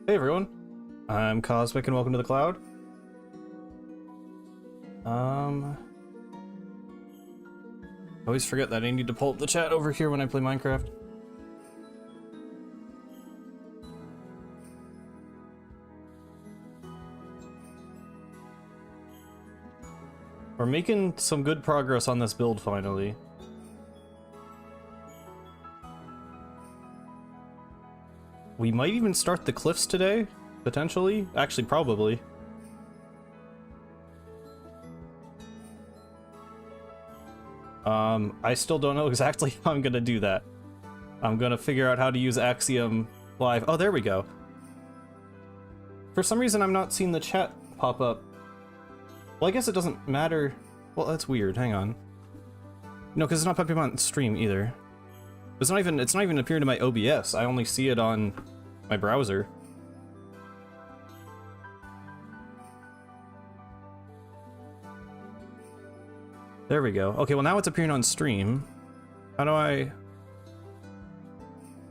Hey everyone, I'm Cosmic and welcome to the Cloud. I always forget that I need to pull up the chat over here when I play Minecraft. We're making some good progress on this build finally. We might even start the cliffs today, potentially. Actually, probably. I still don't know exactly how I'm gonna do that. I'm gonna figure out how to use Axiom live. Oh, there we go. For some reason, I'm not seeing the chat pop up. Well, I guess it doesn't matter. Well, that's weird. Hang on. No, because it's not popping on stream either. It's not even appearing to my OBS. I only see it on my browser. There we go. Okay, well now it's appearing on stream. How do I...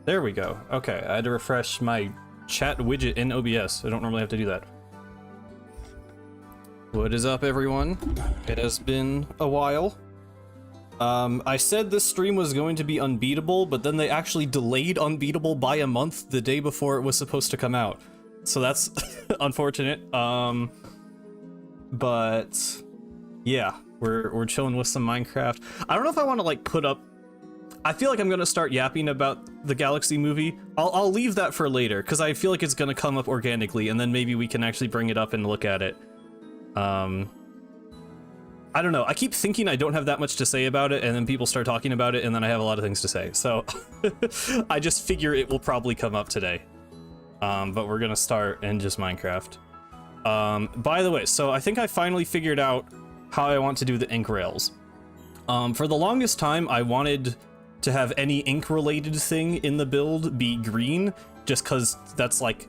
There we go. Okay, I had to refresh my chat widget in OBS. I don't normally have to do that. What is up, everyone? It has been a while. I said this stream was going to be unbeatable, but then they actually delayed unbeatable by a month the day before it was supposed to come out. So that's unfortunate. But yeah, we're chilling with some Minecraft. I don't know if I want to like put up... I feel like I'm gonna start yapping about the Galaxy movie. I'll leave that for later, because I feel like it's gonna come up organically, and then maybe we can actually bring it up and look at it. I don't know, I keep thinking I don't have that much to say about it, and then people start talking about it, and then I have a lot of things to say, so I just figure it will probably come up today. But we're gonna start in just Minecraft. By the way, so I think I finally figured out how I want to do the ink rails. For the longest time, I wanted to have any ink-related thing in the build be green, just because that's like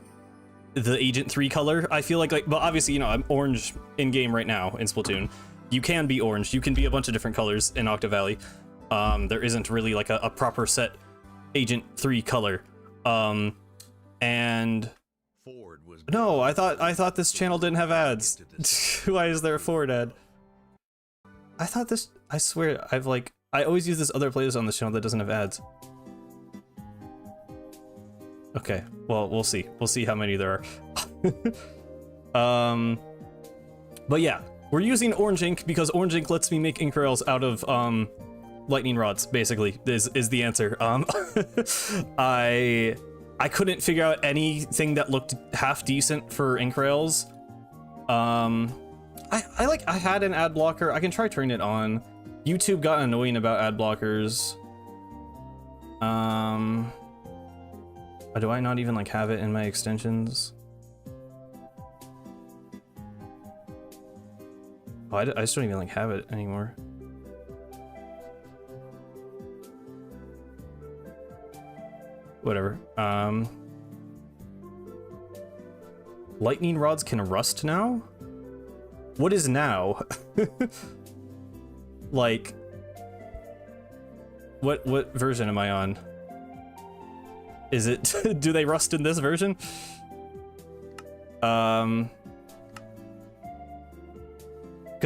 the Agent 3 color. I feel like, but obviously, you know, I'm orange in-game right now in Splatoon. You can be orange, you can be a bunch of different colors in Octa Valley. There isn't really like a proper set Agent 3 color. And no, I thought this channel didn't have ads. Why is there a Ford ad? I thought this, I swear, I always use this other playlist on this channel that doesn't have ads. Okay, well, we'll see. We'll see how many there are. But yeah, we're using orange ink because orange ink lets me make ink rails out of, lightning rods, basically, is the answer. I couldn't figure out anything that looked half decent for ink rails. I had an ad blocker. I can try turning it on. YouTube got annoying about ad blockers. Do I not even like have it in my extensions? Oh, I just don't even like have it anymore. Whatever. Lightning rods can rust now? What is now? Like, what version am I on? Is it, do they rust in this version? Because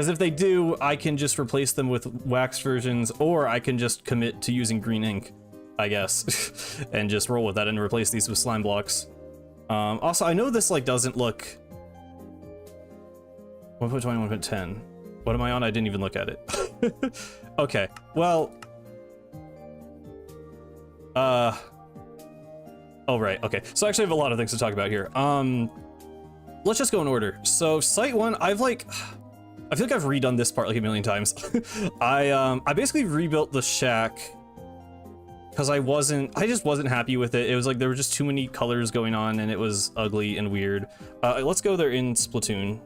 if they do, I can just replace them with wax versions, or I can just commit to using green ink, I guess, and just roll with that and replace these with slime blocks. Also, I know this like doesn't look 1.20, 1.10. What am I on? I didn't even look at it. Okay, well, oh right, okay. So I actually have a lot of things to talk about here. Let's just go in order. So site 1, I feel like I've redone this part like a million times. I basically rebuilt the shack because I just wasn't happy with it. It was like there were just too many colors going on and it was ugly and weird. Let's go there in Splatoon.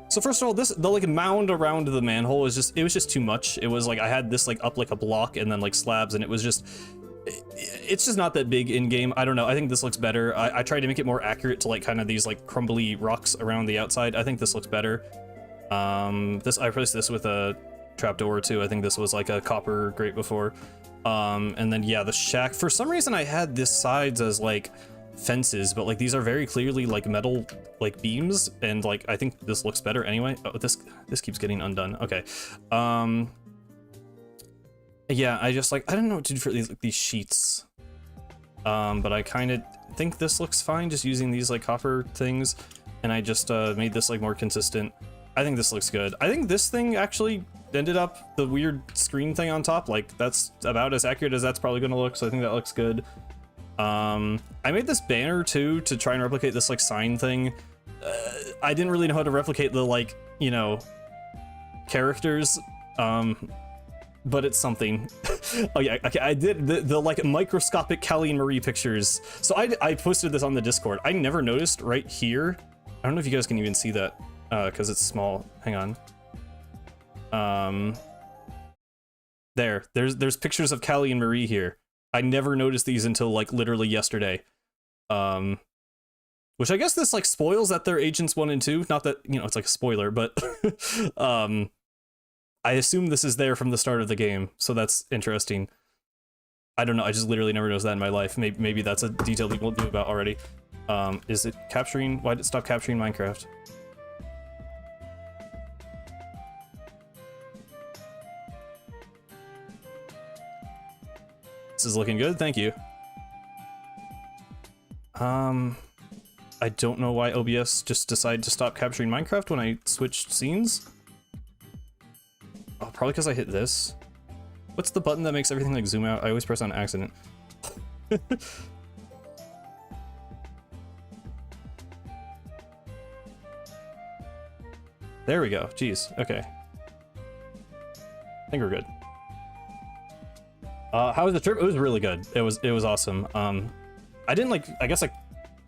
So first of all, the like mound around the manhole was just too much. It was like I had this like up like a block and then like slabs, and it's just not that big in game. I don't know. I think this looks better. I tried to make it more accurate to like kind of these like crumbly rocks around the outside. I think this looks better. I replaced this with a trapdoor too. I think this was like a copper grate before. And then yeah, the shack. For some reason, I had this sides as like fences, but like these are very clearly like metal like beams, and like I think this looks better anyway. Oh, this keeps getting undone. Okay. Yeah, I just like I don't know what to do for these sheets. But I kind of think this looks fine just using these like copper things, and I just made this like more consistent. I think this looks good. I think this thing actually ended up the weird screen thing on top, like that's about as accurate as that's probably gonna look, so I think that looks good. I made this banner too to try and replicate this like sign thing. I didn't really know how to replicate the like, you know, characters, but it's something. Oh yeah, okay, I did the like microscopic Callie and Marie pictures. So I posted this on the Discord. I never noticed right here. I don't know if you guys can even see that because it's small. Hang on. There's pictures of Callie and Marie here. I never noticed these until like literally yesterday. Which I guess this like spoils that they're Agents 1 and 2. Not that, you know, it's like a spoiler, but I assume this is there from the start of the game, so that's interesting. I don't know, I just literally never noticed that in my life. Maybe that's a detail people knew about already. Is it capturing? Why did it stop capturing Minecraft? This is looking good, thank you. I don't know why OBS just decided to stop capturing Minecraft when I switched scenes. Oh, probably because I hit this. What's the button that makes everything like zoom out? I always press on accident. There we go. Jeez. Okay. I think we're good. How was the trip? It was really good. It was awesome. I didn't like. I guess I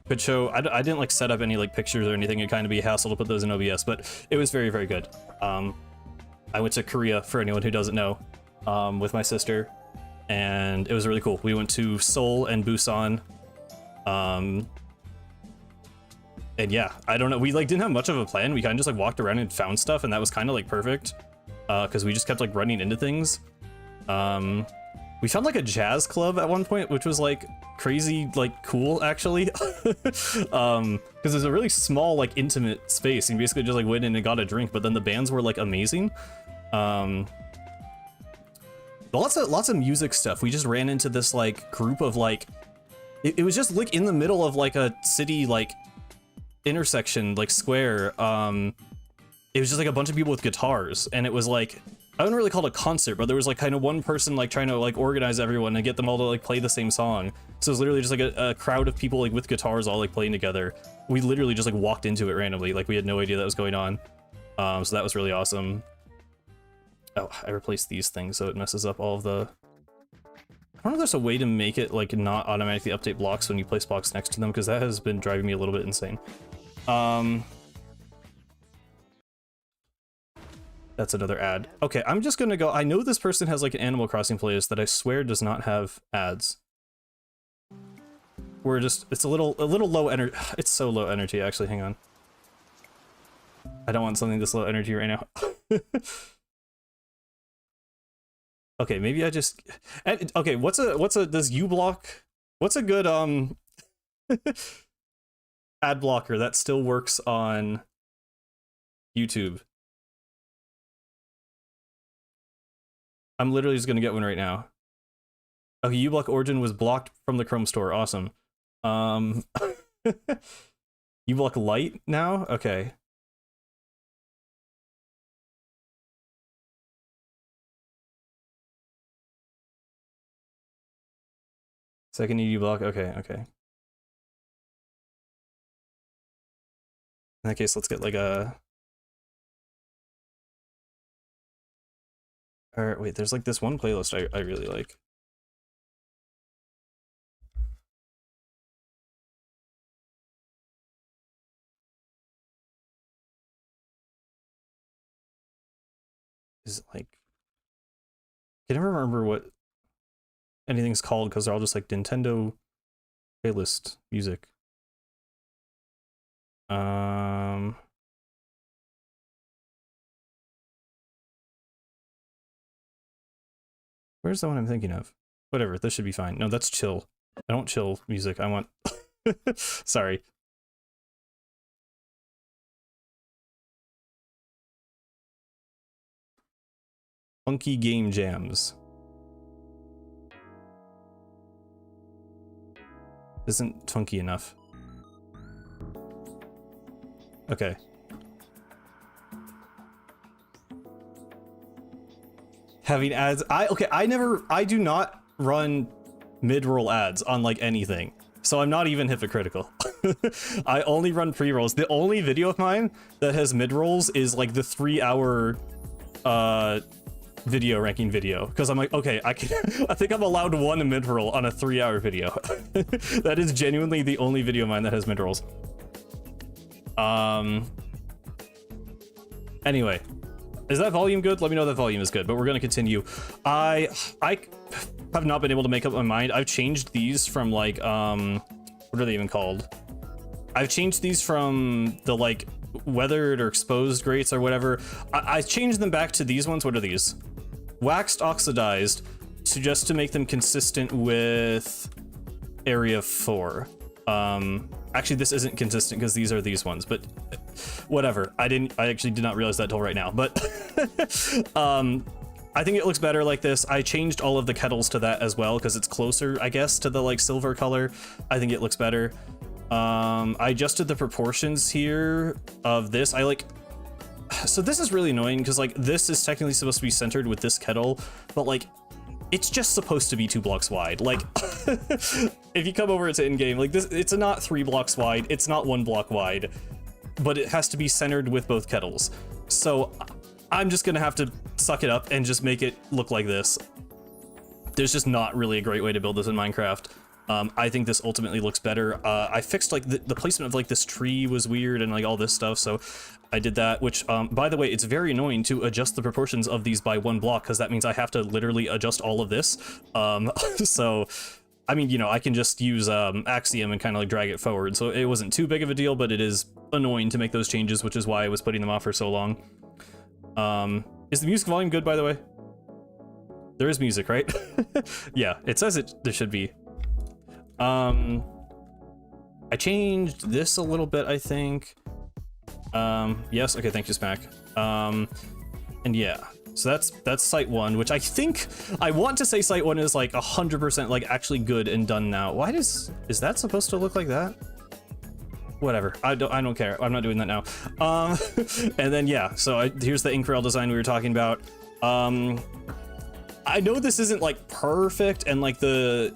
could show. I didn't like set up any like pictures or anything. It'd kind of be a hassle to put those in OBS, but it was very, very good. I went to Korea, for anyone who doesn't know, with my sister, and it was really cool. We went to Seoul and Busan. And yeah, I don't know. We like didn't have much of a plan. We kind of just like walked around and found stuff, and that was kind of like perfect, because we just kept like running into things. We found like a jazz club at one point, which was like crazy, like cool actually, because it's a really small, like intimate space, and you basically just like went in and got a drink. But then the bands were like amazing. Lots of music stuff. We just ran into this like group of like, it was just like in the middle of like a city like intersection, like square. It was just like a bunch of people with guitars, and it was like, I wouldn't really call it a concert, but there was like kind of one person like trying to like organize everyone and get them all to like play the same song. So it was literally just like a crowd of people like with guitars all like playing together. We literally just like walked into it randomly, like we had no idea that was going on. So that was really awesome. Oh, I replaced these things so it messes up all of the... I don't know if there's a way to make it like not automatically update blocks when you place blocks next to them, because that has been driving me a little bit insane. That's another ad. Okay, I'm just gonna go. I know this person has like an Animal Crossing playlist that I swear does not have ads. We're just, it's a little low energy. It's so low energy, actually. Hang on. I don't want something this low energy right now. Okay, maybe I just. Okay, what's a does uBlock? What's a good ad blocker that still works on YouTube? I'm literally just gonna get one right now. Okay, uBlock Origin was blocked from the Chrome store. Awesome. uBlock Lite now? Okay. Second uBlock. Okay, okay. In that case, let's get like a... Or wait, there's like this one playlist I really like. Is it like... I can never remember what anything's called because they're all just like Nintendo playlist music. Where's the one I'm thinking of? Whatever, this should be fine. No, that's chill. I don't chill music. I want Sorry. Funky game jams. Isn't funky enough. Okay. Having ads, I do not run mid-roll ads on like anything. So I'm not even hypocritical. I only run pre-rolls. The only video of mine that has mid-rolls is like the 3-hour video ranking video. Because I'm like, okay, I think I'm allowed one mid-roll on a 3-hour video. That is genuinely the only video of mine that has mid-rolls. Anyway. Is that volume good? Let me know that volume is good, but we're gonna continue. I have not been able to make up my mind. I've changed these from like, what are they even called? I've changed these from the like weathered or exposed grates or whatever. I changed them back to these ones. What are these? Waxed oxidized just to make them consistent with area 4. Actually, this isn't consistent because these are these ones, but whatever. I actually did not realize that till right now, but I think it looks better like this. I changed all of the kettles to that as well because it's closer, I guess, to the like silver color. I think it looks better. I adjusted the proportions here of this. So this is really annoying because like this is technically supposed to be centered with this kettle, but like it's just supposed to be 2 blocks wide. Like if you come over to in-game, like this, it's not 3 blocks wide, it's not 1 block wide, but it has to be centered with both kettles. So I'm just gonna have to suck it up and just make it look like this. There's just not really a great way to build this in Minecraft. I think this ultimately looks better. I fixed like the placement of like this tree was weird and like all this stuff, so I did that, which by the way, it's very annoying to adjust the proportions of these by 1 block because that means I have to literally adjust all of this. So I mean, you know, I can just use Axiom and kind of like drag it forward, so it wasn't too big of a deal, but it is annoying to make those changes, which is why I was putting them off for so long. Is the music volume good, by the way? There is music, right? Yeah, it says there should be. I changed this a little bit, I think. Yes, okay, thank you, Smack. And yeah, so that's site 1, which I think, I want to say site 1 is like 100% like actually good and done now. Why is that supposed to look like that? Whatever, I don't care, I'm not doing that now. And then yeah, so here's the ink rail design we were talking about. I know this isn't like perfect, and like the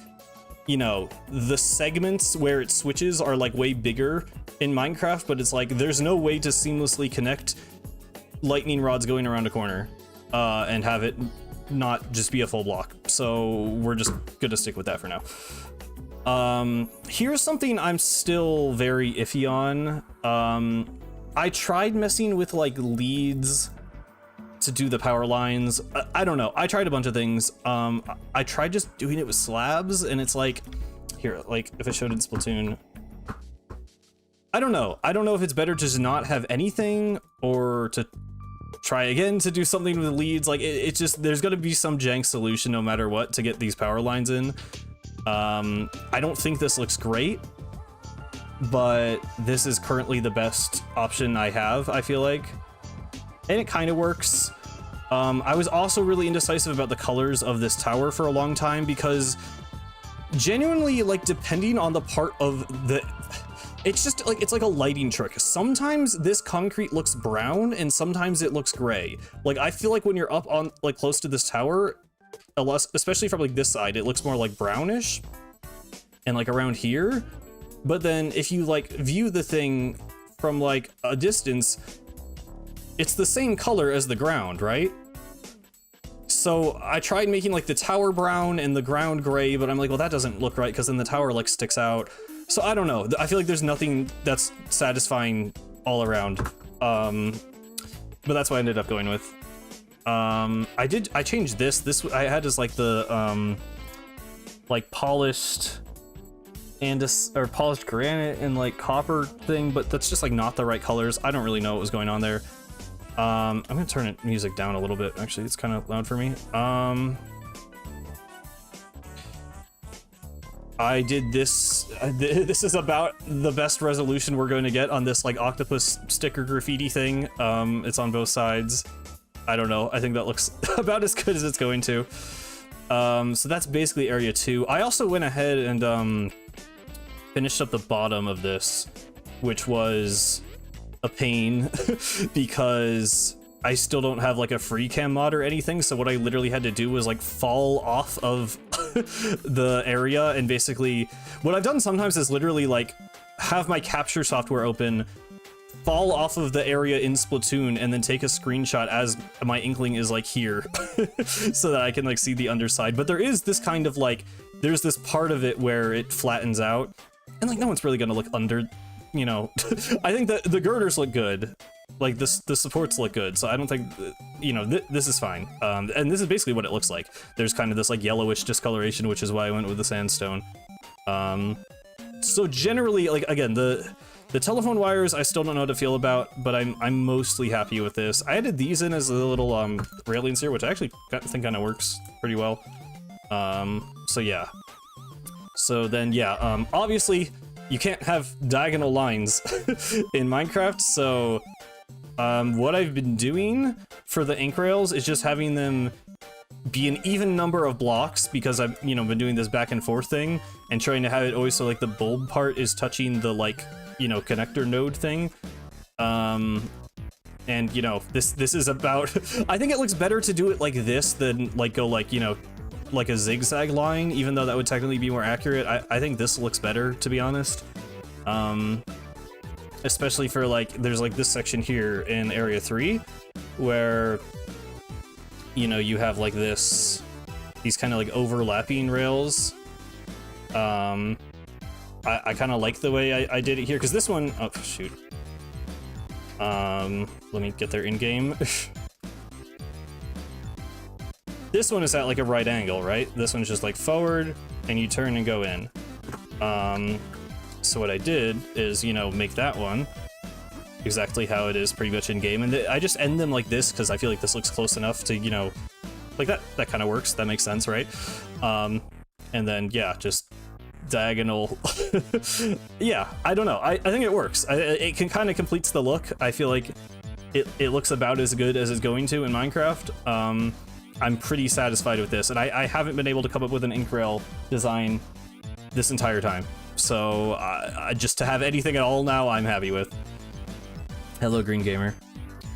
segments where it switches are like way bigger in Minecraft, but it's like there's no way to seamlessly connect lightning rods going around a corner and have it not just be a full block. So we're just gonna stick with that for now. Here's something I'm still very iffy on. I tried messing with like leads to do the power lines. I don't know, I tried a bunch of things. I tried just doing it with slabs, and it's like, here, like if I showed it in Splatoon, I don't know if it's better to just not have anything or to try again to do something with leads. Like it's just, there's gonna be some jank solution no matter what to get these power lines in. I don't think this looks great, but this is currently the best option I have, I feel like. And it kind of works. I was also really indecisive about the colors of this tower for a long time because genuinely, like, depending on the part of the... It's just like, it's like a lighting trick. Sometimes this concrete looks brown and sometimes it looks gray. Like, I feel like when you're up on, like, close to this tower, especially from like this side, it looks more like brownish and like around here. But then if you like view the thing from like a distance, it's the same color as the ground, right? So I tried making like the tower brown and the ground gray, but I'm like, well, that doesn't look right because then the tower like sticks out. So I don't know. I feel like there's nothing that's satisfying all around. But that's what I ended up going with. I changed this. I had as like the like polished or polished granite and like copper thing, but that's just like not the right colors. I don't really know what was going on there. I'm gonna turn music down a little bit. Actually, it's kind of loud for me. I did this. This is about the best resolution we're going to get on this like octopus sticker graffiti thing. It's on both sides. I don't know. I think that looks about as good as it's going to. So that's basically area 2. I also went ahead and finished up the bottom of this, which was a pain because I still don't have like a free cam mod or anything, so what I literally had to do was like fall off of the area, and basically what I've done sometimes is literally like have my capture software open, fall off of the area in Splatoon, and then take a screenshot as my inkling is like here so that I can like see the underside. But there is this kind of like, there's this part of it where it flattens out, and like no one's really gonna look under, you know. I think that the girders look good. Like the supports look good, so I don't think, you know, this is fine. And this is basically what it looks like. There's kind of this like yellowish discoloration, which is why I went with the sandstone. So generally, like again, the telephone wires I still don't know how to feel about, but I'm mostly happy with this. I added these in as the little railings here, which I actually think kind of works pretty well. So yeah. So then yeah, obviously you can't have diagonal lines in Minecraft, so what I've been doing for the ink rails is just having them be an even number of blocks, because I've, you know, been doing this back and forth thing and trying to have it always so like the bulb part is touching the like, you know, connector node thing. And you know, this is about I think it looks better to do it like this than like go like, you know, like a zigzag line, even though that would technically be more accurate. I think this looks better, to be honest. Especially for like, there's like this section here in area 3 where, you know, you have like these kind of like overlapping rails. I kind of like the way I did it here, because this one, oh shoot. Let me get there in game. This one is at like a right angle, right? This one's just like forward and you turn and go in. So what I did is, you know, make that one exactly how it is pretty much in game, and I just end them like this because I feel like this looks close enough to, you know, like that kind of works. That makes sense, right? And then yeah, just diagonal. Yeah, I don't know. I think it works. It can kind of completes the look. I feel like it looks about as good as it's going to in Minecraft. I'm pretty satisfied with this, and I haven't been able to come up with an ink rail design this entire time. So just to have anything at all now, I'm happy with. Hello, Green Gamer.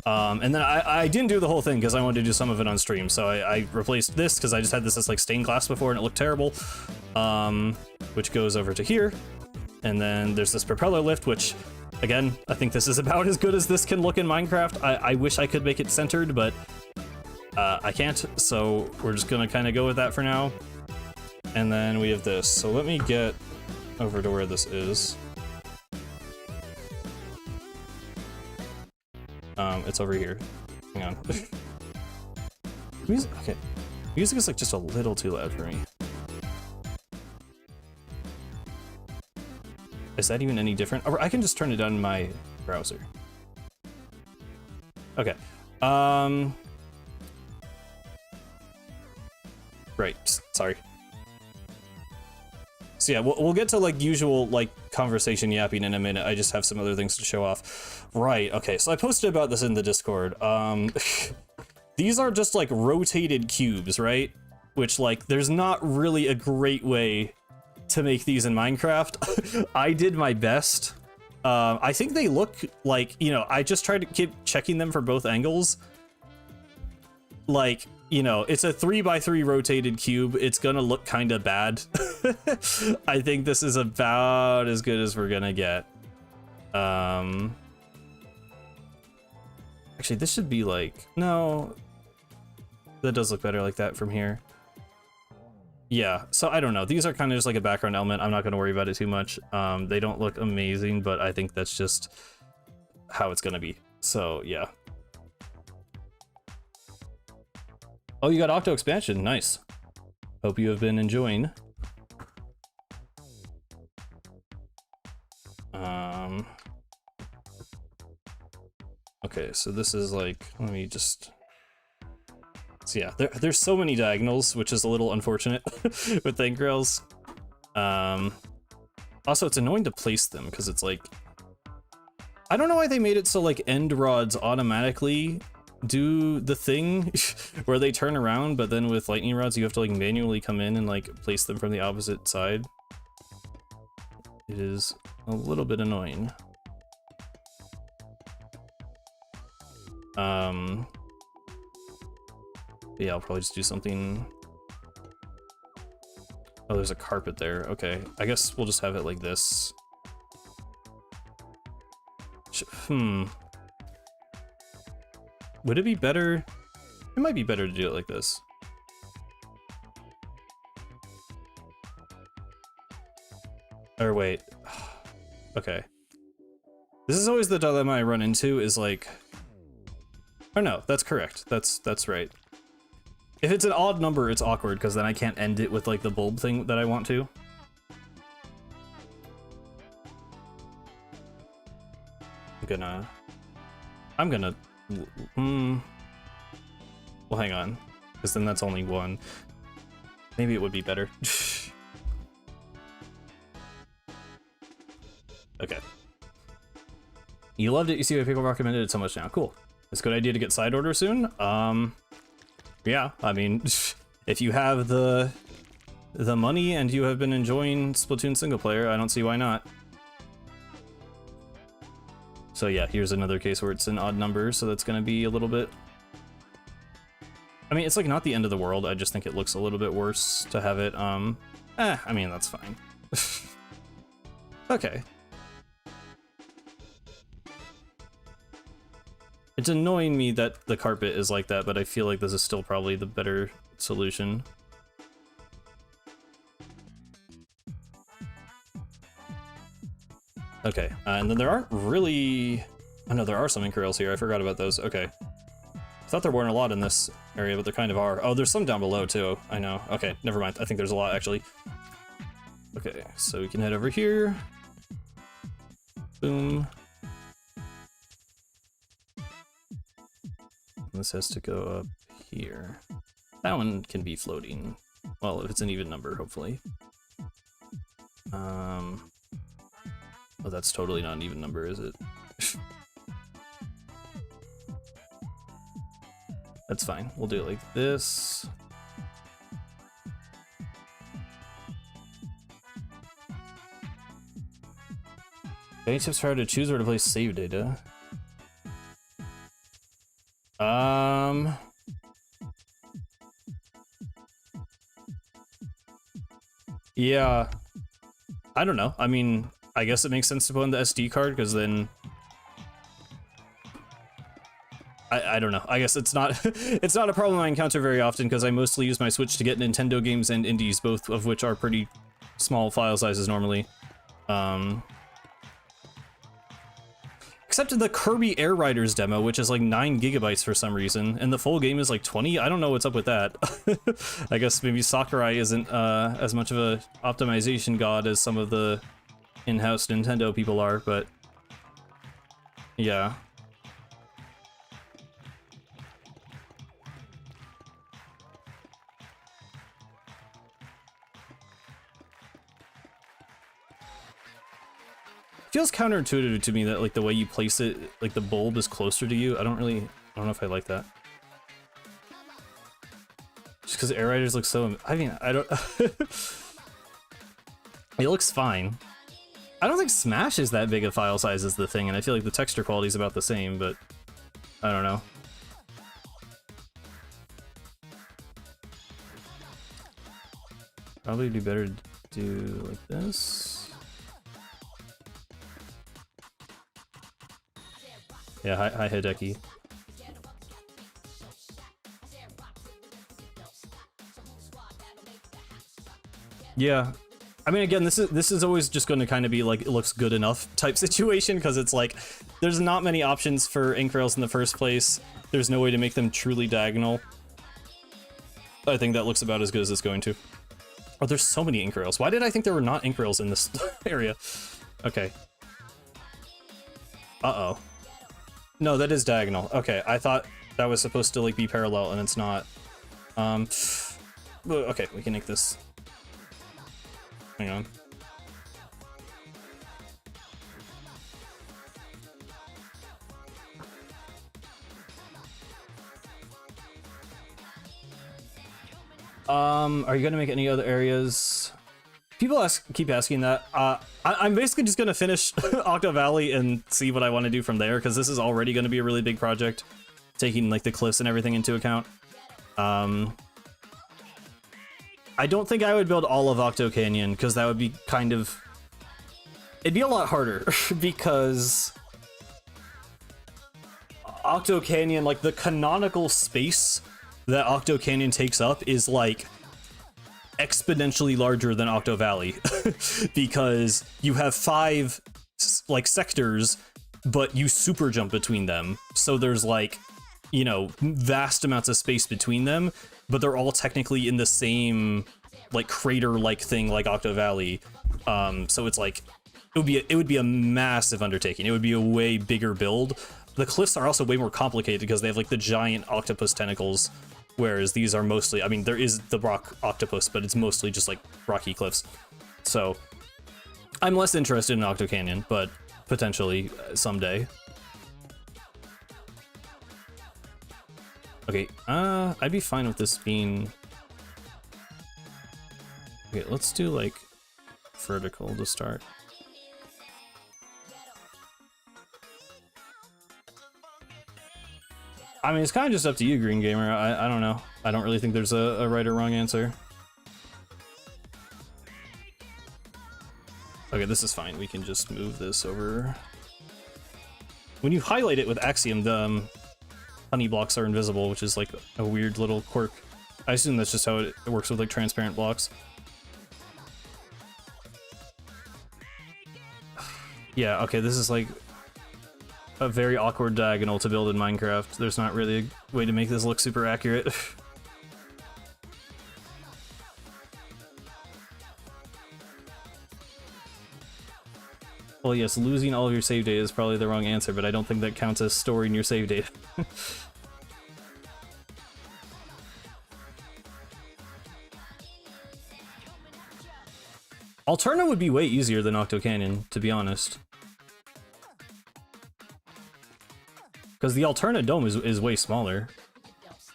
And then I didn't do the whole thing because I wanted to do some of it on stream. So I replaced this because I just had this as like stained glass before and it looked terrible. Which goes over to here. And then there's this propeller lift, which again, I think this is about as good as this can look in Minecraft. I wish I could make it centered, but I can't. So we're just gonna kind of go with that for now. And then we have this. So let me get over to where this is. It's over here. Hang on. Music, okay. Music is like just a little too loud for me. Is that even any different? Or I can just turn it down in my browser. Okay. Right, sorry. So yeah, we'll get to like usual like conversation yapping in a minute. I just have some other things to show off. Right, okay, so I posted about this in the Discord. These are just like rotated cubes, right? Which like, there's not really a great way to make these in Minecraft. I did my best. I think they look like, you know, I just tried to keep checking them for both angles. Like, you know, it's a 3x3 rotated cube. It's gonna look kind of bad. I think this is about as good as we're gonna get. Actually, this should be like, no, that does look better like that from here. Yeah, so I don't know. These are kind of just like a background element. I'm not gonna worry about it too much. They don't look amazing, but I think that's just how it's gonna be. So yeah. Oh, you got Octo expansion. Nice. Hope you have been enjoying. Okay, so this is like, let me just... So yeah, there's so many diagonals, which is a little unfortunate with the ink rails. Also, it's annoying to place them because it's like, I don't know why they made it so like end rods automatically do the thing where they turn around, but then with lightning rods you have to like manually come in and like place them from the opposite side. It is a little bit annoying. Yeah, I'll probably just do something. Oh, there's a carpet there. Okay, I guess we'll just have it like this. Would it be better? It might be better to do it like this. Or wait. Okay. This is always the dilemma I run into, is like... Oh no, that's correct. That's right. If it's an odd number, it's awkward, because then I can't end it with like the bulb thing that I want to. I'm gonna... Well, hang on, because then that's only one. Maybe it would be better. Okay. You loved it, you see why people recommended it so much now. Cool. It's a good idea to get side order soon. Yeah, I mean, if you have the money and you have been enjoying Splatoon single player, I don't see why not. So yeah, here's another case where it's an odd number, so that's gonna be a little bit... I mean, it's like not the end of the world, I just think it looks a little bit worse to have it, I mean, that's fine. Okay. It's annoying me that the carpet is like that, but I feel like this is still probably the better solution. Okay, and then there aren't really... Oh no, there are some ink rails here, I forgot about those. Okay. I thought there weren't a lot in this area, but there kind of are. Oh, there's some down below too, I know. Okay, never mind, I think there's a lot actually. Okay, so we can head over here. Boom. This has to go up here. That one can be floating. Well, if it's an even number, hopefully. Oh, that's totally not an even number, is it? That's fine. We'll do it like this. Any tips for how to choose where to place save data? Yeah, I don't know. I mean, I guess it makes sense to put in the SD card, because then I don't know. I guess it's not it's not a problem I encounter very often, because I mostly use my Switch to get Nintendo games and indies, both of which are pretty small file sizes normally. Except in the Kirby Air Riders demo, which is like 9 gigabytes for some reason, and the full game is like 20. I don't know what's up with that. I guess maybe Sakurai isn't as much of a optimization god as some of the in-house Nintendo people are, but yeah. Feels counterintuitive to me that like the way you place it, like the bulb is closer to you. I don't know if I like that. Just because Air Riders look so, I mean, I don't... It looks fine. I don't think Smash is that big a file size as the thing, and I feel like the texture quality is about the same, but I don't know. Probably be better to do like this. Yeah, hi Hideki. Yeah, I mean, again, this is always just going to kind of be like, it looks good enough type situation, because it's like there's not many options for ink rails in the first place. There's no way to make them truly diagonal. I think that looks about as good as it's going to. Oh, there's so many ink rails. Why did I think there were not ink rails in this area? Okay. Uh-oh. No, that is diagonal. Okay, I thought that was supposed to like be parallel, and it's not. Okay, we can make this. Hang on. Are you gonna make any other areas? People keep asking that. I'm basically just gonna finish Octo Valley and see what I want to do from there, because this is already gonna be a really big project, taking like the cliffs and everything into account. I don't think I would build all of Octo Canyon, because that would be kind of... It'd be a lot harder, because Octo Canyon, like the canonical space that Octo Canyon takes up is like exponentially larger than Octo Valley, because you have 5 like sectors, but you super jump between them. So there's like, you know, vast amounts of space between them, but they're all technically in the same like crater-like thing like Octo Valley. So it's like it would be a massive undertaking. It would be a way bigger build. The cliffs are also way more complicated because they have like the giant octopus tentacles, whereas these are mostly, I mean, there is the rock octopus, but it's mostly just like rocky cliffs. So I'm less interested in Octo Canyon, but potentially someday. Okay, I'd be fine with this being... Okay, let's do like vertical to start. I mean, it's kind of just up to you, Green Gamer. I don't know. I don't really think there's a right or wrong answer. Okay, this is fine. We can just move this over. When you highlight it with Axiom, the honey blocks are invisible, which is like a weird little quirk. I assume that's just how it works with like transparent blocks. Yeah, okay, this is like a very awkward diagonal to build in Minecraft. There's not really a way to make this look super accurate. Well, yes, losing all of your save data is probably the wrong answer, but I don't think that counts as storing your save data. Alterna would be way easier than Octo Canyon, to be honest. Because the Alterna dome is way smaller.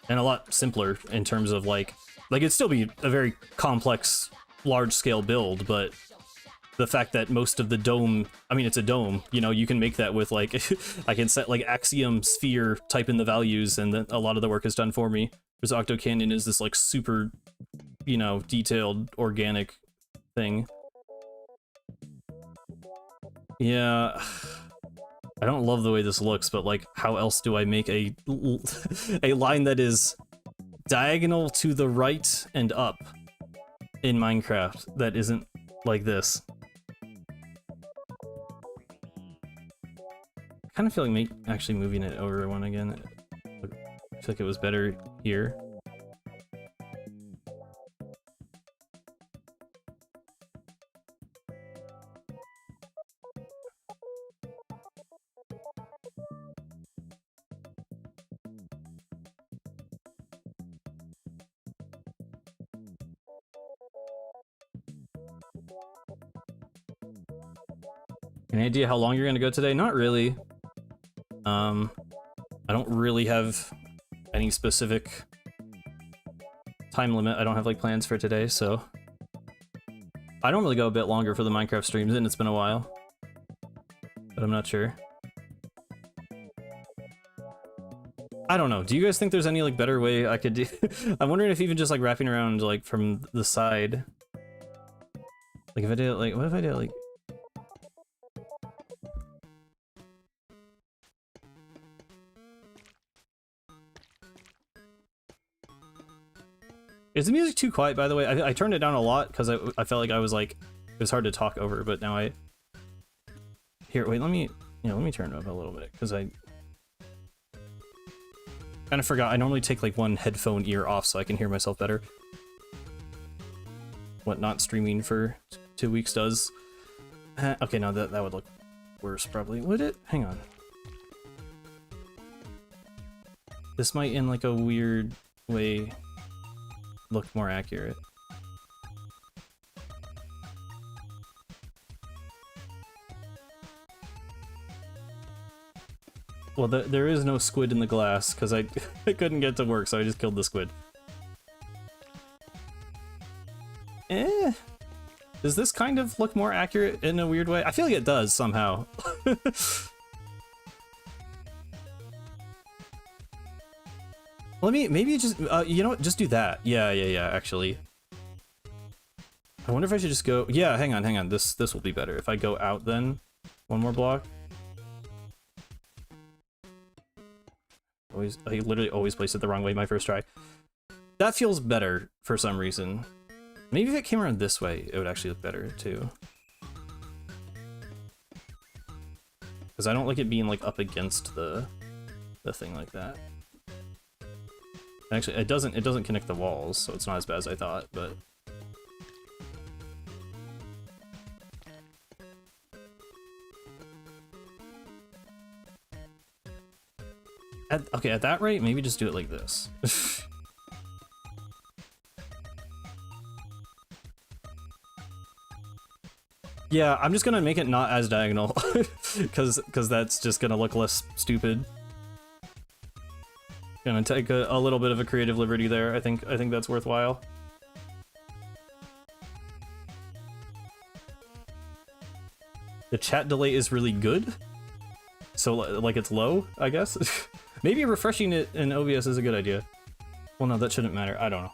And a lot simpler in terms of like it'd still be a very complex, large-scale build, but the fact that most of the dome, I mean, it's a dome, you know, you can make that with like, I can set like Axiom sphere, type in the values, and then a lot of the work is done for me. Whereas Octo Canyon is this like super, you know, detailed, organic thing. Yeah, I don't love the way this looks, but like, how else do I make a line that is diagonal to the right and up in Minecraft that isn't like this? I kind of feel like actually moving it over one again. I feel like it was better here. Any idea how long you're gonna go today? Not really. I don't really have any specific time limit. I don't have like plans for today, so I normally go a bit longer for the Minecraft streams, and it's been a while, but I'm not sure. I don't know. Do you guys think there's any like better way I could do? I'm wondering if even just like wrapping around like from the side, like if I did like, what if I did like? Is the music too quiet, by the way? I turned it down a lot because I felt like I was like, it was hard to talk over, but now here, wait, let me turn it up a little bit, because I kind of forgot. I normally take like one headphone ear off so I can hear myself better. What not streaming for 2 weeks does. Okay, no, that would look worse probably. Would it? Hang on. This might in like a weird way look more accurate. Well, there is no squid in the glass, because I couldn't get to work, so I just killed the squid. Does this kind of look more accurate in a weird way? I feel like it does, somehow. Maybe just, you know what, just do that. Yeah, actually. I wonder if I should just go, yeah, hang on, this will be better. If I go out then, one more block. I literally always placed it the wrong way my first try. That feels better for some reason. Maybe if it came around this way, it would actually look better too. Because I don't like it being like up against the thing like that. Actually, it doesn't connect the walls, so it's not as bad as I thought, but... Okay, at that rate, maybe just do it like this. Yeah, I'm just gonna make it not as diagonal, because that's just gonna look less stupid. Gonna take a little bit of a creative liberty there. I think that's worthwhile. The chat delay is really good, so like it's low, I guess. Maybe refreshing it in OBS is a good idea. Well, no, that shouldn't matter. I don't know.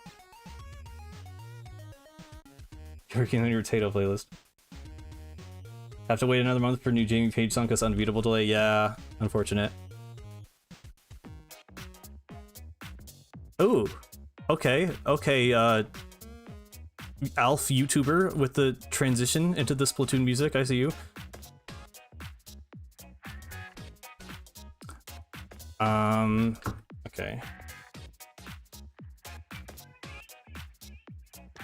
You're working on your potato playlist. Have to wait another month for new Jamie Page song because unbeatable delay. Yeah, unfortunate. Ooh, okay, Alf YouTuber with the transition into the Splatoon music. I see you. Okay.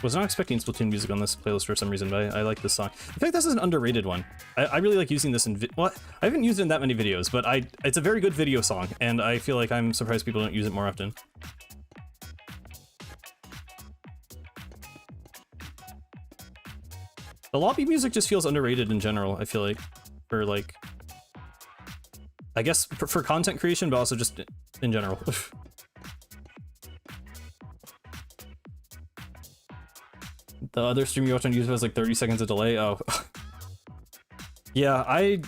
Was not expecting Splatoon music on this playlist for some reason, but I like this song. In fact, this is an underrated one. I really like using this in well, I haven't used it in that many videos, but it's a very good video song, and I feel like I'm surprised people don't use it more often. The lobby music just feels underrated in general, I feel like, for like, I guess for content creation, but also just in general. The other stream you watch on YouTube has like 30 seconds of delay. Oh, yeah, I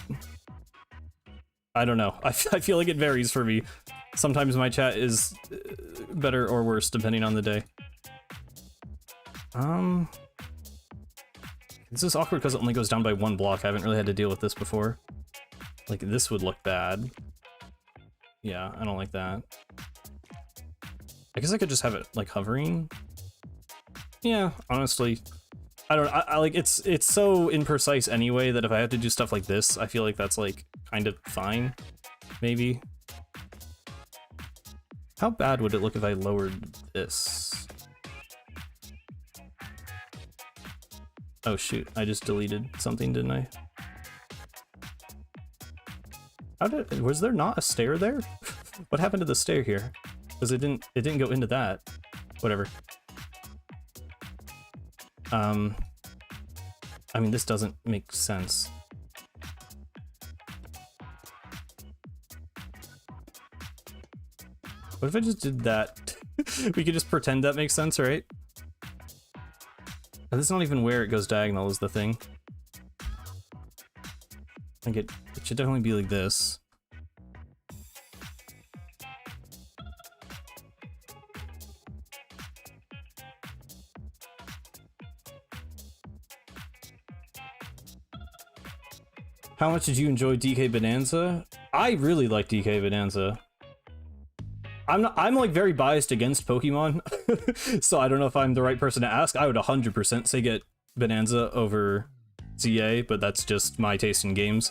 don't know. I feel like it varies for me. Sometimes my chat is better or worse depending on the day. This is awkward because it only goes down by one block. I haven't really had to deal with this before. Like, this would look bad. Yeah, I don't like that. I guess I could just have it, like, hovering. Yeah, honestly. I don't I like, it's so imprecise anyway that if I had to do stuff like this, I feel like that's, like, kind of fine. Maybe. How bad would it look if I lowered this? Oh shoot, I just deleted something, didn't I? Was there not a stair there? What happened to the stair here? Because it didn't go into that. Whatever. I mean, this doesn't make sense. What if I just did that? We could just pretend that makes sense, right? This is not even where it goes diagonal is the thing. Like it should definitely be like this. How much did you enjoy DK Bonanza? I really like DK Bonanza. I'm like very biased against Pokemon, so I don't know if I'm the right person to ask. I would 100% say get Bonanza over ZA, but that's just my taste in games.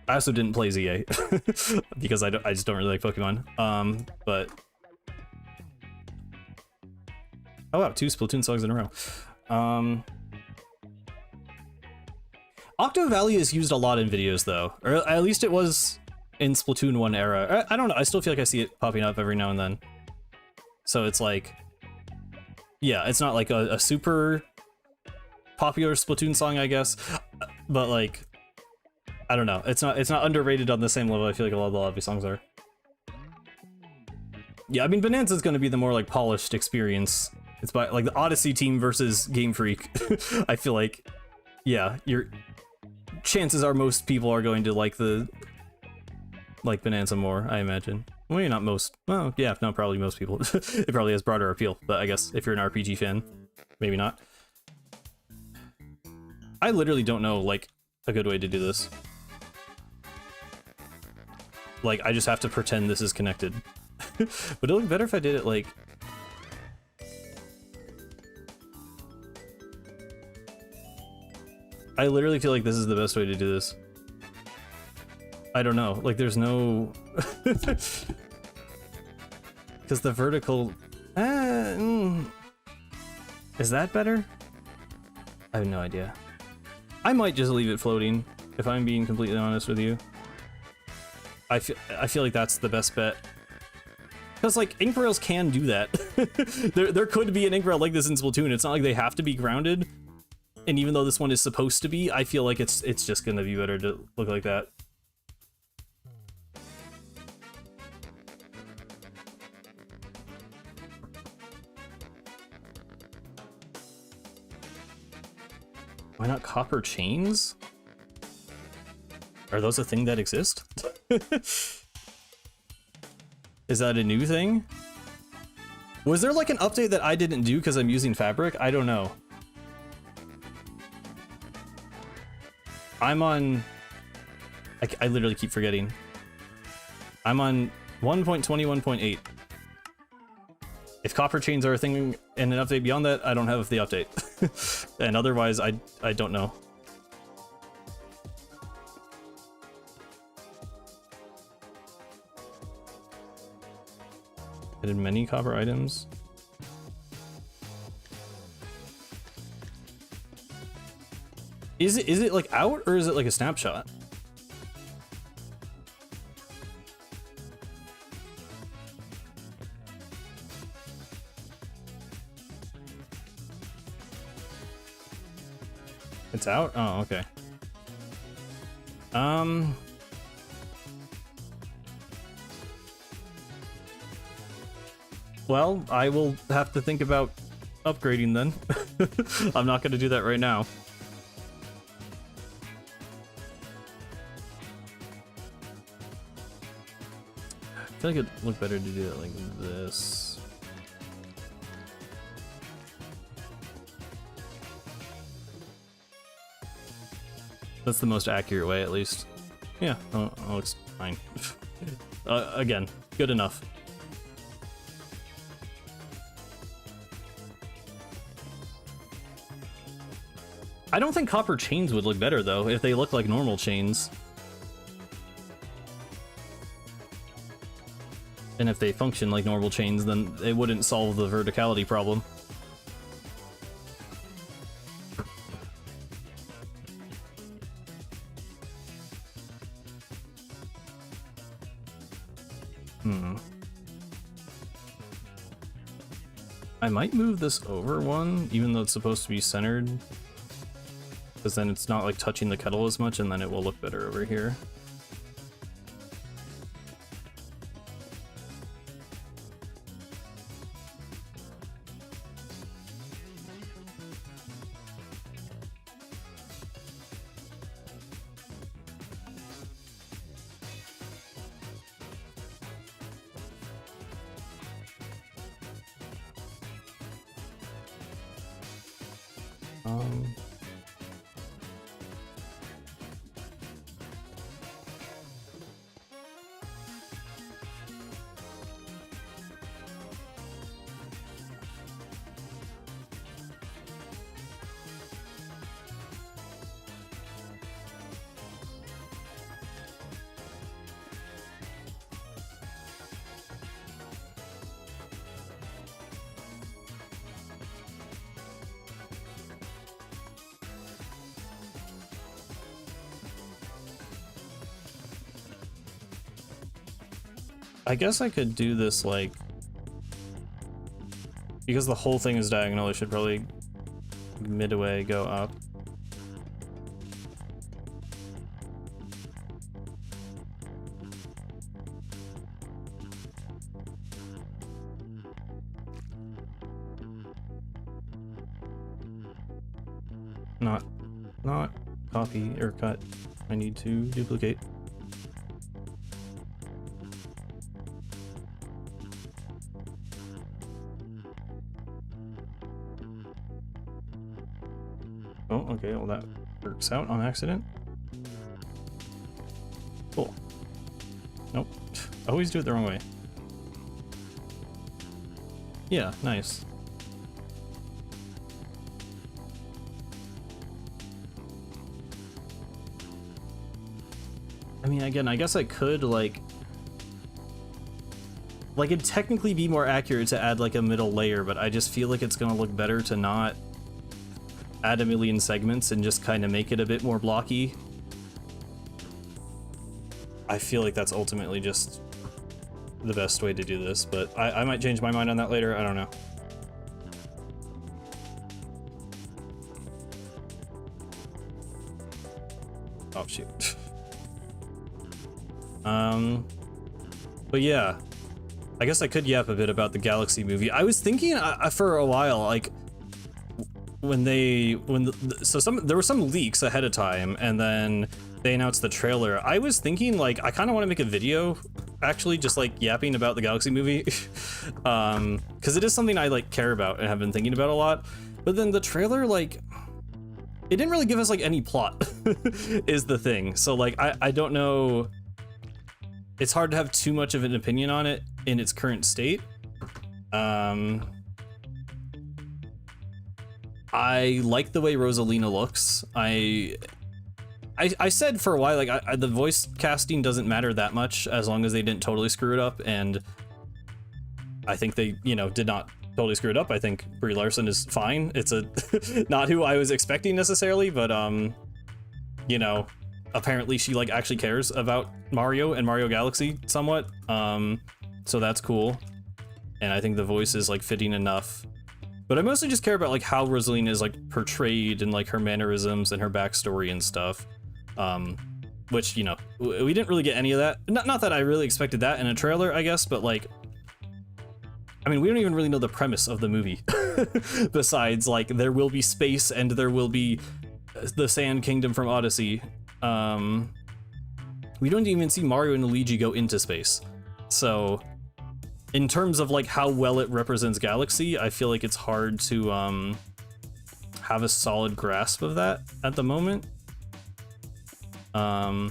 I also didn't play ZA because I just don't really like Pokemon. But oh wow, 2 Splatoon songs in a row. Octo Valley is used a lot in videos though, or at least it was in Splatoon 1 era. I don't know, I still feel like I see it popping up every now and then. So it's like, yeah, it's not like a super popular Splatoon song, I guess, but like, I don't know. It's not underrated on the same level I feel like a lot of the lobby songs are. Yeah, I mean, Bonanza's gonna be the more like polished experience. It's by like the Odyssey team versus Game Freak. I feel like, yeah, your chances are most people are going to like Bonanza more, I imagine. Well, maybe not most. Well, yeah, no, probably most people. It probably has broader appeal, but I guess if you're an RPG fan, maybe not. I literally don't know, like, a good way to do this. Like, I just have to pretend this is connected. Would it look better if I did it, like... I literally feel like this is the best way to do this. I don't know, like, there's no... Because the vertical... Is that better? I have no idea. I might just leave it floating, if I'm being completely honest with you. I feel like that's the best bet. Because, like, ink rails can do that. there could be an ink rail like this in Splatoon. It's not like they have to be grounded. And even though this one is supposed to be, I feel like it's just gonna be better to look like that. Why not copper chains? Are those a thing that exist? Is that a new thing? Was there like an update that I didn't do because I'm using Fabric? I don't know. I'm on... I literally keep forgetting. I'm on 1.21.8. If copper chains are a thing and an update beyond that, I don't have the update. And otherwise, I don't know. Added many copper items. Is it like out or is it like a snapshot? It's out? Oh, okay. Well, I will have to think about upgrading then. I'm not going to do that right now. I feel like it'd look better to do it like this. That's the most accurate way, at least. Yeah, looks fine. Again, good enough. I don't think copper chains would look better, though, if they look like normal chains. And if they function like normal chains, then it wouldn't solve the verticality problem. I might move this over one, even though it's supposed to be centered. Because then it's not like touching the kettle as much, and then it will look better over here. I guess I could do this like, because the whole thing is diagonal, I should probably midway go up. not copy or cut. I need to duplicate. Oh, okay, well that works out on accident. Cool. Nope. I always do it the wrong way. Yeah, nice. I mean, again, I guess I could, like, it'd technically be more accurate to add, like, a middle layer, but I just feel like it's gonna look better to not add a million segments and just kind of make it a bit more blocky. I feel like that's ultimately just the best way to do this, but I might change my mind on that later, I don't know. Oh, shoot. But yeah, I guess I could yap a bit about the Galaxy movie. I was thinking for a while, like, there were some leaks ahead of time, and then they announced the trailer. I was thinking, like, I kind of want to make a video, actually, just like yapping about the Galaxy movie, because it is something I like care about and have been thinking about a lot. But then the trailer, like, it didn't really give us like any plot, is the thing. So like, I don't know. It's hard to have too much of an opinion on it in its current state. I like the way Rosalina looks. I said for a while, like, the voice casting doesn't matter that much as long as they didn't totally screw it up, and I think they, you know, did not totally screw it up. I think Brie Larson is fine. It's a not who I was expecting necessarily, but you know, apparently she like actually cares about Mario and Mario Galaxy somewhat, so that's cool, and I think the voice is like fitting enough. But I mostly just care about like how Rosalina is like portrayed and like her mannerisms and her backstory and stuff, which, you know, we didn't really get any of that. Not that I really expected that in a trailer, I guess, but like, I mean, we don't even really know the premise of the movie besides like there will be space and there will be the Sand Kingdom from Odyssey. We don't even see Mario and Luigi go into space. So in terms of like how well it represents Galaxy, I feel like it's hard to have a solid grasp of that at the moment. Oh,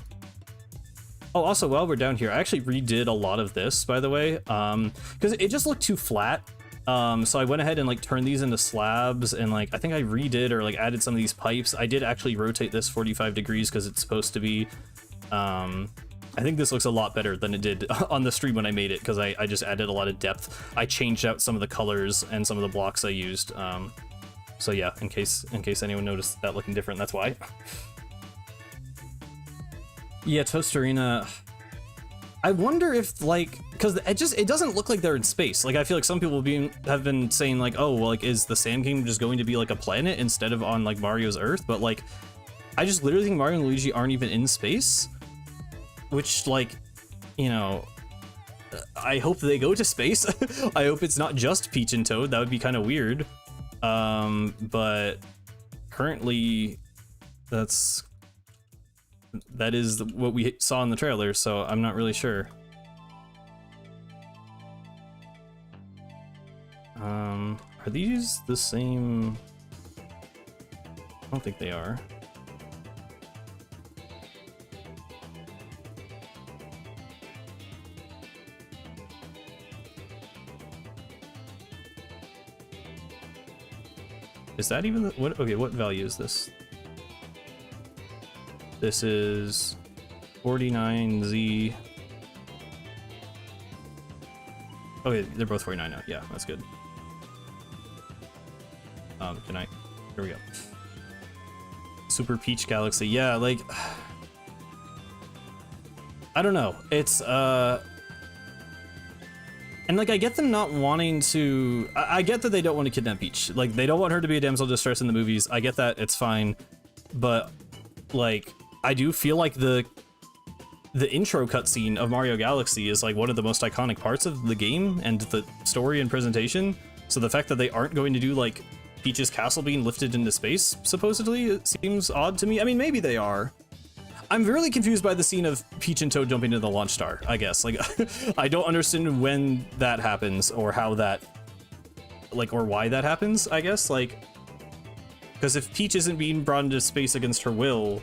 also, while we're down here, I actually redid a lot of this, by the way, because it just looked too flat. So I went ahead and like turned these into slabs, and like I think I redid or like added some of these pipes. I did actually rotate this 45 degrees because it's supposed to be. I think this looks a lot better than it did on the stream when I made it, because I just added a lot of depth. I changed out some of the colors and some of the blocks I used. So yeah, in case anyone noticed that looking different, that's why. Yeah, Tostarina. I wonder if like, because it doesn't look like they're in space. Like I feel like some people have been saying like, oh, well, like is the Sand Kingdom just going to be like a planet instead of on like Mario's Earth? But like, I just literally think Mario and Luigi aren't even in space, which like, you know, I hope they go to space. I hope it's not just Peach and Toad. That would be kind of weird. But currently, that is what we saw in the trailer, so I'm not really sure. Are these the same? I don't think they are. Is that even the, what? Okay, what value is this? This is 49Z. Okay, they're both 49 now. Yeah, that's good. Can I? Here we go. Super Peach Galaxy. Yeah, like, I don't know. It's and like I get them not wanting to. I get that they don't want to kidnap Peach. Like they don't want her to be a damsel in distress in the movies. I get that. It's fine, but like, I do feel like the intro cutscene of Mario Galaxy is like one of the most iconic parts of the game and the story and presentation. So the fact that they aren't going to do like Peach's castle being lifted into space, supposedly. It seems odd to me. I mean, maybe they are. I'm really confused by the scene of Peach and Toad jumping into the launch star, I guess. Like, I don't understand when that happens or how that, like, or why that happens, I guess. Like, because if Peach isn't being brought into space against her will,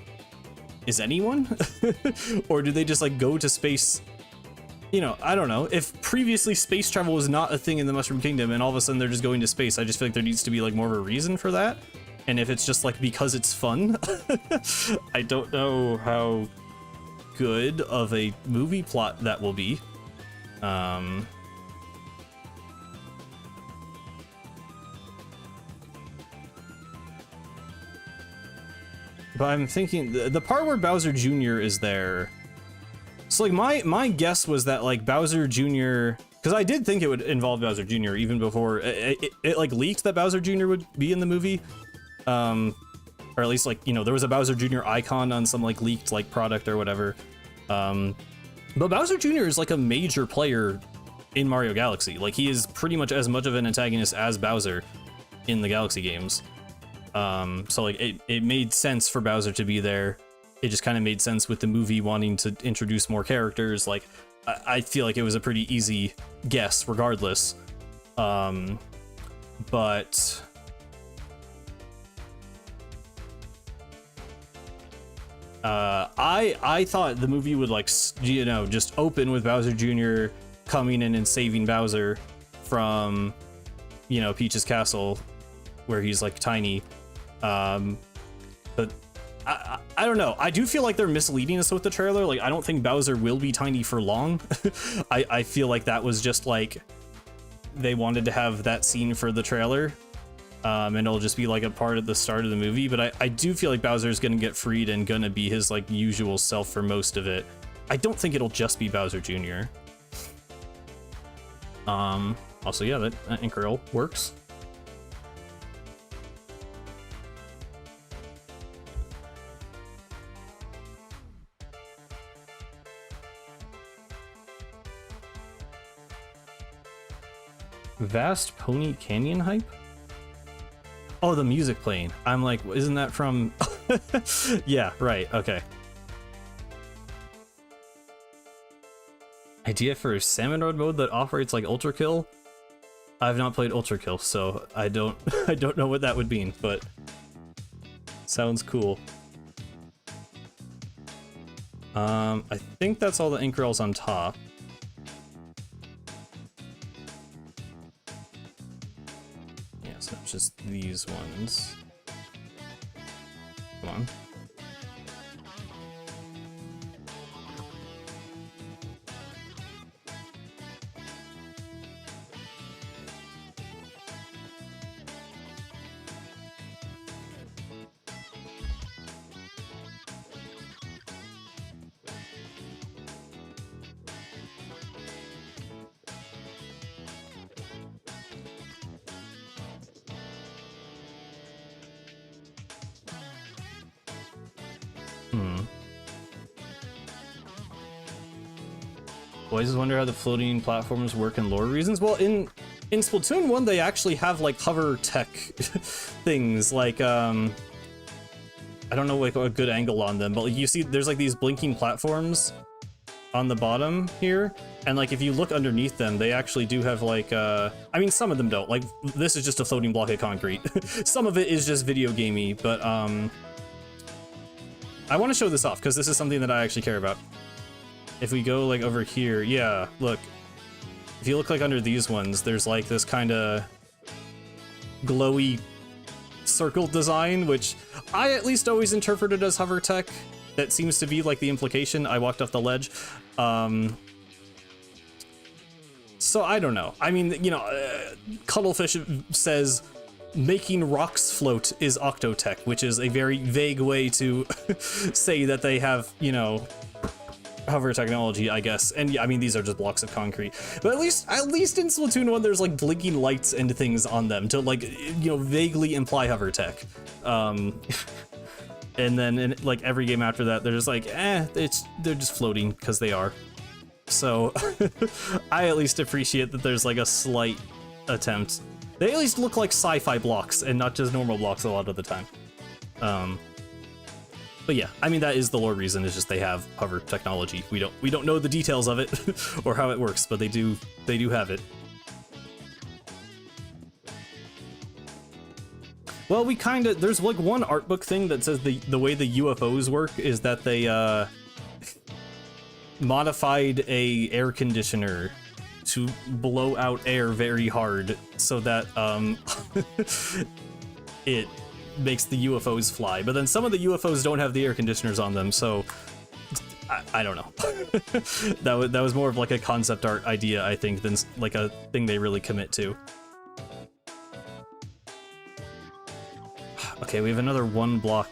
is anyone? Or do they just, like, go to space? You know, I don't know. If previously space travel was not a thing in the Mushroom Kingdom and all of a sudden they're just going to space, I just feel like there needs to be, like, more of a reason for that. And if it's just like because it's fun, I don't know how good of a movie plot that will be. But I'm thinking the part where Bowser Jr. is there. So like my guess was that like Bowser Jr. Because I did think it would involve Bowser Jr. even before it like leaked that Bowser Jr. would be in the movie. Or at least like, you know, there was a Bowser Jr. icon on some like leaked like product or whatever. But Bowser Jr. is like a major player in Mario Galaxy. Like he is pretty much as much of an antagonist as Bowser in the Galaxy games. So like it made sense for Bowser to be there. It just kind of made sense with the movie wanting to introduce more characters. Like I feel like it was a pretty easy guess regardless. But I thought the movie would like, you know, just open with Bowser Jr. coming in and saving Bowser from, you know, Peach's castle where he's like tiny. But I don't know. I do feel like they're misleading us with the trailer. Like, I don't think Bowser will be tiny for long. I feel like that was just like, they wanted to have that scene for the trailer. And it'll just be like a part of the start of the movie, but I do feel like Bowser is gonna get freed and gonna be his like usual self for most of it. I don't think it'll just be Bowser Jr. Also, yeah, that ink roll works. Vast Pony Canyon hype? Oh, the music playing. I'm like, isn't that from... Yeah, right, okay. Idea for a Salmon Road mode that operates like Ultra Kill? I've not played Ultra Kill, so I don't I don't know what that would mean, but sounds cool. I think that's all the ink rolls on top. So it's just these ones. Come on. I just wonder how the floating platforms work in lore reasons. Well, in Splatoon 1, they actually have like hover tech things. Like I don't know like a good angle on them, but like, you see there's like these blinking platforms on the bottom here, and like if you look underneath them, they actually do have like I mean, some of them don't. Like this is just a floating block of concrete. Some of it is just video gamey, but I want to show this off because this is something that I actually care about. If we go like over here, yeah, look, if you look like under these ones, there's like this kind of glowy circle design, which I at least always interpreted as hover tech. That seems to be like the implication. I walked off the ledge. So I don't know. I mean, you know, Cuddlefish says making rocks float is Octotech, which is a very vague way to say that they have, you know, hover technology, I guess. And yeah, I mean, these are just blocks of concrete, but at least in Splatoon 1 there's like blinking lights and things on them to like, you know, vaguely imply hover tech. And then in like every game after that they're just like, they're just floating because they are. So I at least appreciate that there's like a slight attempt. They at least look like sci-fi blocks and not just normal blocks a lot of the time. But yeah, I mean, that is the lore reason, is just they have hover technology. We don't know the details of it or how it works, but they do have it. Well, we kind of, there's like one art book thing that says the way the UFOs work is that they modified a air conditioner to blow out air very hard so that it makes the UFOs fly. But then some of the UFOs don't have the air conditioners on them, so I don't know. that was more of like a concept art idea, I think, than like a thing they really commit to. Okay, we have another 1 block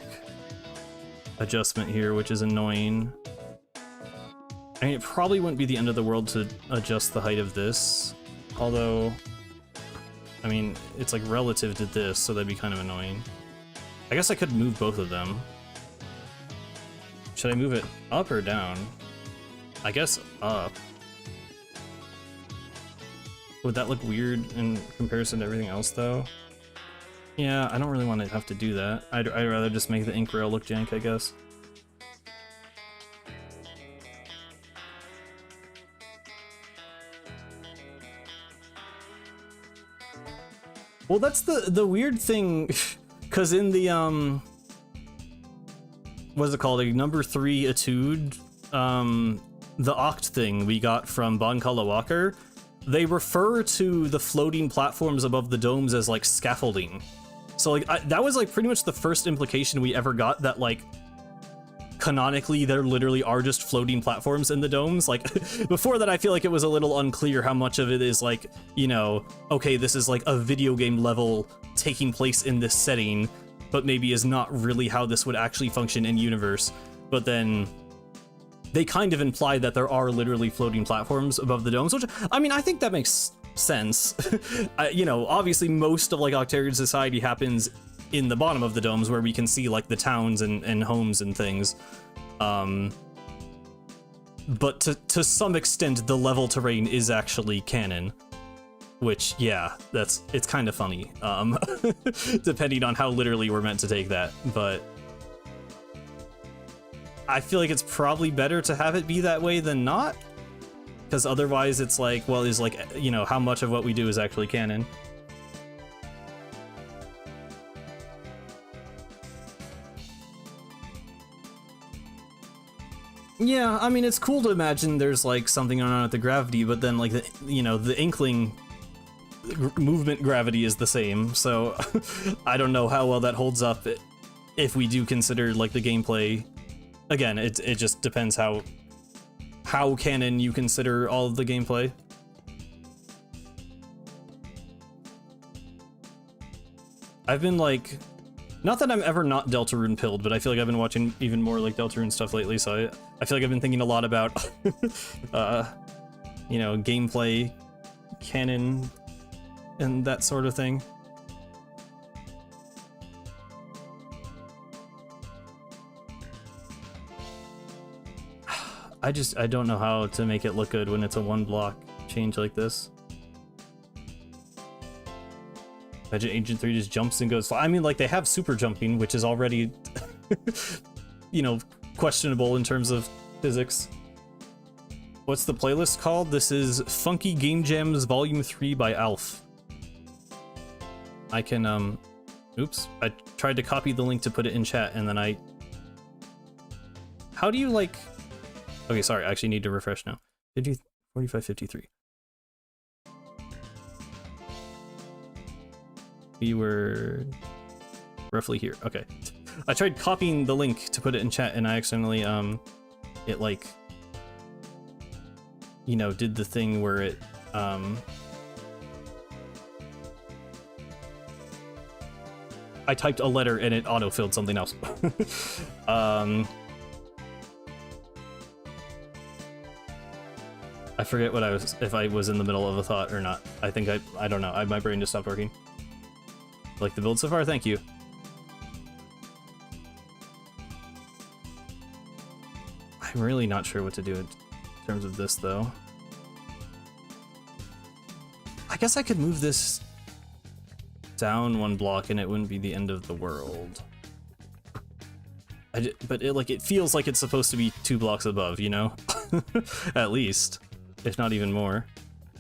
adjustment here, which is annoying. I mean, it probably wouldn't be the end of the world to adjust the height of this, although, I mean, it's like relative to this, so that'd be kind of annoying. I guess I could move both of them. Should I move it up or down? I guess up. Would that look weird in comparison to everything else, though? Yeah, I don't really want to have to do that. I'd rather just make the ink rail look jank, I guess. Well, that's the weird thing, because in the, what is it called, a number 3 etude, the Oct thing we got from Bon Kalawakar, they refer to the floating platforms above the domes as, like, scaffolding. So, like, that was, like, pretty much the first implication we ever got that, like, canonically, there literally are just floating platforms in the domes. Like, before that, I feel like it was a little unclear how much of it is, like, you know, okay, this is, like, a video game level taking place in this setting, but maybe is not really how this would actually function in universe. But then they kind of imply that there are literally floating platforms above the domes, which, I mean, I think that makes sense. You know, obviously most of, like, Octarian society happens in the bottom of the domes, where we can see, like, the towns and homes and things. But to some extent, the level terrain is actually canon. Which, yeah, it's kind of funny, depending on how literally we're meant to take that. But I feel like it's probably better to have it be that way than not, because otherwise it's like, well, is, like, you know, how much of what we do is actually canon? Yeah, I mean, it's cool to imagine there's, like, something going on with the gravity, but then, like, the, you know, the Inkling movement gravity is the same, so I don't know how well that holds up if we do consider, like, the gameplay. Again, it just depends how canon you consider all of the gameplay. I've been, like, not that I'm ever not Deltarune pilled, but I feel like I've been watching even more, like, Deltarune stuff lately, so I feel like I've been thinking a lot about you know, gameplay, canon, and that sort of thing. I don't know how to make it look good when it's a 1 block change like this. Imagine Agent 3 just jumps and goes. I mean, like, they have super jumping, which is already, you know, questionable in terms of physics. What's the playlist called? This is Funky Game Jams Volume 3 by Alf. I can, oops. I tried to copy the link to put it in chat, and then how do you, like... Okay, sorry, I actually need to refresh now. 45, 53. We were roughly here. Okay. I tried copying the link to put it in chat, and I accidentally, it, like, you know, did the thing where it, I typed a letter and it auto-filled something else. I forget what if I was in the middle of a thought or not. I think I don't know. My brain just stopped working. Like the build so far? Thank you. I'm really not sure what to do in terms of this, though. I guess I could move this down 1 block and it wouldn't be the end of the world. But it feels like it's supposed to be 2 blocks above, you know? At least, if not even more.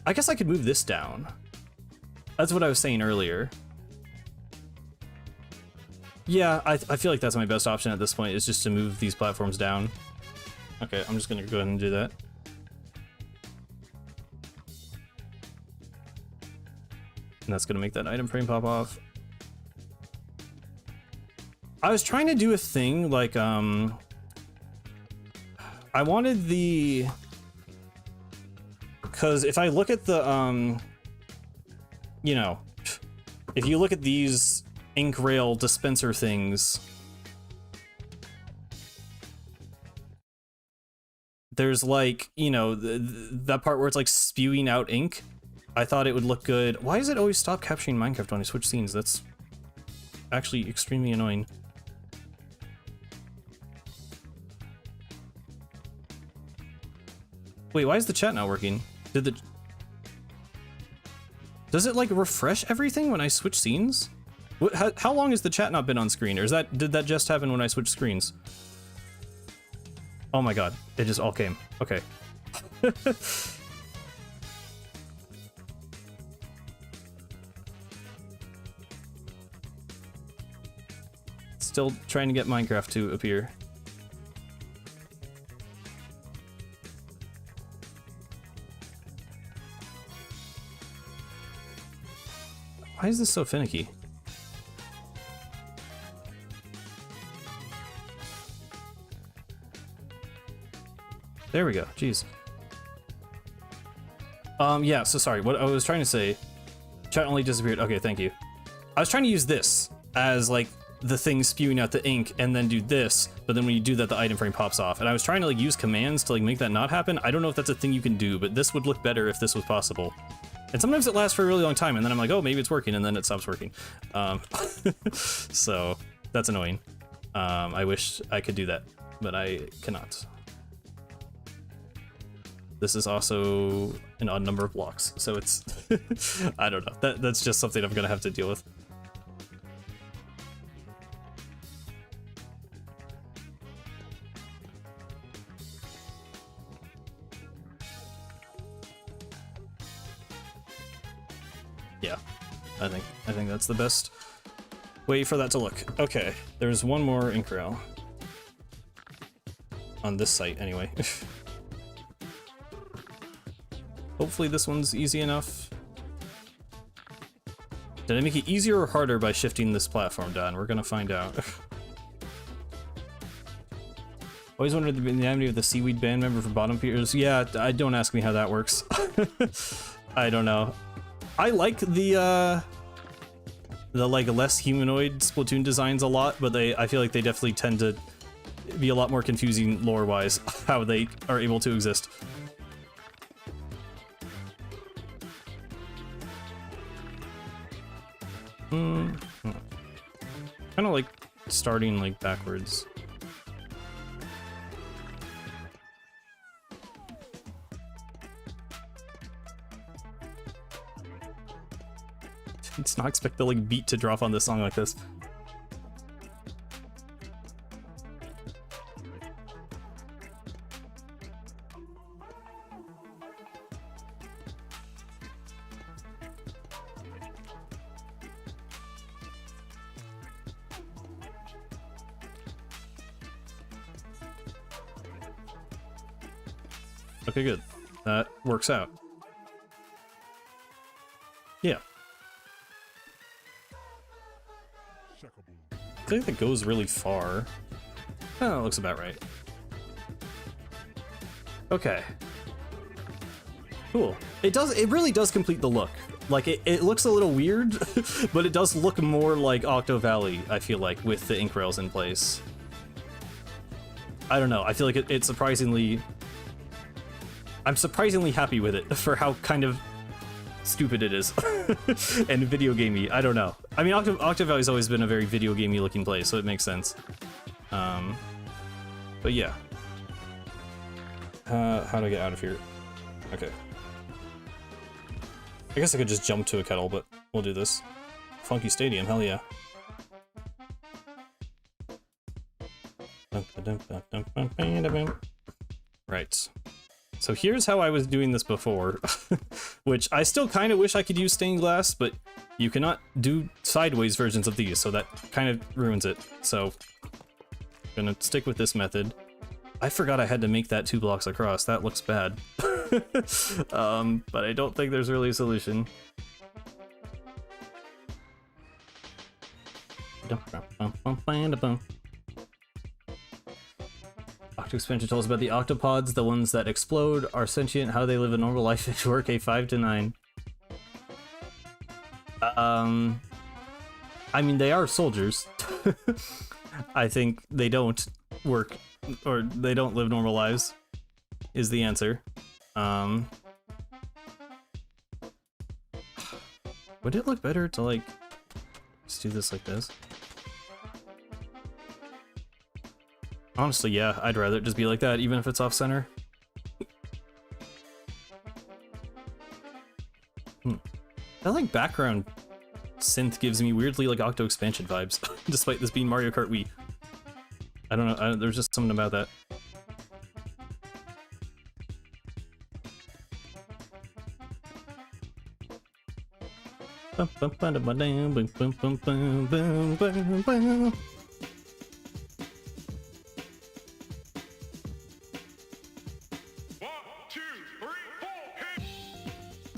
I guess I could move this down. That's what I was saying earlier. Yeah, I feel like that's my best option at this point, is just to move these platforms down. Okay, I'm just gonna go ahead and do that. And that's gonna make that item frame pop off. I was trying to do a thing like, I wanted the... Because if I look at the, you know, if you look at these ink rail dispenser things, there's like, you know, that part where it's like spewing out ink. I thought it would look good. Why does it always stop capturing Minecraft when I switch scenes? That's actually extremely annoying. Wait, why is the chat not working? Does it like refresh everything when I switch scenes? How long has the chat not been on screen? Or did that just happen when I switched screens? Oh my god, it just all came. Okay. Still trying to get Minecraft to appear. Why is this so finicky? There we go, jeez. Yeah, so sorry, what I was trying to say, chat only disappeared, okay, thank you. I was trying to use this as like the thing spewing out the ink and then do this, but then when you do that, the item frame pops off. And I was trying to like use commands to like make that not happen. I don't know if that's a thing you can do, but this would look better if this was possible. And sometimes it lasts for a really long time, and then I'm like, oh, maybe it's working, and then it stops working. So that's annoying. I wish I could do that, but I cannot. This is also an odd number of blocks, so it's... I don't know. That's just something I'm gonna have to deal with. Yeah, I think that's the best way for that to look. Okay, there's one more ink rail. On this site, anyway. Hopefully this one's easy enough. Did I make it easier or harder by shifting this platform down? We're gonna find out. Always wondered the anatomy of the seaweed band member for bottom feeders. Yeah, don't ask me how that works. I don't know. I like the like less humanoid Splatoon designs a lot, but I feel like they definitely tend to be a lot more confusing lore-wise how they are able to exist. Kind of like starting like backwards. It's not expect the like beat to drop on this song like this. Okay, good. That works out. Yeah. I think that goes really far. Oh, that looks about right. Okay. Cool. It really does complete the look. Like, it looks a little weird, but it does look more like Octo Valley, I feel like, with the ink rails in place. I don't know, I feel like it's surprisingly... I'm surprisingly happy with it for how kind of stupid it is and video gamey. I don't know. I mean, Octo Valley's always been a very video gamey looking place, so it makes sense. But yeah. How do I get out of here? Okay. I guess I could just jump to a kettle, but we'll do this. funky stadium, hell yeah. Right. So here's how I was doing this before, which I still kind of wish I could use stained glass, but you cannot do sideways versions of these, so that kind of ruins it. So I'm gonna stick with this method. I forgot I had to make that 2 blocks across. That looks bad. But I don't think there's really a solution. Octo Expansion told us about the octopods, the ones that explode, are sentient, how they live a normal life at work, a 5 to 9. I mean, they are soldiers. I think they don't work, or they don't live normal lives, is the answer. Would it look better to, like, just do this like this? Honestly, yeah, I'd rather it just be like that, even if it's off-center. That, like, background synth gives me weirdly, like, Octo Expansion vibes, despite this being Mario Kart Wii. I don't know, there's just something about that.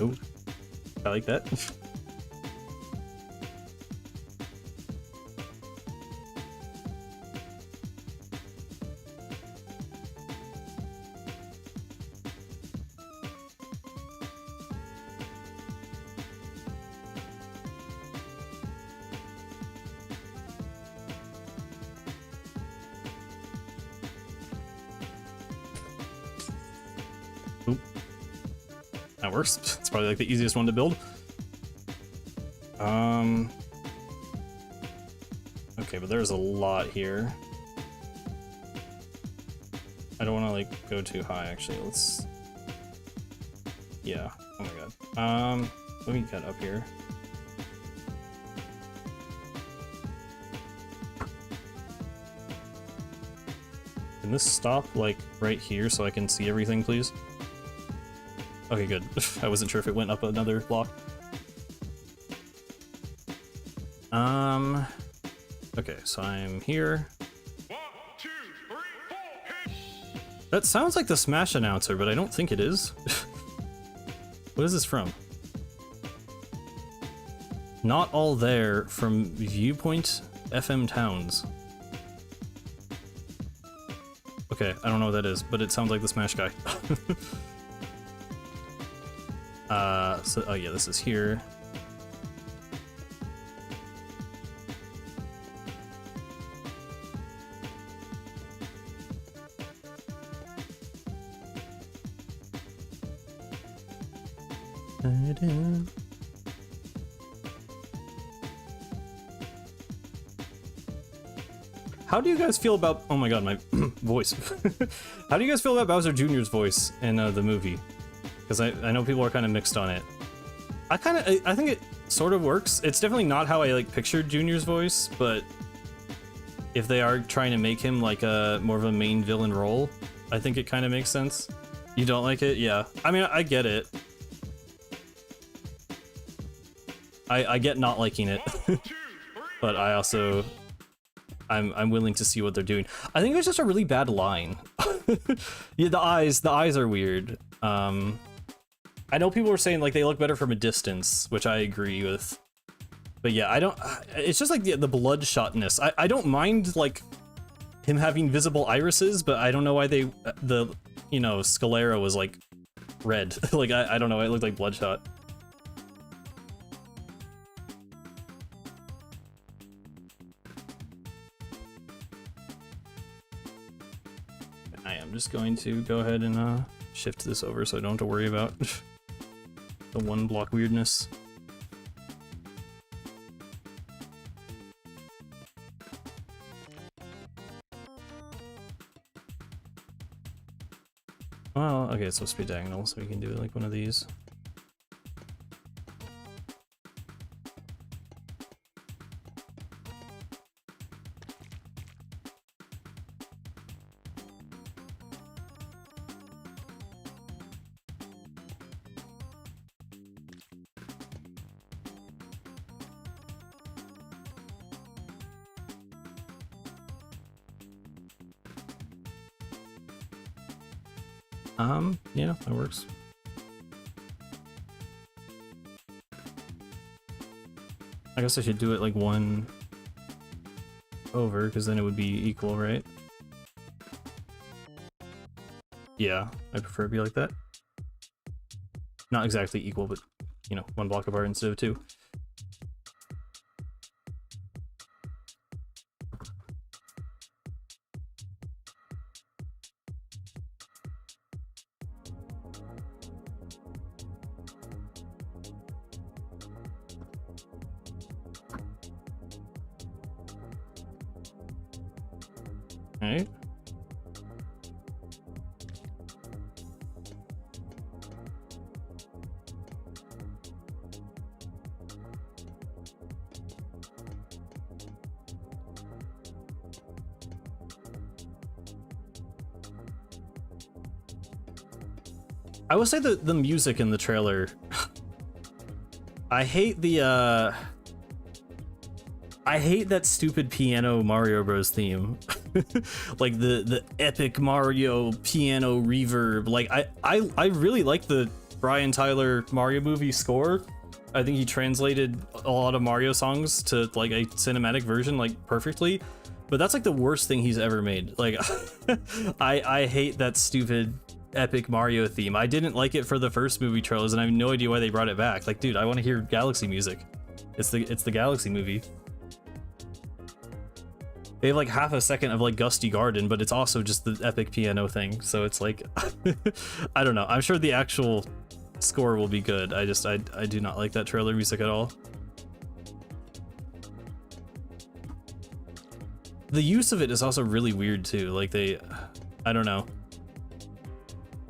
Oh, I like that. That works. It's probably like the easiest one to build. Okay, but there's a lot here. I don't want to like go too high actually. Let's yeah. Oh my god. Let me get up here. Can this stop like right here so I can see everything, please? Okay, good. I wasn't sure if it went up another block. Okay, so I'm here. 1, 2, 3, 4, hit! That sounds like the Smash announcer, but I don't think it is. What is this from? Not all there from Viewpoint FM Towns. Okay, I don't know what that is, but it sounds like the Smash guy. So, oh yeah, this is here. How do you guys feel about, oh my god, my voice. How do you guys feel about Bowser Jr.'s voice in the movie? Because I know people are kind of mixed on it. I think it sort of works. It's definitely not how I like pictured Junior's voice, but if they are trying to make him like a more of a main villain role, I think it kind of makes sense. You don't like it? Yeah. I mean, I get it. I get not liking it, but I also I'm willing to see what they're doing. I think it's just a really bad line. Yeah, the eyes are weird. I know people were saying like they look better from a distance, which I agree with. But yeah, I don't. It's just like the bloodshotness. I don't mind like him having visible irises, but I don't know why the Scalera was like red. Like I don't know. It looked like bloodshot. I'm just going to go ahead and shift this over so I don't have to worry about the one block weirdness. Well, okay, it's supposed to be diagonal, so we can do like one of these. Yeah, that works. I guess I should do it like one over, because then it would be equal, right? Yeah, I prefer it to be like that. Not exactly equal, but, you know, one block apart instead of two. Alright. I will say the music in the trailer, I hate the I hate that stupid piano Mario Bros theme. Like the epic Mario piano reverb. Like I really like the Brian Tyler Mario movie score. I think he translated a lot of Mario songs to like a cinematic version like perfectly. But that's like the worst thing he's ever made. Like I hate that stupid epic Mario theme. I didn't like it for the first movie trailers, and I have no idea why they brought it back. Like, dude, I want to hear Galaxy music. It's the Galaxy movie. They have like half a second of like Gusty Garden, but it's also just the epic piano thing. So it's like, I don't know. I'm sure the actual score will be good. I do not like that trailer music at all. The use of it is also really weird too. Like I don't know.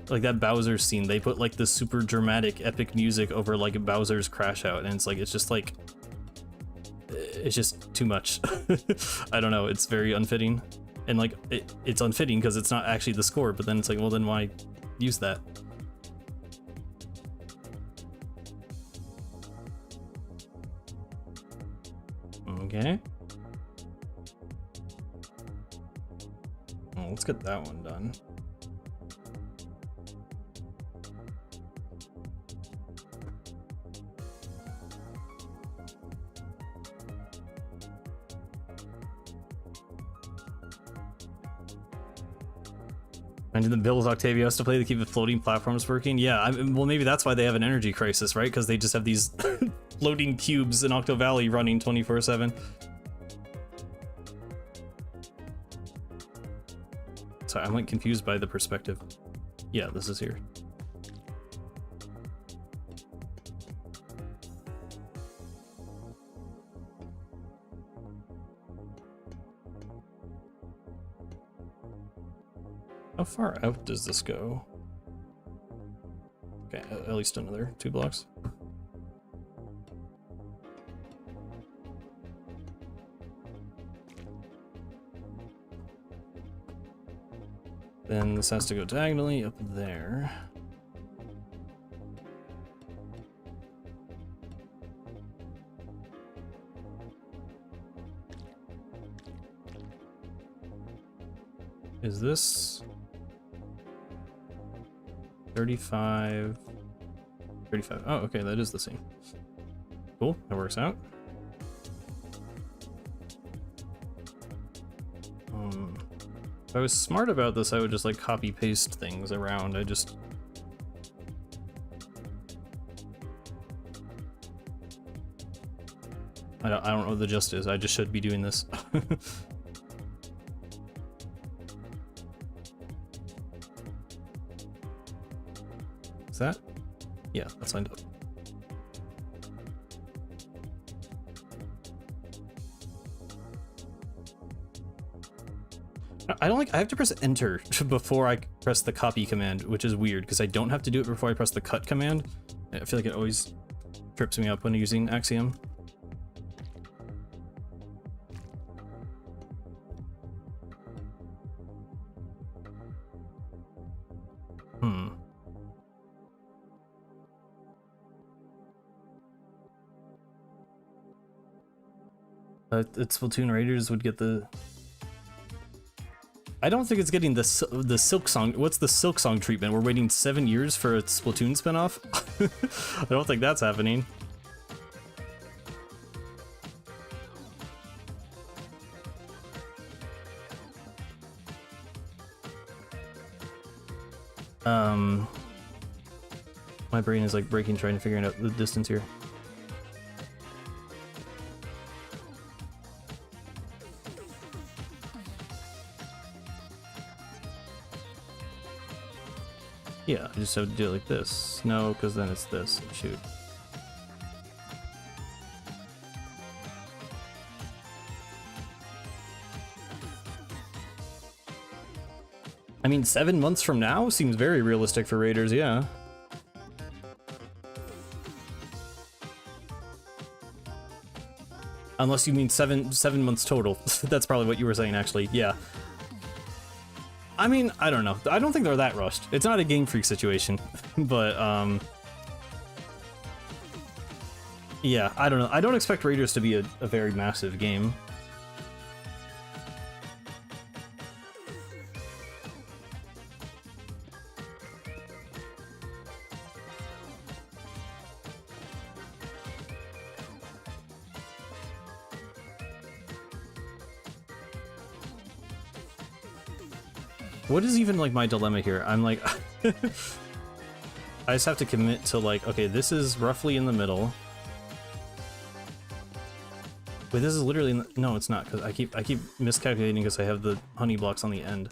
Like that Bowser scene, they put like the super dramatic epic music over like Bowser's crash out, and it's just too much. I don't know, it's very unfitting. And like it's unfitting because it's not actually the score, but then it's like, well, then why use that? Okay. Well, let's get that one done. And the Bills Octavia has to play to keep the floating platforms working. Yeah, well, maybe that's why they have an energy crisis, right? Because they just have these floating cubes in Octo Valley running 24/7. Sorry, I'm like confused by the perspective. Yeah, this is here. How far out does this go? Okay, at least another 2 blocks. Then this has to go diagonally up there. Is this 35? 35. Oh, okay, that is the same. Cool, that works out. If I was smart about this, I would just like copy paste things around. I don't know what the gist is. I just should be doing this. Is that? Yeah, that's lined up. I don't like, I have to press enter before I press the copy command, which is weird because I don't have to do it before I press the cut command. I feel like it always trips me up when using Axiom. Splatoon Raiders would get the... I don't think it's getting the Silk Song. What's the Silk Song treatment? We're waiting 7 years for a Splatoon spinoff? I don't think that's happening. My brain is like breaking trying to figure out the distance here. Yeah, I just have to do it like this. No, because then it's this. Shoot. I mean, 7 months from now seems very realistic for Raiders, yeah. Unless you mean seven months total. That's probably what you were saying, actually. Yeah. I mean, I don't know. I don't think they're that rushed. It's not a Game Freak situation, but yeah, I don't know. I don't expect Raiders to be a very massive game. What is even like my dilemma here? I'm like, I just have to commit to like, okay, this is roughly in the middle. Wait, this is literally in the, no, it's not, because I keep miscalculating because I have the honey blocks on the end.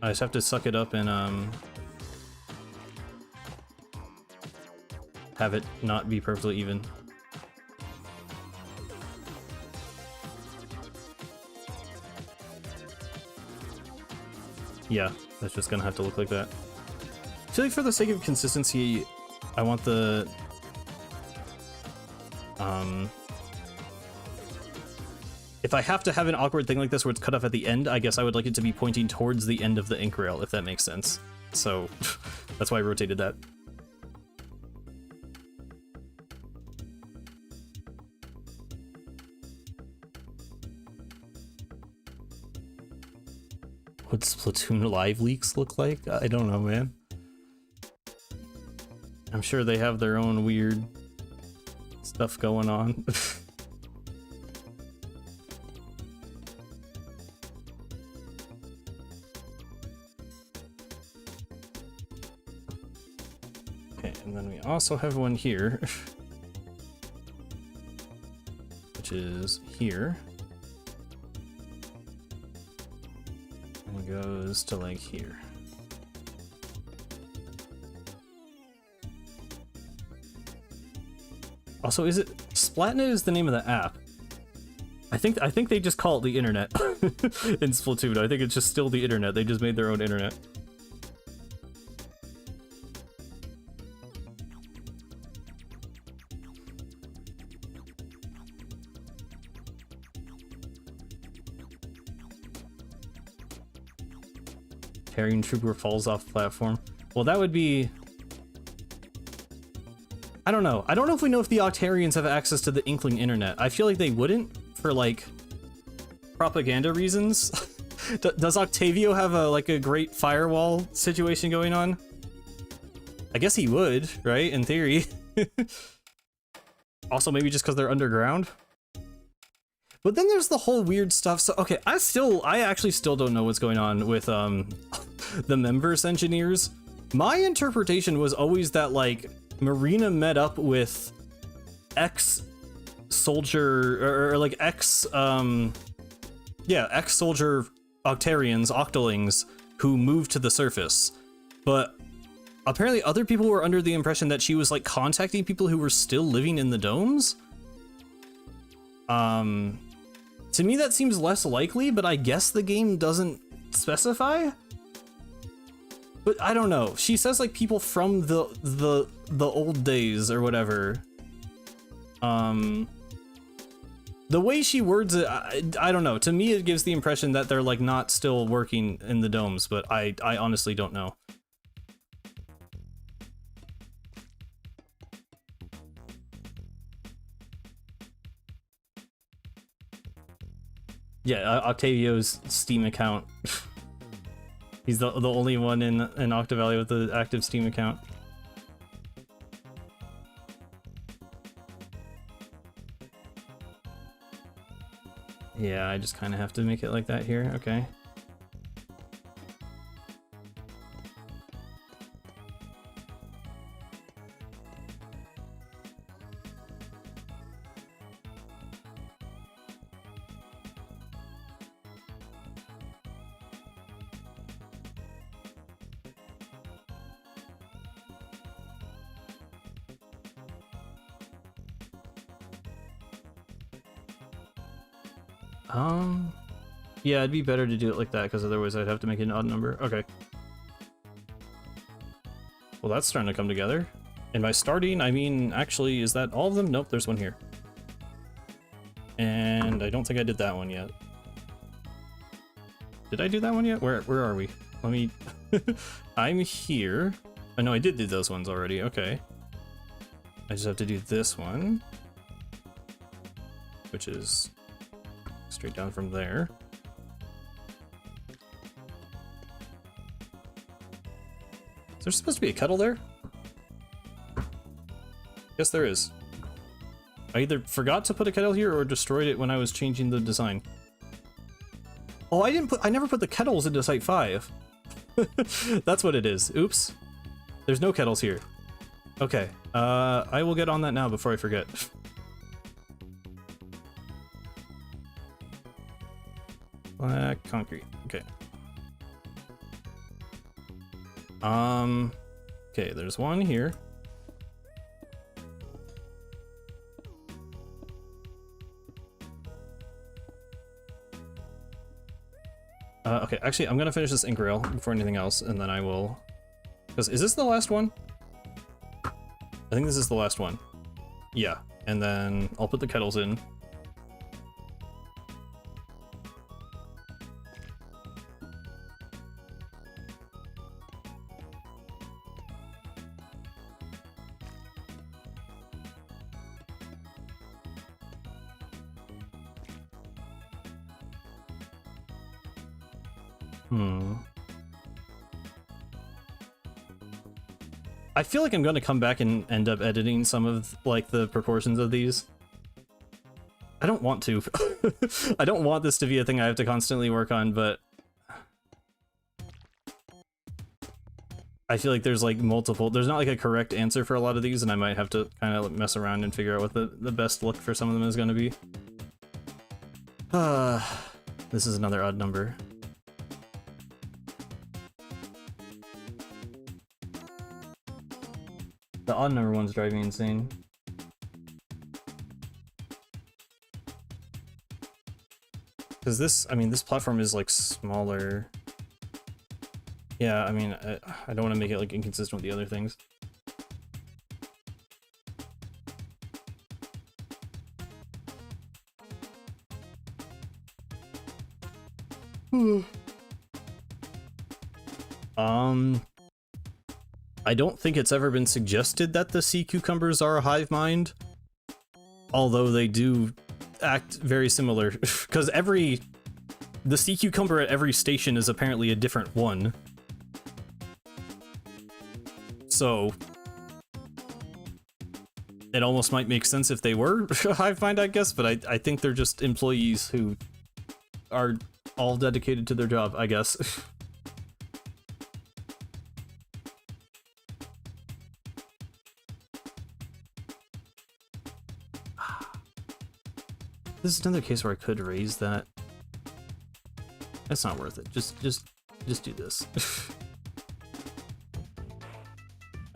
I just have to suck it up and have it not be perfectly even. Yeah, that's just gonna have to look like that. I feel like for the sake of consistency, I want the if I have to have an awkward thing like this where it's cut off at the end, I guess I would like it to be pointing towards the end of the ink rail, if that makes sense. So that's why I rotated that. What Splatoon live leaks look like? I don't know, man. I'm sure they have their own weird stuff going on. Okay, and then we also have one here, which is here. And goes to like here. Also, is it Splatnet is the name of the app? I think they just call it the internet in Splatoon. I think it's just still the internet. They just made their own internet. Carrying Trooper falls off platform. Well, that would be... I don't know. I don't know if we know if the Octarians have access to the Inkling internet. I feel like they wouldn't for, like, propaganda reasons. Does Octavio have a great firewall situation going on? I guess he would, right? In theory. Also, maybe just because they're underground. But then there's the whole weird stuff. So, okay, I actually still don't know what's going on with, the Memverse engineers. My interpretation was always that, like, Marina met up with ex-soldier, or like ex-soldier Octarians, Octolings, who moved to the surface. But apparently other people were under the impression that she was, like, contacting people who were still living in the domes. To me that seems less likely, but I guess the game doesn't specify? But I don't know. She says like people from the old days or whatever. The way she words it, I don't know. To me it gives the impression that they're like not still working in the domes, but I honestly don't know. Yeah, Octavio's Steam account. He's the only one in Octavalley with the active Steam account. Yeah, I just kind of have to make it like that here. Okay. Yeah, it'd be better to do it like that, because otherwise I'd have to make it an odd number. Okay. Well, that's starting to come together. And by starting, I mean, actually, is that all of them? Nope, there's one here. And I don't think I did that one yet. Did I do that one yet? Where are we? Let me... I'm here. Oh, no, I did do those ones already. Okay. I just have to do this one. Which is straight down from there. Is there supposed to be a kettle there? Yes, there is. I either forgot to put a kettle here or destroyed it when I was changing the design. Oh, I never put the kettles into Site 5. That's what it is. Oops. There's no kettles here. Okay. I will get on that now before I forget. Black concrete. Okay. Okay, there's one here. Okay, actually, I'm gonna finish this ink rail before anything else, and then I will... Because, is this the last one? I think this is the last one. Yeah, and then I'll put the kettles in. I feel like I'm going to come back and end up editing some of, like, the proportions of these. I don't want to. I don't want this to be a thing I have to constantly work on, but... I feel like there's, like, multiple... There's not, like, a correct answer for a lot of these, and I might have to kind of mess around and figure out what the best look for some of them is going to be. This is another odd number. The odd number one's driving me insane. Because this, I mean, this platform is like smaller. Yeah, I mean, I don't want to make it like inconsistent with the other things. I don't think it's ever been suggested that the sea cucumbers are a hive mind, although they do act very similar, because the sea cucumber at every station is apparently a different one. So it almost might make sense if they were a hive mind, I guess, but I think they're just employees who are all dedicated to their job, I guess. This is another case where I could raise that. That's not worth it. Just do this.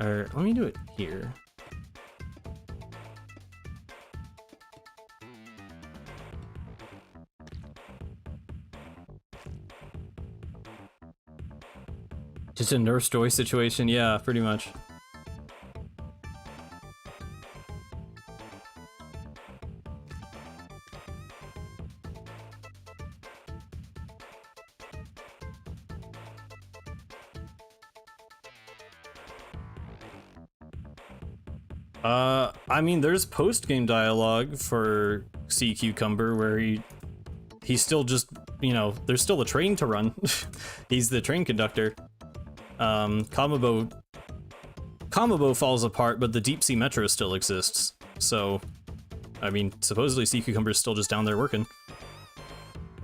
Alright, let me do it here. Just a nurse joy situation, yeah, pretty much. I mean, there's post-game dialogue for Sea Cucumber where he he's still just, you know, there's still a train to run. He's the train conductor. Kamabo falls apart, but the deep sea metro still exists. So, I mean, supposedly Sea Cucumber's still just down there working.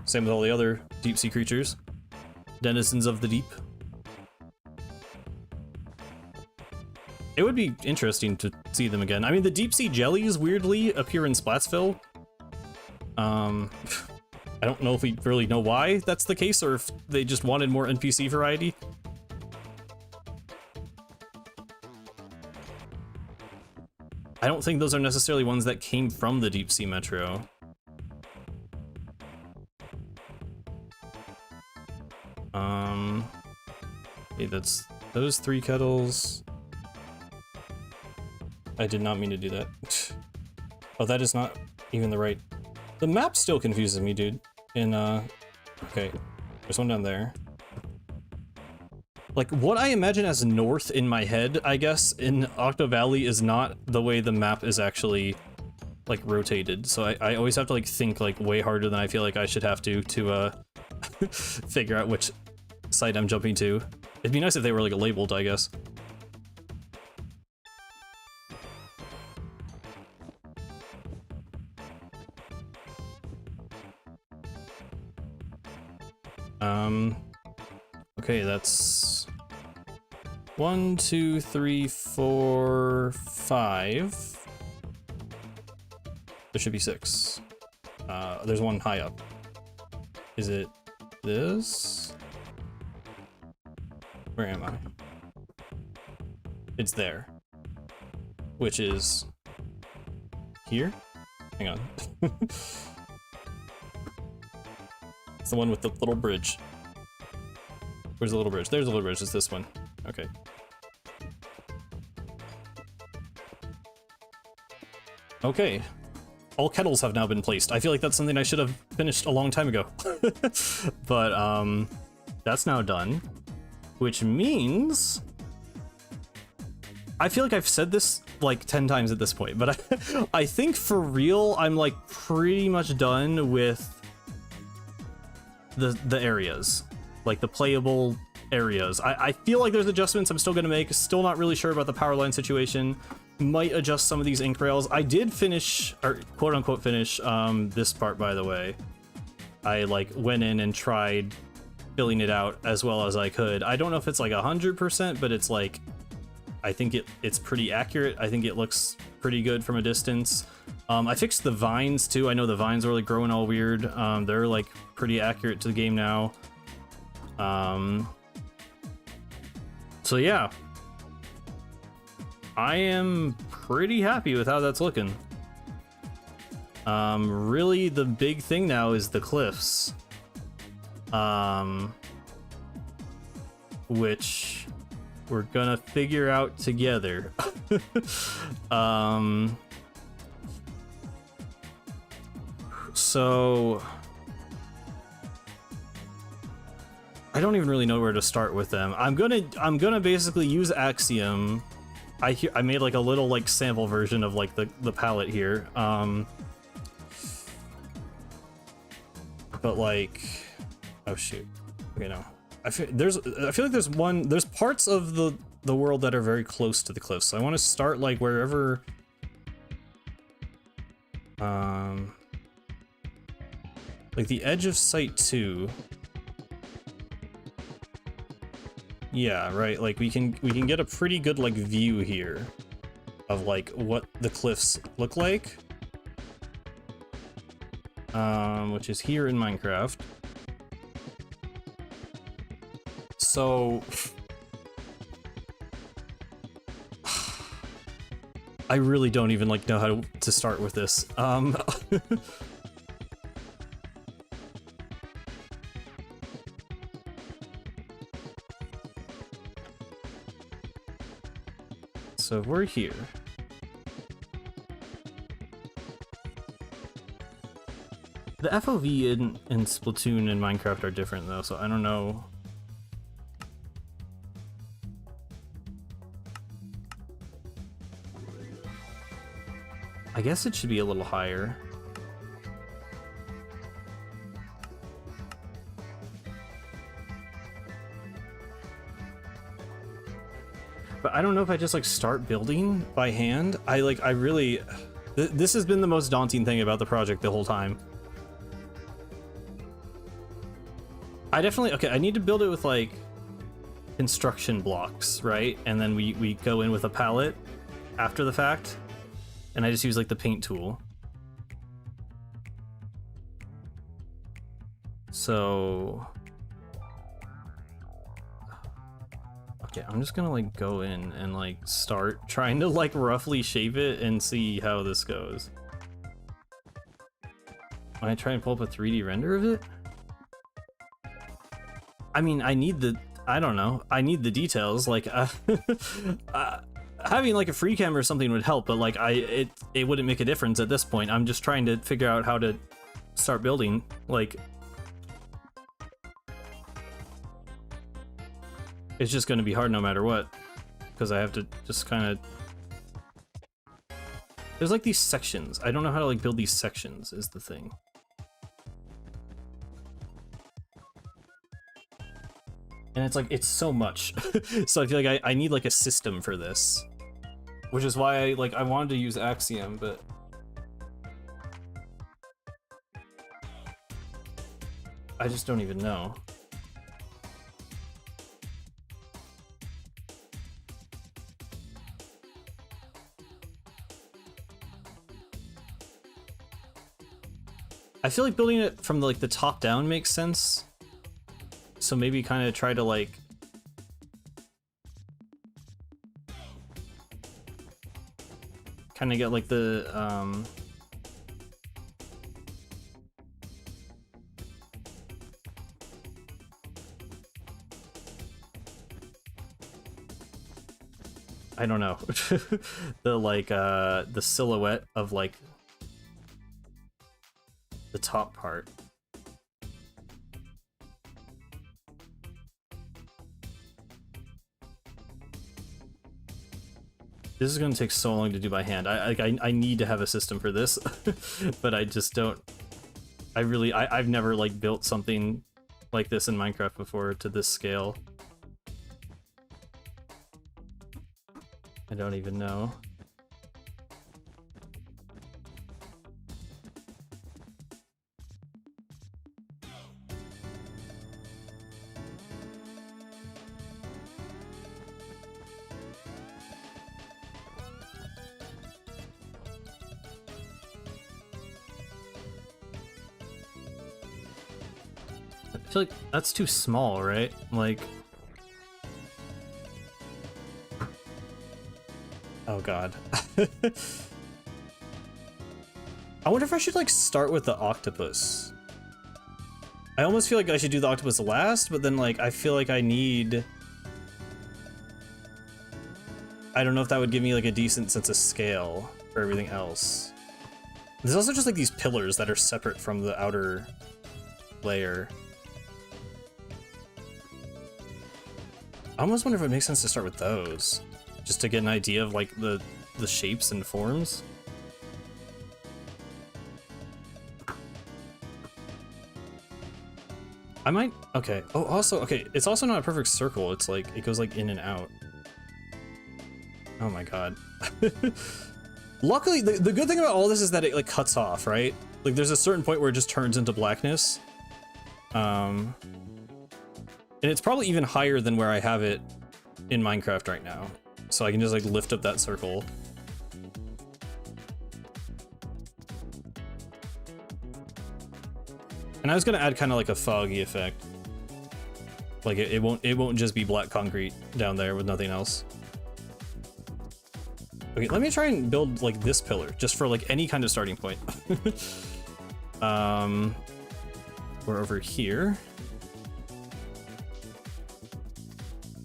Same with all the other deep sea creatures. Denizens of the deep. It would be interesting to see them again. I mean, the deep sea jellies weirdly appear in Splatsville. I don't know if we really know why that's the case, or if they just wanted more NPC variety. I don't think those are necessarily ones that came from the deep sea metro. Okay, that's those 3 kettles. I did not mean to do that. Oh, that is not even the right... The map still confuses me, dude. Okay, there's one down there. Like, what I imagine as north in my head, I guess, in Octo Valley is not the way the map is actually, like, rotated. So I always have to, like, think, like, way harder than I feel like I should have to figure out which site I'm jumping to. It'd be nice if they were, like, labeled, I guess. Okay, that's 1, 2, 3, 4, 5. There should be 6. There's one high up. Is it this? Where am I? It's there. Which is here? Hang on. It's the one with the little bridge. Where's the little bridge? There's the little bridge. It's this one. Okay. Okay. All kettles have now been placed. I feel like that's something I should have finished a long time ago. But, that's now done. Which means... I feel like I've said this like 10 times at this point, but I think for real, I'm like pretty much done with the areas. Like the playable areas. I feel like there's adjustments I'm still gonna make. Still not really sure about the power line situation. Might adjust some of these ink rails. I did finish, or quote unquote finish, this part, by the way. I like went in and tried filling it out as well as I could. I don't know if it's like 100%, but it's like, I think it's pretty accurate. I think it looks pretty good from a distance. I fixed the vines too. I know the vines are like growing all weird. They're like pretty accurate to the game now. So yeah, I am pretty happy with how that's looking. Really the big thing now is the cliffs. Which we're gonna figure out together. So I don't even really know where to start with them. I'm gonna basically use Axiom. I made like a little like sample version of like the palette here. But like, oh shoot. Okay, no. I feel like there's parts of the world that are very close to the cliffs. So I want to start like wherever like the edge of sight 2. Yeah, right. Like we can get a pretty good like view here of like what the cliffs look like. Which is here in Minecraft. So I really don't even like know how to start with this. So we're here. The FOV in Splatoon and Minecraft are different though, so I don't know. I guess it should be a little higher. But I don't know if I just like start building by hand. I really, this has been the most daunting thing about the project the whole time. I definitely, okay, I need to build it with like construction blocks, right? And then we go in with a palette after the fact. And I just use like the paint tool. So, okay, I'm just gonna like go in and like start trying to like roughly shape it and see how this goes. When I try and pull up a 3D render of it, I mean, I need the, I don't know, I need the details. Like, having like a free cam or something would help, but like it wouldn't make a difference at this point. I'm just trying to figure out how to start building. Like, it's just going to be hard no matter what, because I have to just kind of, there's like these sections. I don't know how to like build these sections is the thing. And it's like, it's so much. So I feel like I need like a system for this, which is why I wanted to use Axiom, but I just don't even know. I feel like building it from like the top down makes sense. So maybe kind of try to like kind of get like the I don't know. The like the silhouette of like the top part. This is going to take so long to do by hand. I need to have a system for this, but I just don't. I've never like built something like this in Minecraft before to this scale. I don't even know. I feel like that's too small, right? Like, oh god. I wonder if I should like start with the octopus. I almost feel like I should do the octopus last, but then like I feel like I need, I don't know if that would give me like a decent sense of scale for everything else. There's also just like these pillars that are separate from the outer layer. I almost wonder if it makes sense to start with those, just to get an idea of like the shapes and forms. I might, okay. Oh, also, okay, it's also not a perfect circle. It's like, it goes like in and out. Oh my god. Luckily, the good thing about all this is that it like cuts off, right? Like there's a certain point where it just turns into blackness. And it's probably even higher than where I have it in Minecraft right now. So I can just like lift up that circle. And I was gonna add kind of like a foggy effect. Like it won't just be black concrete down there with nothing else. Okay, let me try and build like this pillar just for like any kind of starting point. We're over here.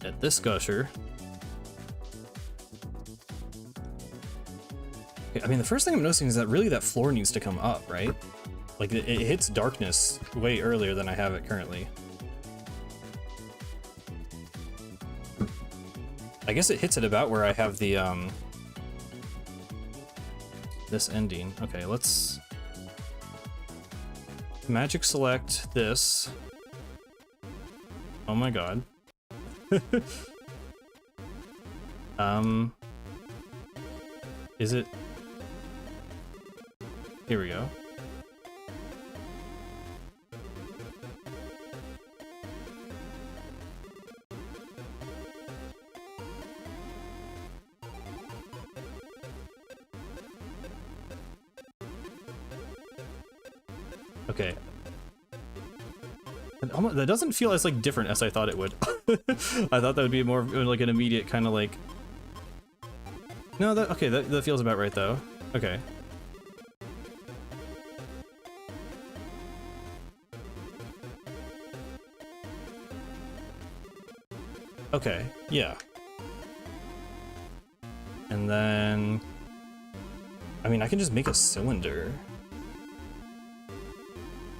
At this gusher. Okay, I mean, the first thing I'm noticing is that really that floor needs to come up, right? Like it hits darkness way earlier than I have it currently. I guess it hits it about where I have the this ending. Okay, let's magic select this. Oh my god. Is it? Here we go. Okay. And that doesn't feel as like different as I thought it would. I thought that would be more of, like an immediate kind of like. No, that okay. That feels about right though. Okay. Okay. Yeah. And then, I mean, I can just make a cylinder.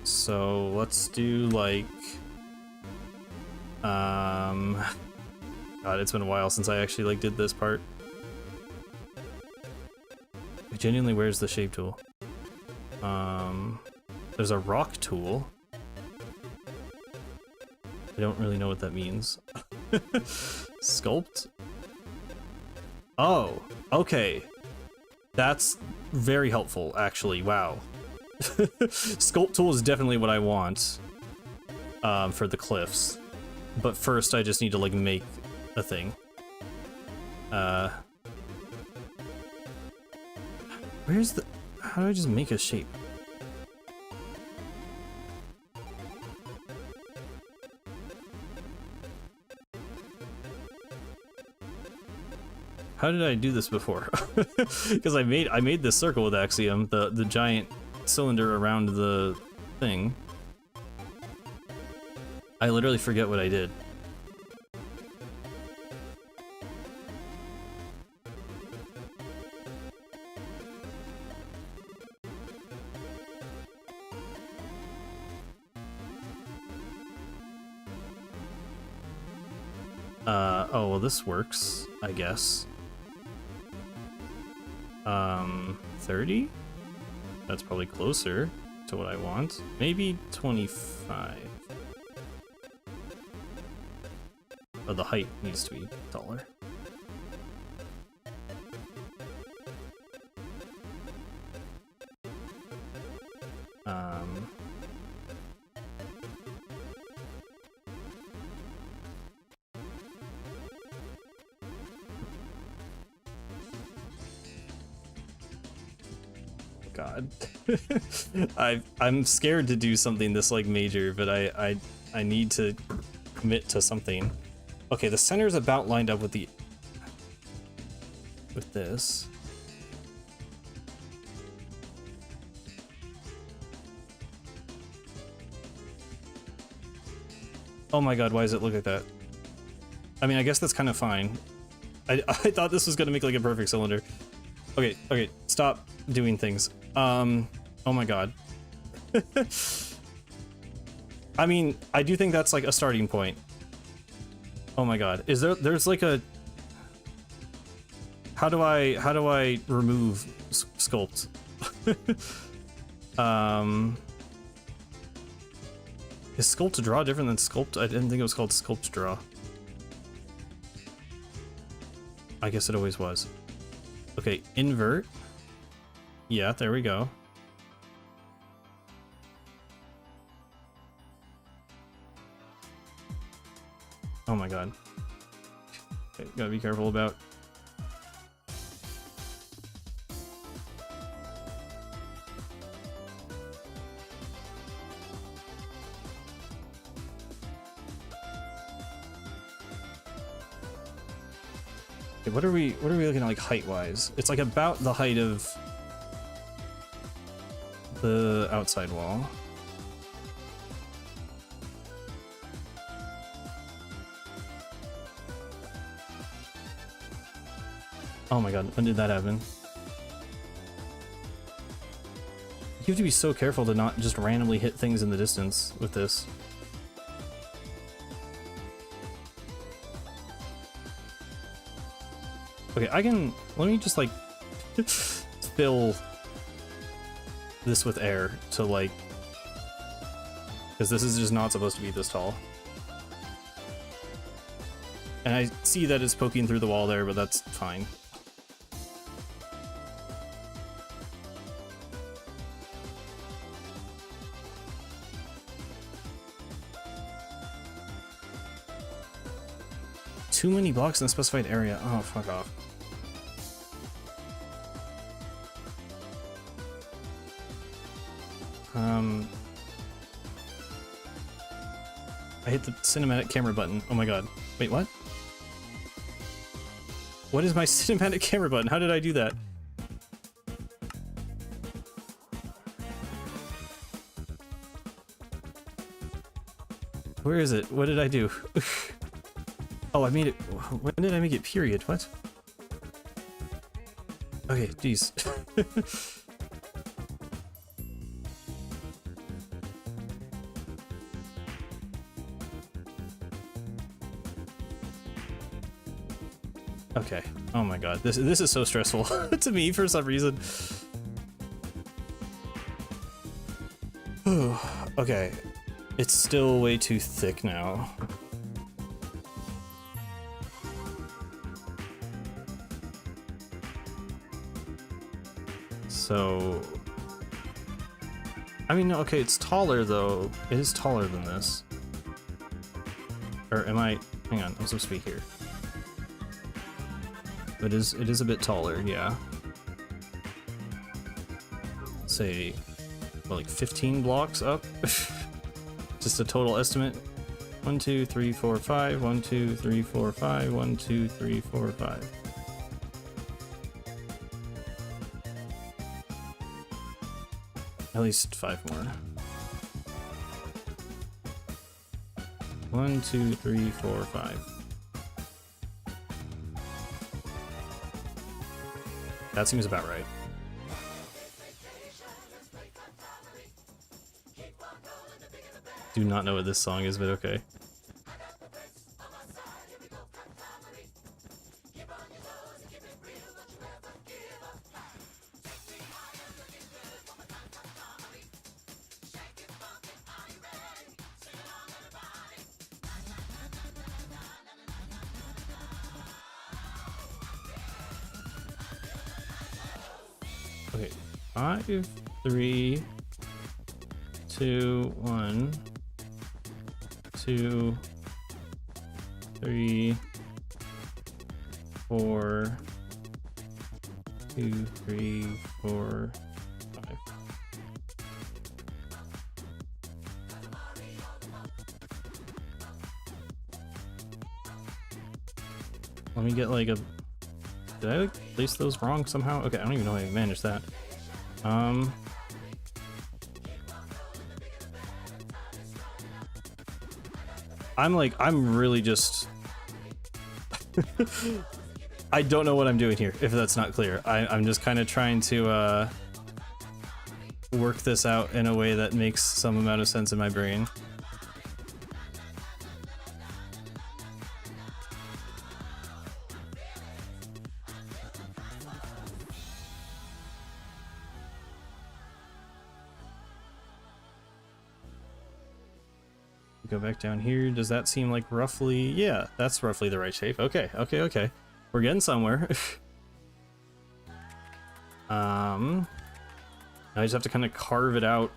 So let's do like, God, it's been a while since I actually like did this part. Genuinely, where's the shape tool? There's a rock tool. I don't really know what that means. Sculpt? Oh, okay. That's very helpful, actually. Wow. Sculpt tool is definitely what I want for the cliffs. But first, I just need to, like, make a thing. Where's the... How do I just make a shape? How did I do this before? Because I made this circle with Axiom, the giant cylinder around the thing. I literally forget what I did. Oh, well, this works, I guess. 30? That's probably closer to what I want. Maybe 25. Oh, the height needs to be taller. God. I'm scared to do something this like major, but I need to commit to something. Okay, the center's about lined up with this. Oh my god, why does it look like that? I mean, I guess that's kind of fine. I thought this was gonna make like a perfect cylinder. Okay, stop doing things. Oh my god. I mean, I do think that's like a starting point. Oh my god. There's like a... How do I remove sculpt? Is sculpt draw different than sculpt? I didn't think it was called sculpt draw. I guess it always was. Okay, invert. Yeah, there we go. Oh my god. Okay, gotta be careful about... Okay, what are we looking at like height-wise? It's like about the height of the outside wall. Oh my god, when did that happen? You have to be so careful to not just randomly hit things in the distance with this. Okay, let me just like fill this with air to like, because this is just not supposed to be this tall. And I see that it's poking through the wall there, but that's fine. Too many blocks in the specified area. Oh, fuck off. I hit the cinematic camera button. Oh my god. Wait, what? What is my cinematic camera button? How did I do that? Where is it? What did I do? Oh, I made it. When did I make it period? What? Okay, jeez. Okay. Oh my god. This is so stressful to me for some reason. Okay. It's still way too thick now. So I mean, okay, it's taller though. It is taller than this. Or am I? Hang on, I'm supposed to be here. It is a bit taller, yeah. Say, well, like 15 blocks up. Just a total estimate. 1, 2, 3, 4, 5. 1, 2, 3, 4, 5. 1, 2, 3, 4, 5. At least 5 more. 1, 2, 3, 4, 5. That seems about right. Do not know what this song is, but okay. Okay, 5, 3, 2, 1, 2, 3, 4, 2, 3, 4, 5. Let me get like a. Did I place those wrong somehow? Okay, I don't even know how I managed that. I'm really just... I don't know what I'm doing here, if that's not clear. I'm just kind of trying to work this out in a way that makes some amount of sense in my brain. Go back down here. Does that seem like roughly... Yeah, that's roughly the right shape. Okay, okay, okay. We're getting somewhere. I just have to kind of carve it out.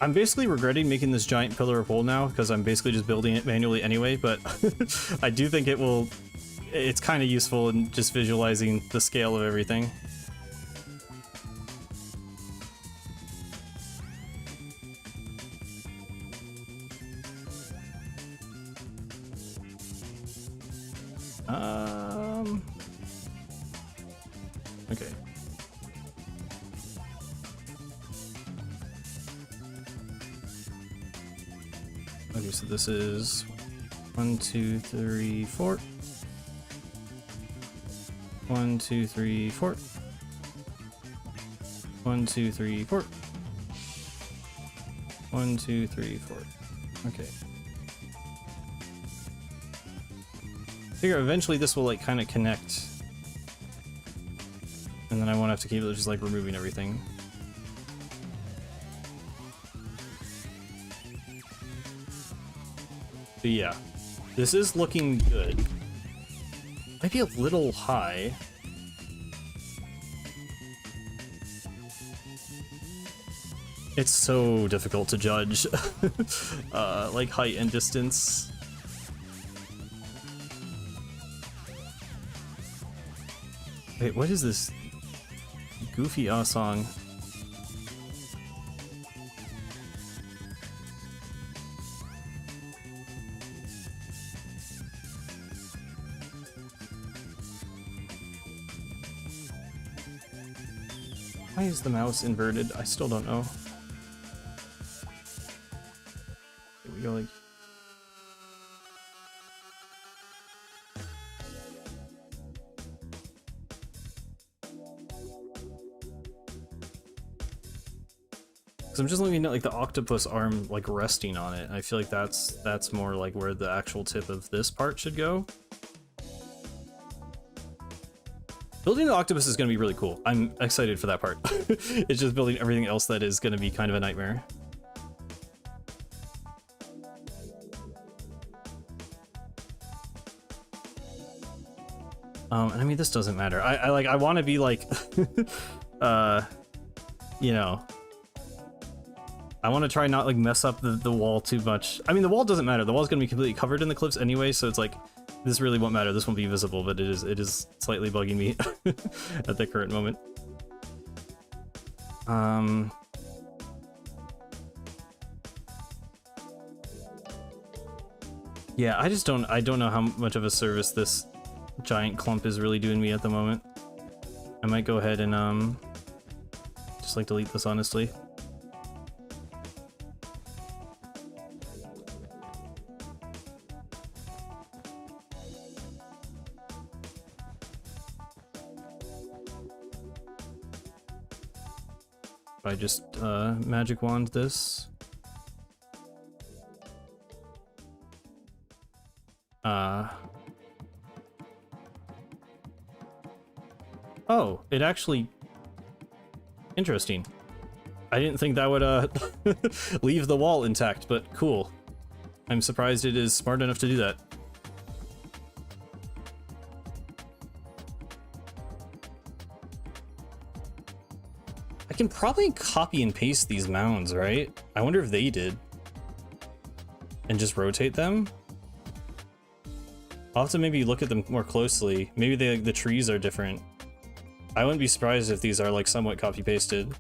I'm basically regretting making this giant pillar of wool now, because I'm basically just building it manually anyway, but I do think it will... It's kind of useful in just visualizing the scale of everything. Okay. so this is 1, 2, 3, 4. 1, 2, 3, 4. 1, 2, 3, 4. 1, 2, 3, 4. Okay. Figure eventually this will like kind of connect, and then I won't have to keep just like removing everything. But yeah, this is looking good. Might be a little high. It's so difficult to judge, like height and distance. Wait, what is this goofy song? Why is the mouse inverted? I still don't know. Here we go, like... Cause I'm just looking at like the octopus arm like resting on it. I feel like that's more like where the actual tip of this part should go. Building the octopus is going to be really cool. I'm excited for that part. It's just building everything else that is going to be kind of a nightmare. And I mean, this doesn't matter. I want to be like, you know, I want to try not like mess up the wall too much. I mean, the wall doesn't matter. The wall's going to be completely covered in the cliffs anyway, so it's like, this really won't matter. This won't be visible, but it is slightly bugging me at the current moment. Yeah, I don't know how much of a service this giant clump is really doing me at the moment. I might go ahead and just like delete this, honestly. I just magic wand this. Oh, it actually... Interesting. I didn't think that would leave the wall intact, but cool. I'm surprised it is smart enough to do that. I can probably copy and paste these mounds, right? I wonder if they did. And just rotate them? I'll have to maybe look at them more closely. Maybe the trees are different. I wouldn't be surprised if these are like somewhat copy-pasted.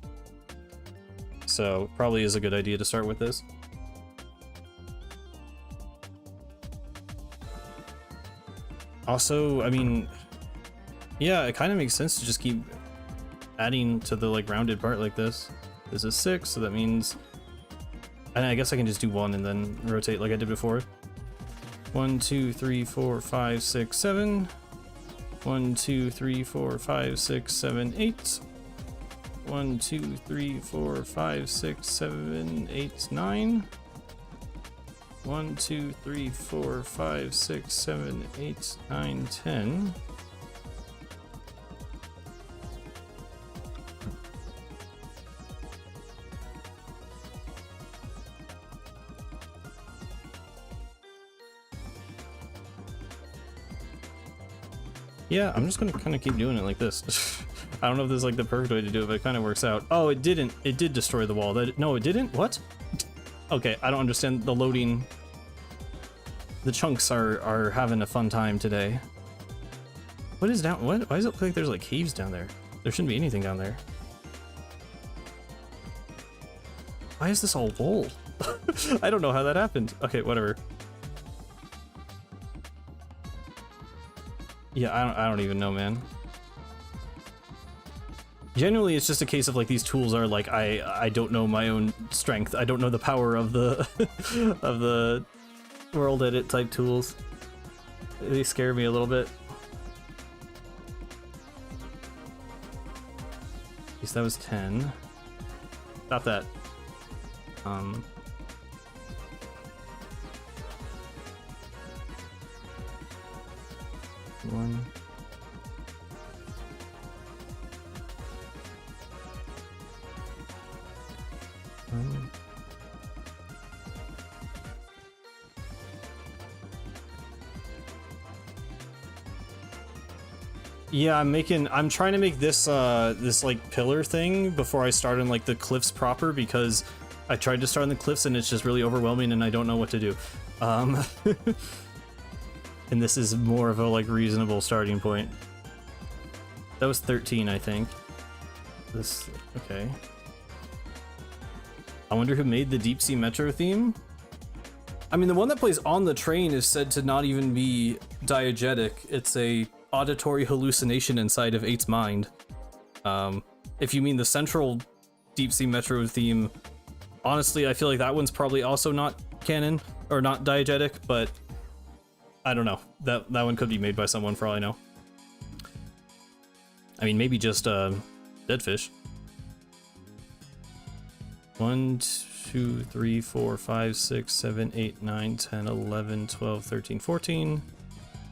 So probably is a good idea to start with this. Also, I mean, yeah, it kind of makes sense to just keep adding to the like rounded part like this. This is 6, so that means, and I guess I can just do 1 and then rotate like I did before. 1, 2, 3, 4, 5, 6, 7. 1, 2, 3, 4, 5, 6, 7, 8. 1, 2, 3, 4, 5, 6, 7, 8, 9. 1, 2, 3, 4, 5, 6, 7, 8, 9, 10. Yeah, I'm just gonna kind of keep doing it like this. I don't know if this is like the perfect way to do it, but it kind of works out. Oh, it didn't. It did destroy the wall. No, it didn't? What? Okay, I don't understand the loading. The chunks are having a fun time today. What is down? What? Why does it look like there's like caves down there? There shouldn't be anything down there. Why is this all wool? I don't know how that happened. Okay, whatever. Yeah, I don't even know, man. Generally, it's just a case of like these tools are like I don't know my own strength. I don't know the power of the of the world edit type tools. They scare me a little bit. At least that was 10. Stop that. One. Yeah, I'm trying to make this this like pillar thing before I start on like the cliffs proper, because I tried to start on the cliffs and it's just really overwhelming and I don't know what to do. And this is more of a like reasonable starting point. That was 13, I think. This, okay. I wonder who made the Deep Sea Metro theme? I mean, the one that plays on the train is said to not even be diegetic. It's a auditory hallucination inside of 8's mind. If you mean the central Deep Sea Metro theme, honestly, I feel like that one's probably also not canon or not diegetic, but I don't know. That one could be made by someone for all I know. I mean, maybe just dead fish. 1, 2, 3, 4, 5, 6, 7, 8, 9, 10, 11, 12, 13, 14.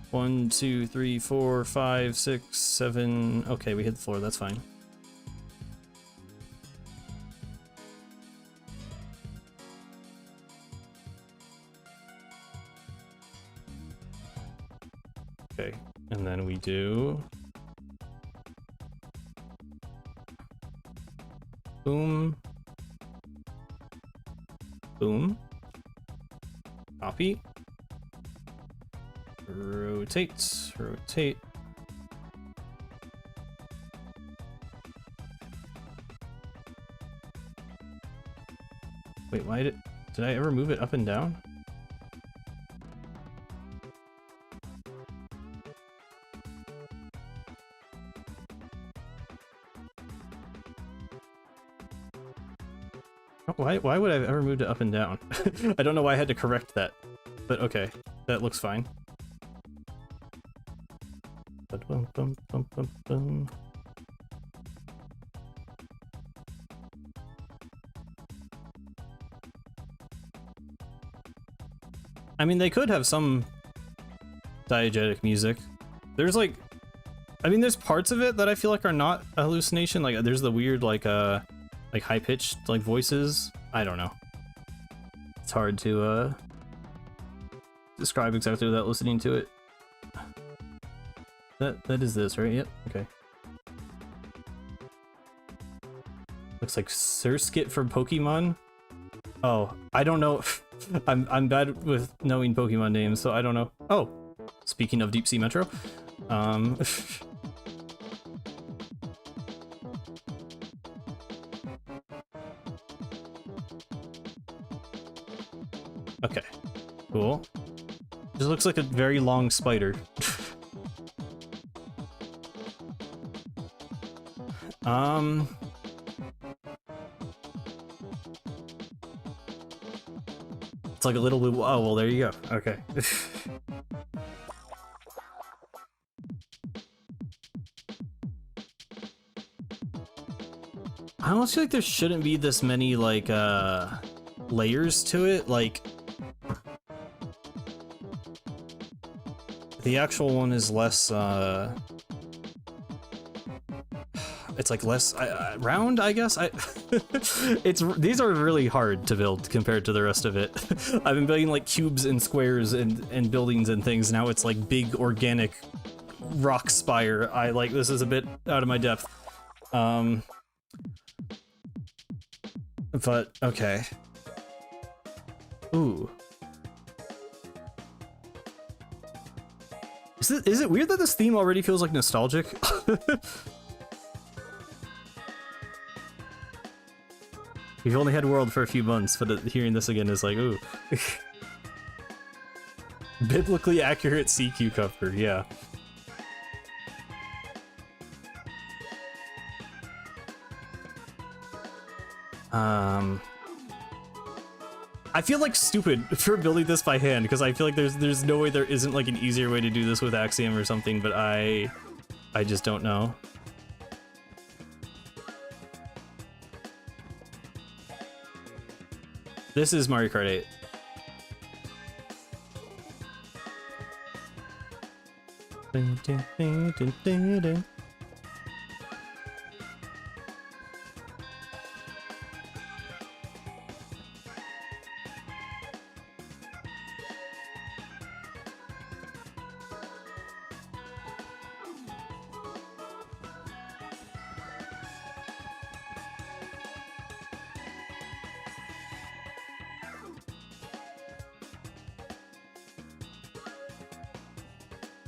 1, 2, 3, 4, 5, 6, 7. Okay, we hit the floor, that's fine. Okay, and then we do boom, boom, copy, rotate, rotate. Wait, why did I ever move it up and down? Why would I have ever moved it up and down? I don't know why I had to correct that, but okay, that looks fine. I mean, they could have some diegetic music. There's like, I mean, there's parts of it that I feel like are not a hallucination. Like, there's the weird, like high-pitched, like, voices. I don't know. It's hard to, describe exactly without listening to it. That is this, right? Yep, okay. Looks like Surskit from Pokemon. Oh, I don't know. I'm bad with knowing Pokemon names, so I don't know. Oh, speaking of Deep Sea Metro, okay, cool. This looks like a very long spider. It's like a little blue. Oh, well, there you go. Okay. I almost feel like there shouldn't be this many, like, layers to it. Like, the actual one is less, it's like less round, I guess. These are really hard to build compared to the rest of it. I've been building like cubes and squares and buildings and things. Now it's like big organic rock spire. This is a bit out of my depth. But okay. Ooh. Is it weird that this theme already feels like nostalgic? We've only had World for a few months, but hearing this again is like, ooh. Biblically accurate sea cucumber, yeah. I feel like stupid for building this by hand because I feel like there's no way there isn't like an easier way to do this with Axiom or something, but I just don't know. This is Mario Kart 8.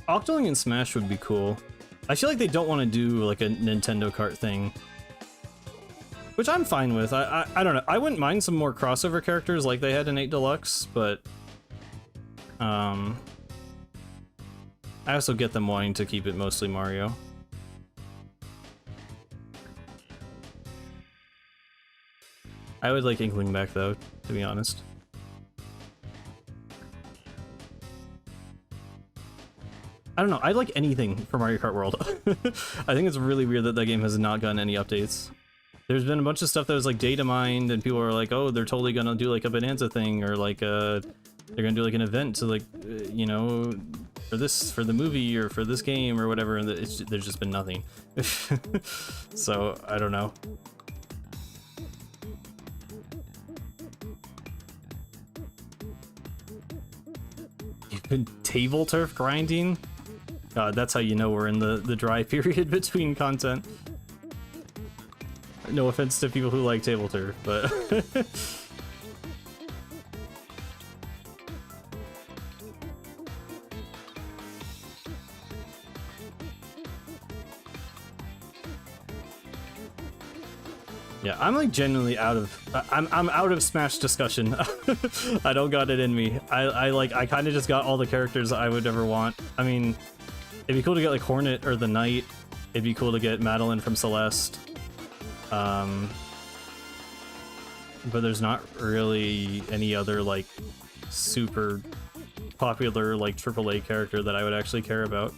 Octoling in Smash would be cool. I feel like they don't want to do like a Nintendo Kart thing, which I'm fine with. I don't know. I wouldn't mind some more crossover characters like they had in 8 Deluxe, but I also get them wanting to keep it mostly Mario. I would like Inkling back though, to be honest. I don't know, I like anything from Mario Kart World. I think it's really weird that that game has not gotten any updates. There's been a bunch of stuff that was like data mined, and people are like, oh, they're totally gonna do like a Bonanza thing, or like they're gonna do like an event to like, you know, for the movie or for this game or whatever, and there's just been nothing. So, I don't know. You've been table turf grinding? That's how you know we're in the dry period between content. No offense to people who like table turf, but... Yeah, I'm like genuinely out of... I'm out of Smash discussion. I don't got it in me. I kind of just got all the characters I would ever want. I mean... It'd be cool to get like Hornet or the Knight. It'd be cool to get Madeline from Celeste. But there's not really any other like super popular like AAA character that I would actually care about.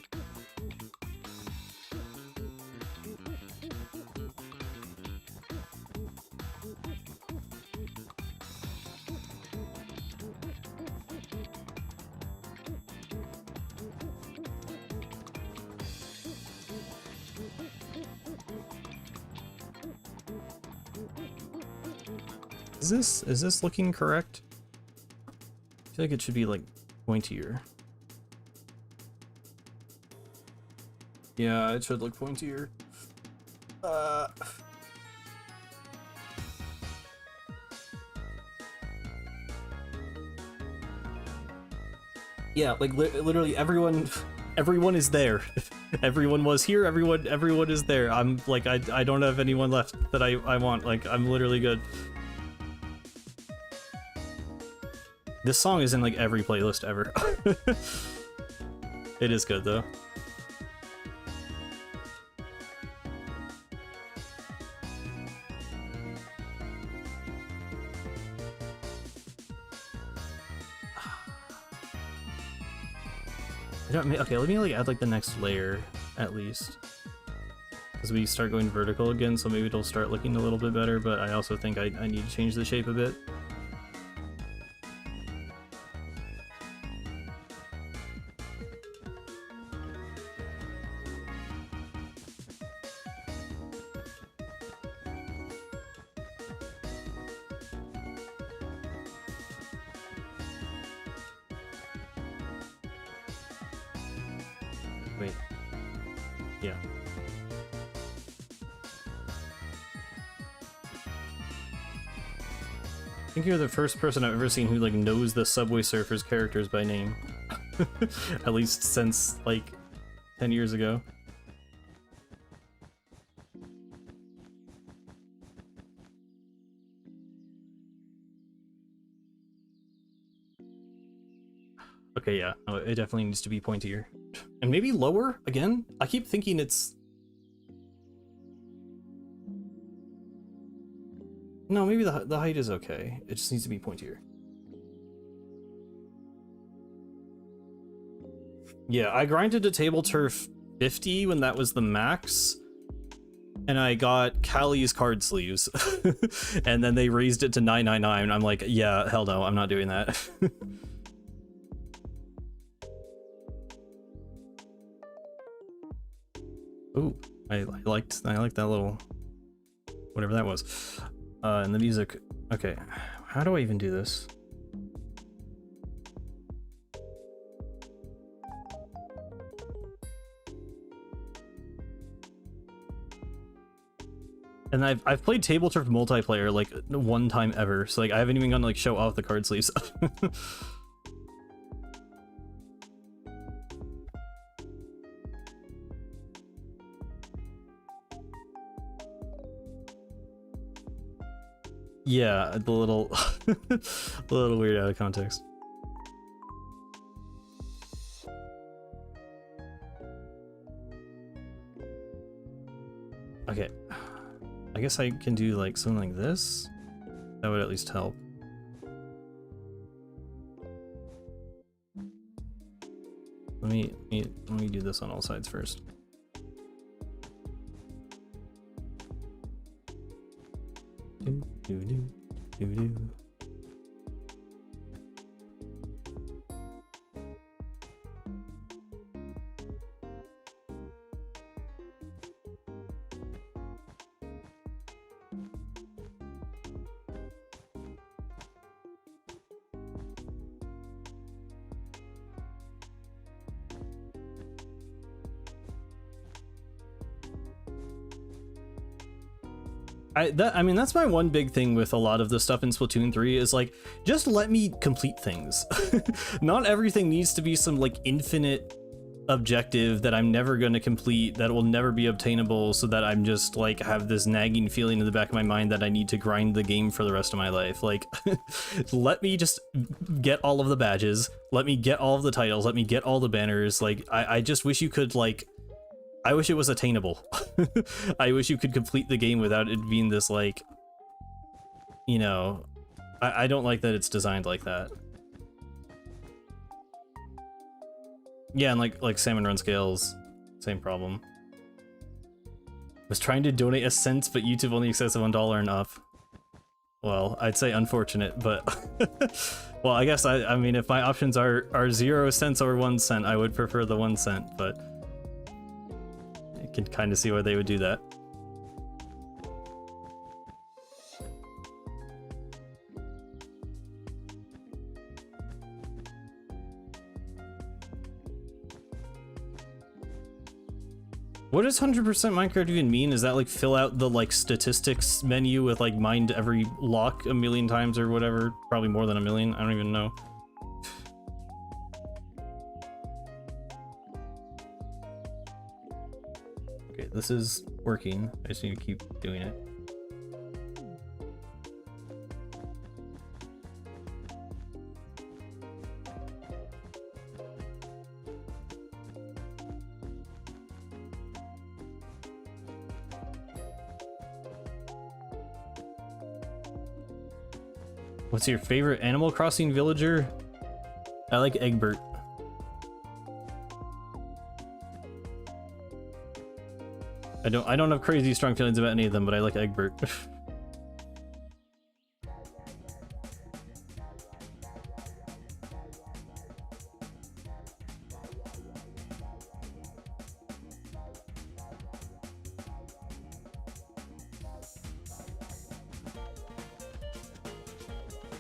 Is this looking correct? I feel like it should be like pointier. Yeah, it should look pointier. Yeah, like literally everyone is there. Everyone was here, everyone is there. I'm like I don't have anyone left that I want. Like I'm literally good. This song is in like every playlist ever. It is good though. Okay, let me like add like the next layer at least, because we start going vertical again, so maybe it'll start looking a little bit better. But I also think I need to change the shape a bit. Wait. Yeah. I think you're the first person I've ever seen who like knows the Subway Surfers characters by name. At least since like 10 years ago. Okay, yeah, no, it definitely needs to be pointier. And maybe lower again? I keep thinking it's... No, maybe the height is okay. It just needs to be pointier. Yeah, I grinded to table turf 50 when that was the max, and I got Callie's card sleeves, and then they raised it to 999. I'm like, yeah, hell no, I'm not doing that. Ooh, I liked that little whatever that was. And the music. Okay, how do I even do this? And I've played table turf multiplayer like one time ever, so like I haven't even gone to like show off the card sleeves. Yeah, the little the little weird out of context. Okay. I guess I can do like something like this. That would at least help. Let me do this on all sides first. Do do do do do. I mean, that's my one big thing with a lot of the stuff in Splatoon 3 is like, just let me complete things. Not everything needs to be some like infinite objective that I'm never going to complete, that will never be obtainable, so that I'm just like have this nagging feeling in the back of my mind that I need to grind the game for the rest of my life. Like, let me just get all of the badges, let me get all of the titles, let me get all the banners. Like, I just wish you could like, I wish it was attainable. I wish you could complete the game without it being this like, you know, I don't like that it's designed like that. Yeah, and like Salmon Run Scales, same problem. Was trying to donate a cent, but YouTube only accepts $1 and up. Well, I'd say unfortunate, but well, I guess I mean, if my options are 0 cents or 1 cent, I would prefer the 1 cent, but I can kind of see why they would do that. What does 100% Minecraft even mean? Is that like fill out the like statistics menu with like mined every lock a million times or whatever? Probably more than a million, I don't even know. Okay, this is working. I just need to keep doing it. What's your favorite Animal Crossing villager? I like Egbert. I don't have crazy strong feelings about any of them, but I like Egbert.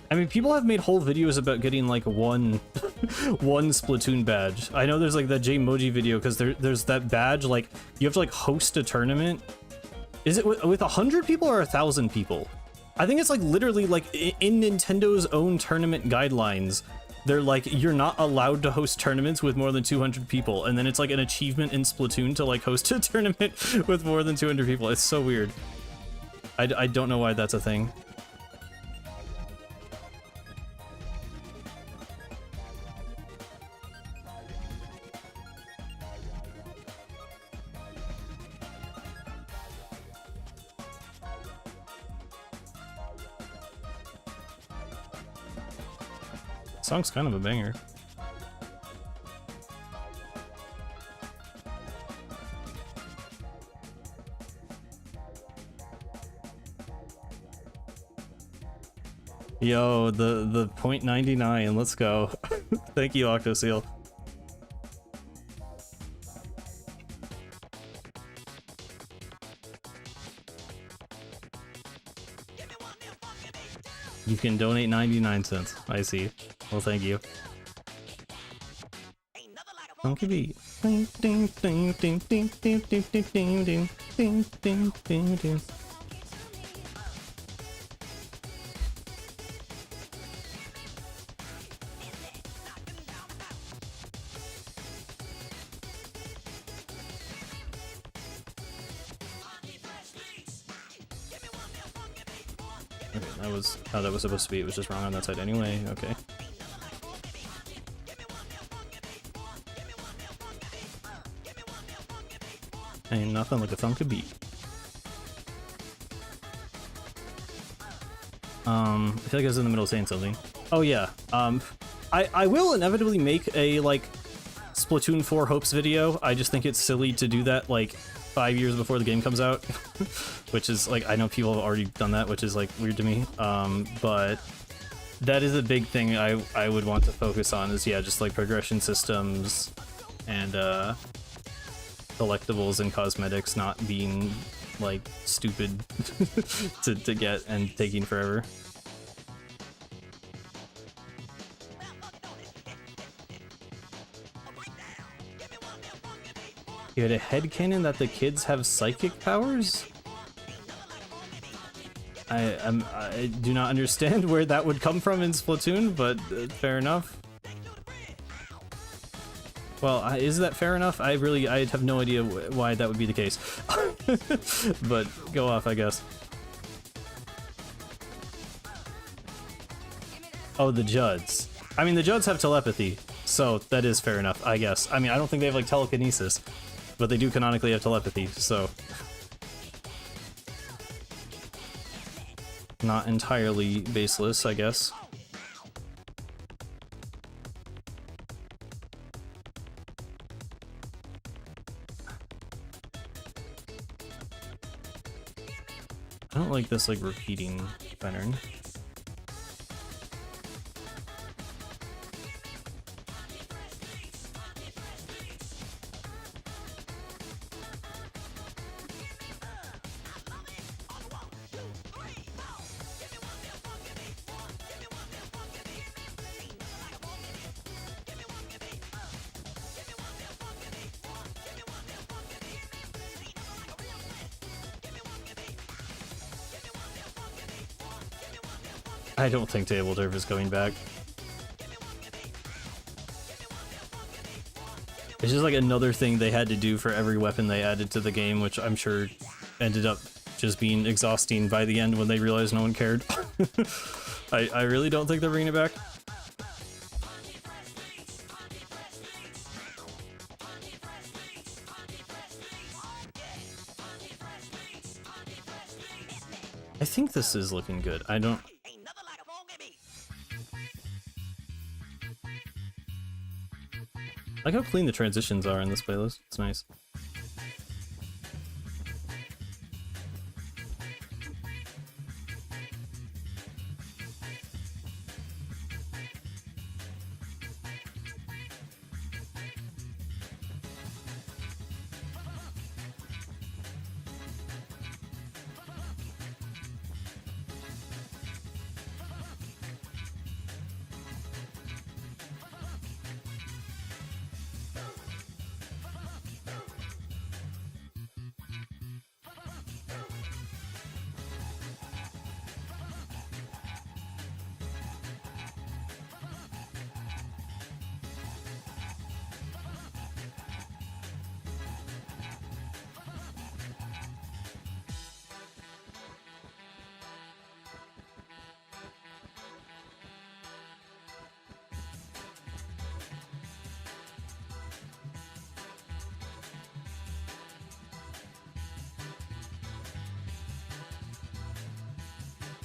I mean, people have made whole videos about getting like one Splatoon badge. I know there's like that Jmoji video because there's that badge, like you have to like host a tournament. Is it with 100 people or 1,000 people? I think it's like literally like in Nintendo's own tournament guidelines, they're like, you're not allowed to host tournaments with more than 200 people, and then it's like an achievement in Splatoon to like host a tournament with more than 200 people. It's so weird. I don't know why that's a thing. Song's kind of a banger. Yo, the .99, let's go. Thank you, Octoseal. You can donate 99 cents. I see. Well, thank you. Funky beat. Ding ding ding ding ding ding ding ding ding ding ding ding ding ding. Okay, that was how that was supposed to be. It was just wrong on that side anyway. Okay. Ain't nothing like a funky beat. I feel like I was in the middle of saying something. Oh yeah. I will inevitably make a like Splatoon 4 hopes video. I just think it's silly to do that like 5 years before the game comes out, which is like, I know people have already done that, which is like weird to me. But that is a big thing I would want to focus on is, yeah, just like progression systems and collectibles and cosmetics not being like stupid to get and taking forever. You had a headcanon that the kids have psychic powers? I do not understand where that would come from in Splatoon, but fair enough. Well, is that fair enough? I have no idea why that would be the case. But go off, I guess. Oh, the Judds. I mean, the Judds have telepathy, so that is fair enough, I guess. I mean, I don't think they have, like, telekinesis, but they do canonically have telepathy, so... not entirely baseless, I guess. I don't like this, like, repeating pattern. I don't think Table Turf is going back. It's just like another thing they had to do for every weapon they added to the game, which I'm sure ended up just being exhausting by the end when they realized no one cared. I really don't think they're bringing it back. I think this is looking good. I don't... I like how clean the transitions are in this playlist. It's nice.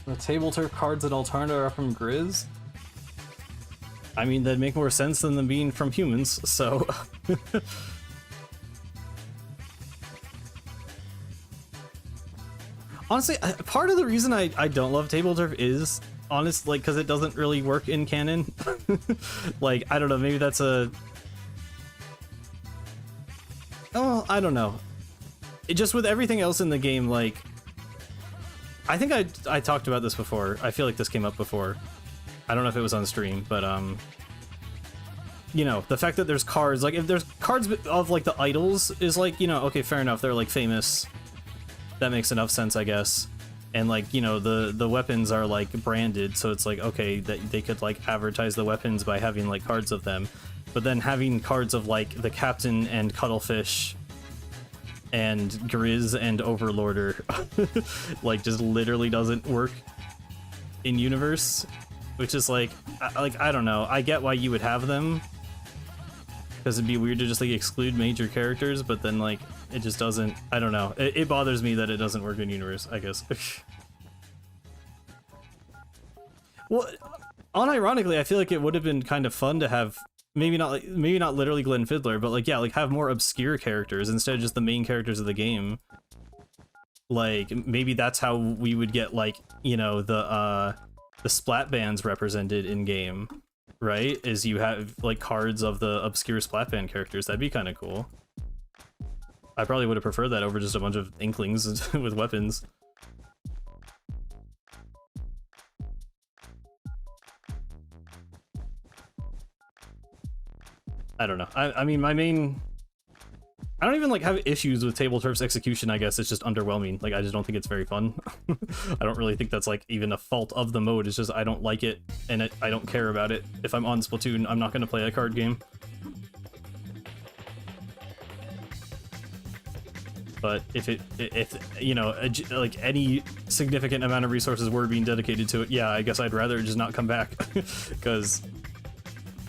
The Table Turf cards at Alterna are from Grizz? I mean, that'd make more sense than them being from humans, so... Honestly, part of the reason I don't love Table Turf is honest, like, because it doesn't really work in canon. Like, I don't know, maybe that's a... Oh, I don't know. It just with everything else in the game, like... I think I talked about this before. I feel like this came up before. I don't know if it was on stream, but, you know, the fact that there's cards, like, if there's cards of, like, the idols is, like, you know, okay, fair enough, they're, like, famous. That makes enough sense, I guess. And, like, you know, the weapons are, like, branded, so it's like, okay, that they could, like, advertise the weapons by having, like, cards of them. But then having cards of, like, the Captain and Cuttlefish and Grizz and Overlorder, like, just literally doesn't work in universe. Which is, like, I don't know. I get why you would have them. Because it'd be weird to just, like, exclude major characters, but then, like, it just doesn't... I don't know. It bothers me that it doesn't work in universe, I guess. Well, unironically, I feel like it would have been kind of fun to have... Maybe not literally Glenn Fiddler, but, like, yeah, like, have more obscure characters instead of just the main characters of the game. Like, maybe that's how we would get, like, you know, the Splat bands represented in game, right? Is you have, like, cards of the obscure Splat band characters. That'd be kind of cool. I probably would have preferred that over just a bunch of Inklings with weapons. I don't know. I mean, my main... I don't even, like, have issues with Table Turf's execution, I guess. It's just underwhelming. Like, I just don't think it's very fun. I don't really think that's, like, even a fault of the mode. It's just I don't like it, and I don't care about it. If I'm on Splatoon, I'm not going to play a card game. But if you know, like, any significant amount of resources were being dedicated to it, yeah, I guess I'd rather just not come back. Because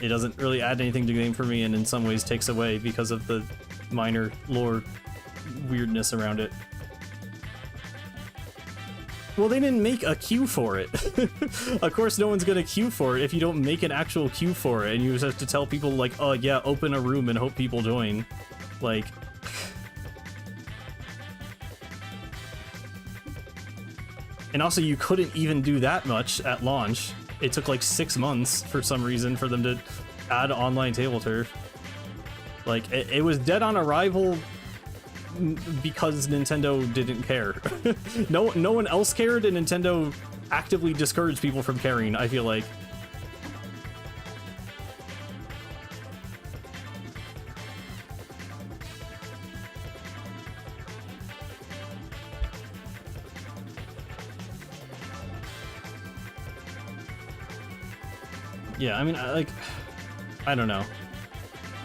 it doesn't really add anything to the game for me, and in some ways takes away because of the minor lore weirdness around it. Well, they didn't make a queue for it. Of course no one's gonna queue for it if you don't make an actual queue for it, and you just have to tell people, like, oh yeah, open a room and hope people join. Like... And also, you couldn't even do that much at launch. It took like 6 months for some reason for them to add online Table Turf. Like, it was dead on arrival because Nintendo didn't care. No one else cared, and Nintendo actively discouraged people from caring, I feel like. Yeah, I mean, I don't know.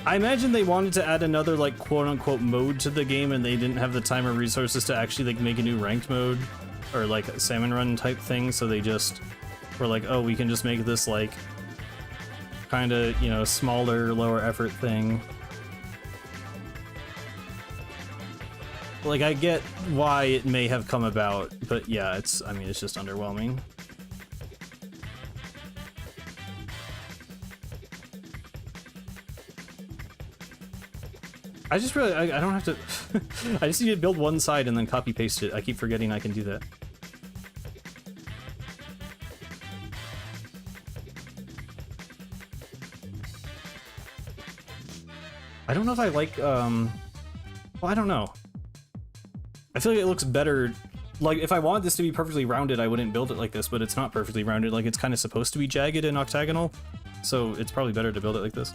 I imagine they wanted to add another, like, quote-unquote mode to the game, and they didn't have the time or resources to actually, like, make a new ranked mode, or, like, a salmon run type thing, so they just were like, oh, we can just make this, like, kind of, you know, smaller, lower effort thing. Like, I get why it may have come about, but yeah, I mean, it's just underwhelming. I just really, I don't have to, I just need to build one side and then copy paste it. I keep forgetting I can do that. I don't know if I like, well, I don't know. I feel like it looks better, like, if I wanted this to be perfectly rounded, I wouldn't build it like this, but it's not perfectly rounded. Like, it's kind of supposed to be jagged and octagonal, so it's probably better to build it like this.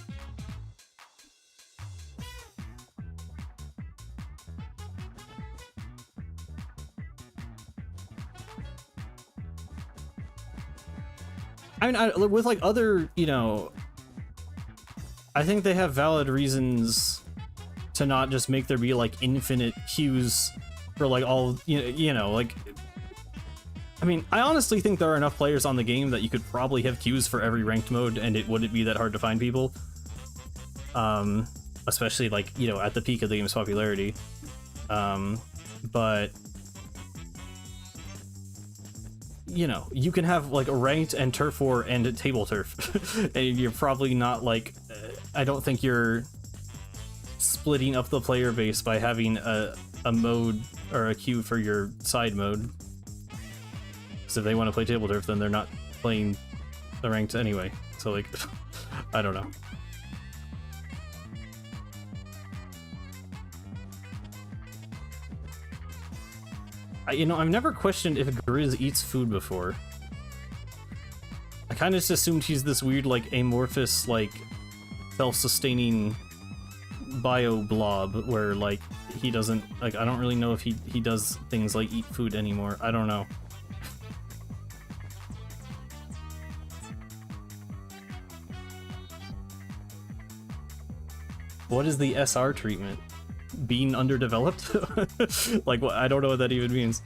I mean, with, like, other, you know, I think they have valid reasons to not just make there be, like, infinite queues for, like, all, you know, like, I mean, I honestly think there are enough players on the game that you could probably have queues for every ranked mode, and it wouldn't be that hard to find people. Especially, like, you know, at the peak of the game's popularity. But... you know, you can have, like, a ranked and turf war and a table turf. And you're probably not, like, I don't think you're splitting up the player base by having a mode or a queue for your side mode. So if they want to play table turf, then they're not playing the ranked anyway. So like, I don't know. You know, I've never questioned if Grizz eats food before. I kind of just assumed he's this weird, like, amorphous, like, self-sustaining bio blob where, like, he doesn't, like, I don't really know if he does things like eat food anymore. I don't know. What is the SR treatment? Being underdeveloped? Like, what? I don't know what that even means.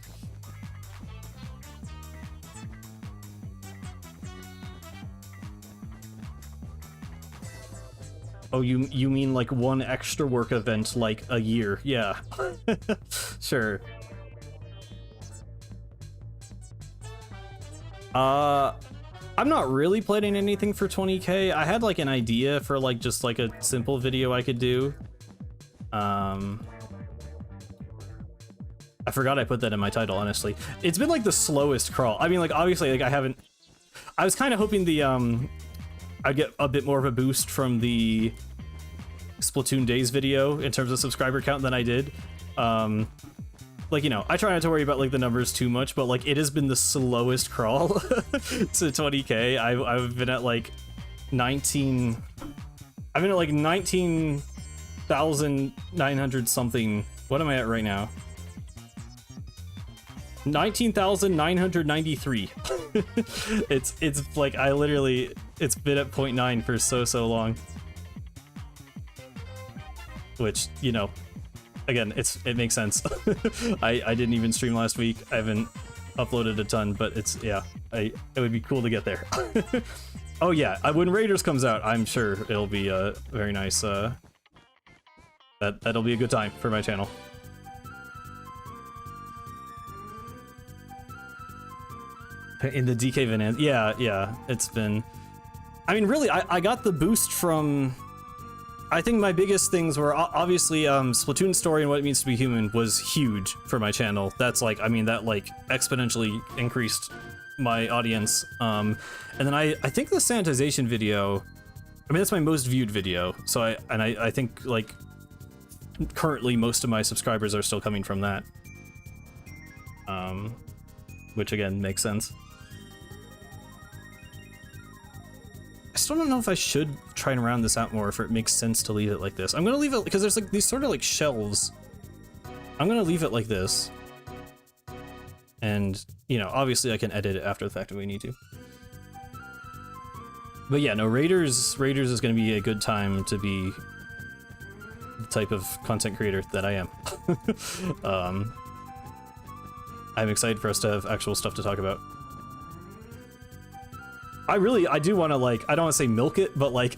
Oh, you mean like one extra work event like a year? Yeah. Sure. I'm not really planning anything for 20k. I had like an idea for like just like a simple video I could do. I forgot I put that in my title, honestly. It's been like the slowest crawl. I mean, like, obviously, like, I was kind of hoping the, I'd get a bit more of a boost from the Splatoon Days video in terms of subscriber count than I did. Like, you know, I try not to worry about, like, the numbers too much, but, like, it has been the slowest crawl to 20k. I've been at, like, 19,900 something. What am I at right now? 19,993. It's like it's been at 0.9 for so long. Which, you know, again, it makes sense. I didn't even stream last week. I haven't uploaded a ton, but it's, yeah, it would be cool to get there. Oh yeah, when Raiders comes out, I'm sure it'll be very nice. That'll be a good time for my channel. In the DK Vanance, yeah, it's been. I mean, really, I got the boost from. I think my biggest things were obviously Splatoon story and what it means to be human was huge for my channel. That's like, I mean, that like exponentially increased my audience. And then I think the sanitization video, I mean, that's my most viewed video. So I think like currently most of my subscribers are still coming from that. Which again makes sense. I still don't know if I should try and round this out more, if it makes sense to leave it like this. I'm gonna leave it because there's like these sort of like shelves. I'm gonna leave it like this. And, you know, obviously I can edit it after the fact if we need to. But yeah, no, Raiders is gonna be a good time to be the type of content creator that I am. I'm excited for us to have actual stuff to talk about. I do want to, like, I don't want to say milk it, but like,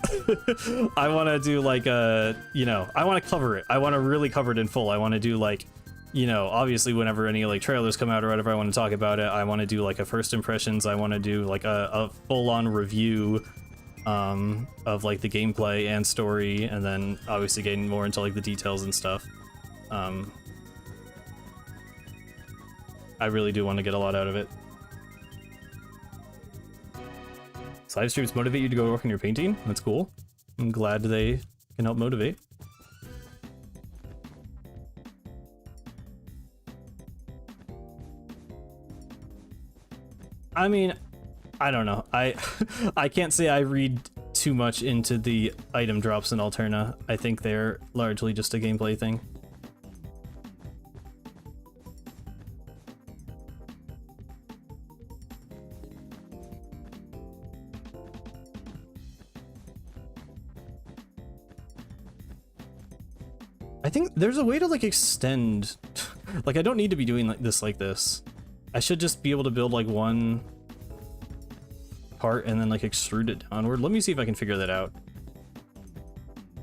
I want to do like you know, I want to cover it. I want to really cover it in full. I want to do like, you know, obviously whenever any like trailers come out or whatever, I want to talk about it. I want to do like a first impressions. I want to do like a full-on review of like the gameplay and story, and then obviously getting more into like the details and stuff. I really do want to get a lot out of it. Side streams motivate you to go work on your painting? That's cool. I'm glad they can help motivate. I mean, I don't know. I can't say I read too much into the item drops in Alterna. I think they're largely just a gameplay thing. I think there's a way to like extend, like I don't need to be doing like this. I should just be able to build like one part and then like extrude it downward. Let me see if I can figure that out.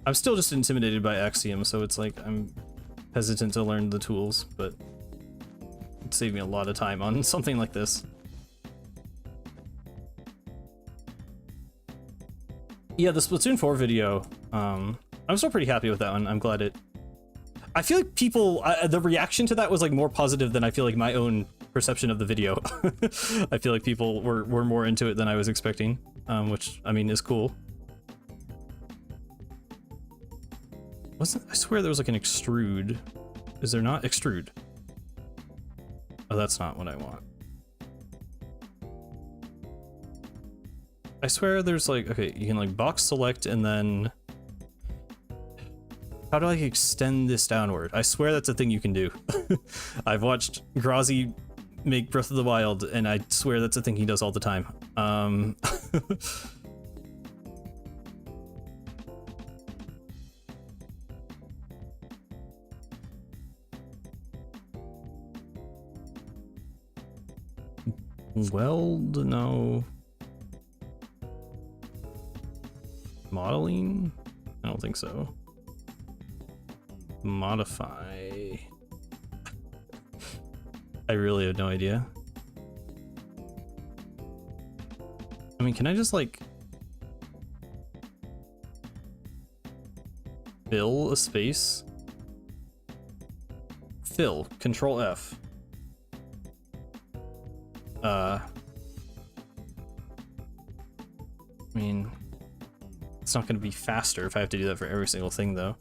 I'm still just intimidated by Axiom, so it's like I'm hesitant to learn the tools, but it'd save me a lot of time on something like this. Yeah, the Splatoon 4 video, I'm still pretty happy with that one. I'm glad it... I feel like people, the reaction to that was like more positive than I feel like my own perception of the video. I feel like people were more into it than I was expecting, which I mean is cool. I swear there was like an extrude. Is there not? Extrude. Oh, that's not what I want. I swear there's like, okay, you can like box select and then how do I extend this downward? I swear that's a thing you can do. I've watched Grazi make Breath of the Wild and I swear that's a thing he does all the time. Weld, no. Modeling? I don't think so. Modify. I really have no idea. I mean, can I just like fill a space? Fill, Control F. I mean, it's not going to be faster if I have to do that for every single thing, though.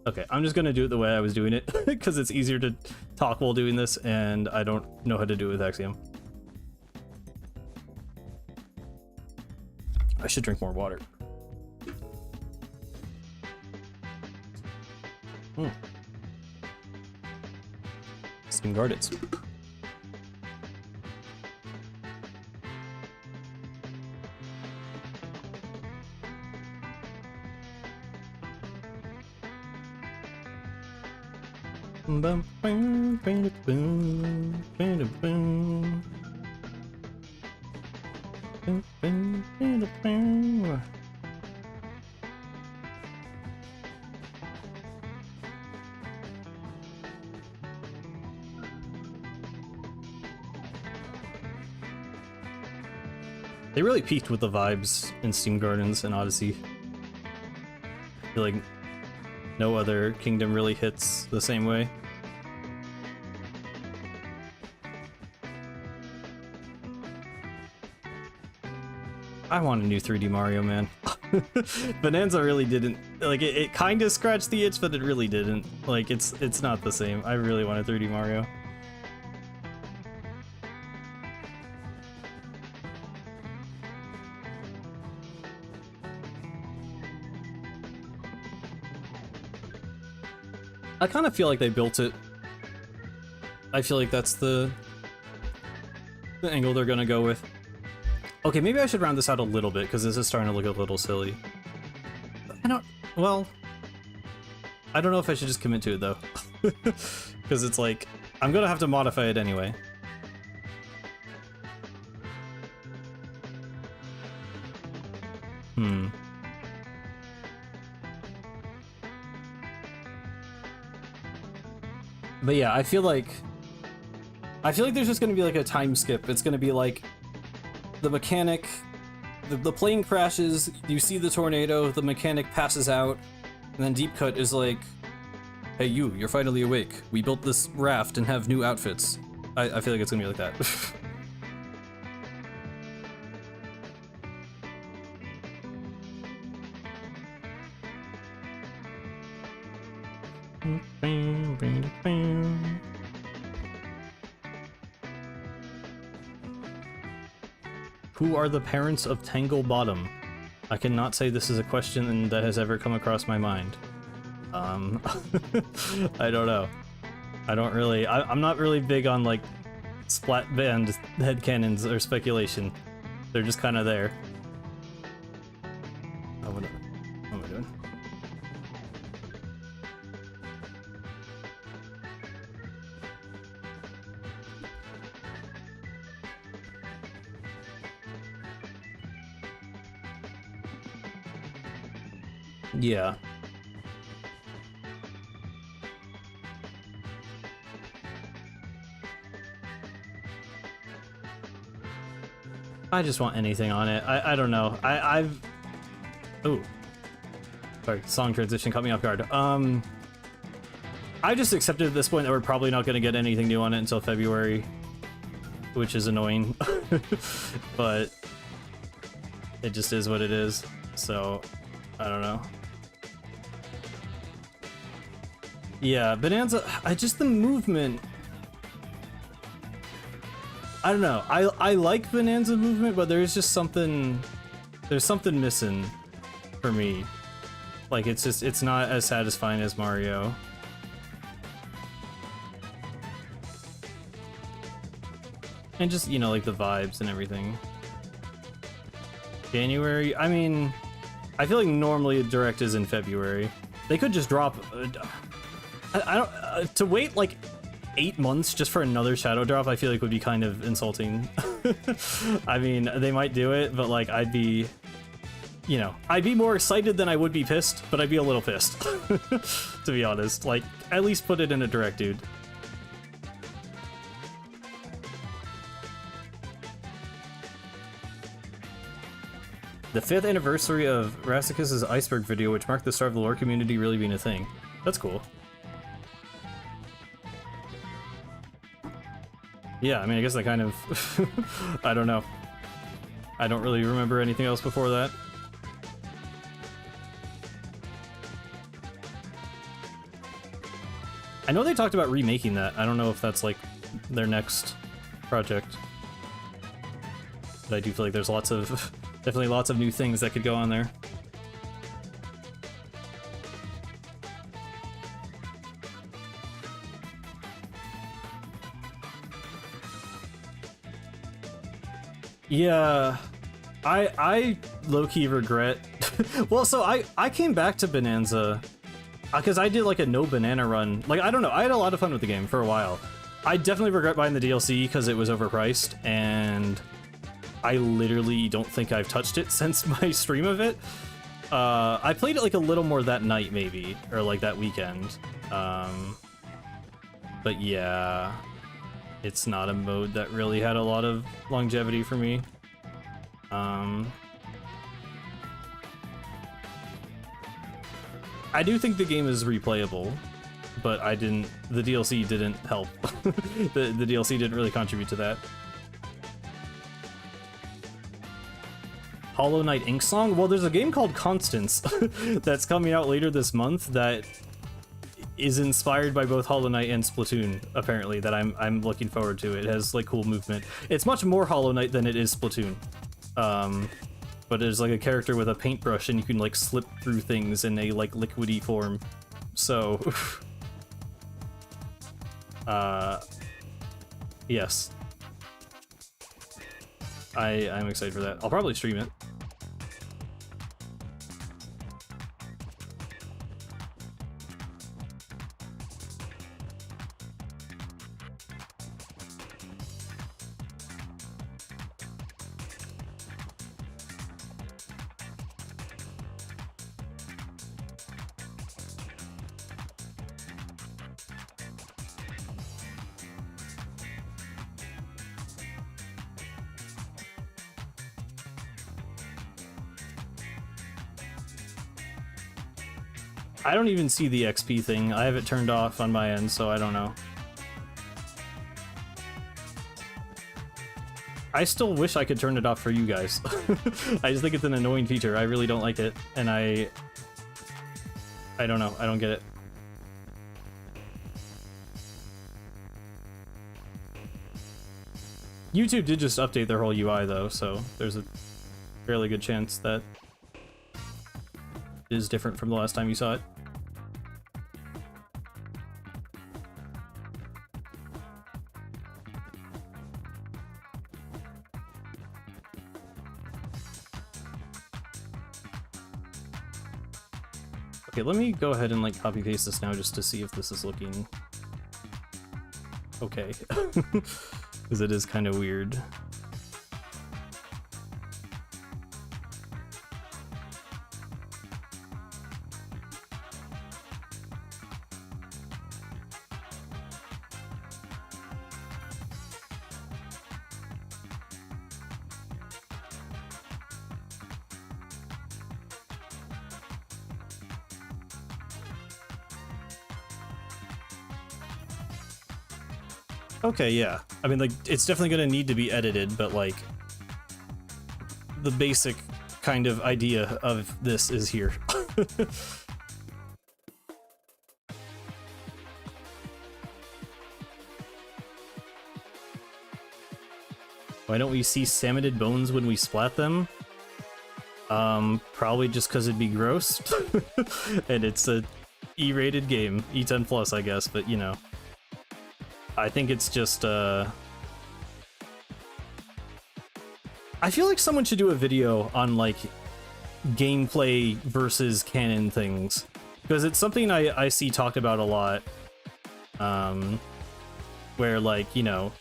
Okay, I'm just going to do it the way I was doing it, because it's easier to talk while doing this, and I don't know how to do it with Axiom. I should drink more water. Steam Gardens. They really peaked with the vibes in Steam Gardens and Odyssey. I feel like no other kingdom really hits the same way. I want a new 3D Mario, man. Bonanza really didn't, like, it kind of scratched the itch, but it really didn't. Like, it's not the same. I really want a 3D Mario. I kind of feel like they built it. I feel like that's the angle they're gonna go with. Okay, maybe I should round this out a little bit, because this is starting to look a little silly. Well, I don't know if I should just commit to it, though. Because it's like, I'm gonna have to modify it anyway. But yeah, I feel like there's just gonna be like a time skip. It's gonna be like the mechanic, the plane crashes, you see the tornado, the mechanic passes out, and then Deep Cut is like, hey you're finally awake. We built this raft and have new outfits. I feel like it's gonna be like that. Who are the parents of Tangle Bottom? I cannot say this is a question that has ever come across my mind. I don't know. I don't really, I'm not really big on like splat band headcanons or speculation. They're just kind of there. Oh, what am I doing? Yeah. I just want anything on it. I don't know. Ooh. Sorry, song transition caught me off guard. I just accepted at this point that we're probably not going to get anything new on it until February, which is annoying, but it just is what it is. So, I don't know. Yeah, Bonanza, the movement. I don't know. I like Bonanza movement, but there's just something, there's something missing for me. Like, it's not as satisfying as Mario. And just, you know, like the vibes and everything. January, I mean, I feel like normally a direct is in February. They could just drop, I don't, to wait like 8 months just for another shadow drop, I feel like would be kind of insulting. I mean, they might do it, but like I'd be, you know, I'd be more excited than I would be pissed, but I'd be a little pissed, to be honest. Like, at least put it in a direct, dude. The 5th anniversary of Rasicus's Iceberg video, which marked the start of the lore community really being a thing. That's cool. Yeah, I mean, I guess I kind of... I don't know. I don't really remember anything else before that. I know they talked about remaking that. I don't know if that's, like, their next project. But I do feel like there's lots of... definitely lots of new things that could go on there. Yeah, I low-key regret. Well, so I came back to Bonanza because I did like a no banana run. Like, I don't know, I had a lot of fun with the game for a while. I definitely regret buying the DLC because it was overpriced, and I literally don't think I've touched it since my stream of it. I played it like a little more that night maybe, or like that weekend. But yeah, it's not a mode that really had a lot of longevity for me. I do think the game is replayable, but the DLC didn't help. the DLC didn't really contribute to that. Hollow Knight Ink Song? Well, there's a game called Constance that's coming out later this month that is inspired by both Hollow Knight and Splatoon, apparently, that I'm looking forward to. It has, like, cool movement. It's much more Hollow Knight than it is Splatoon. But there's, like, a character with a paintbrush, and you can, like, slip through things in a, like, liquidy form. So... yes. I'm excited for that. I'll probably stream it. I don't even see the XP thing. I have it turned off on my end, so I don't know. I still wish I could turn it off for you guys. I just think it's an annoying feature. I really don't like it, and I don't know. I don't get it. YouTube did just update their whole UI though, so there's a fairly good chance that it is different from the last time you saw it. Okay, let me go ahead and like copy paste this now just to see if this is looking okay. Because it is kind of weird. Okay, yeah. I mean, like, it's definitely gonna need to be edited, but, like, the basic kind of idea of this is here. Why don't we see salmonid bones when we splat them? Probably just because it'd be gross. And it's a E-rated game. E10 plus, I guess, but, you know. I think it's just, I feel like someone should do a video on, like, gameplay versus canon things. Because it's something I see talked about a lot. Where, like, you know,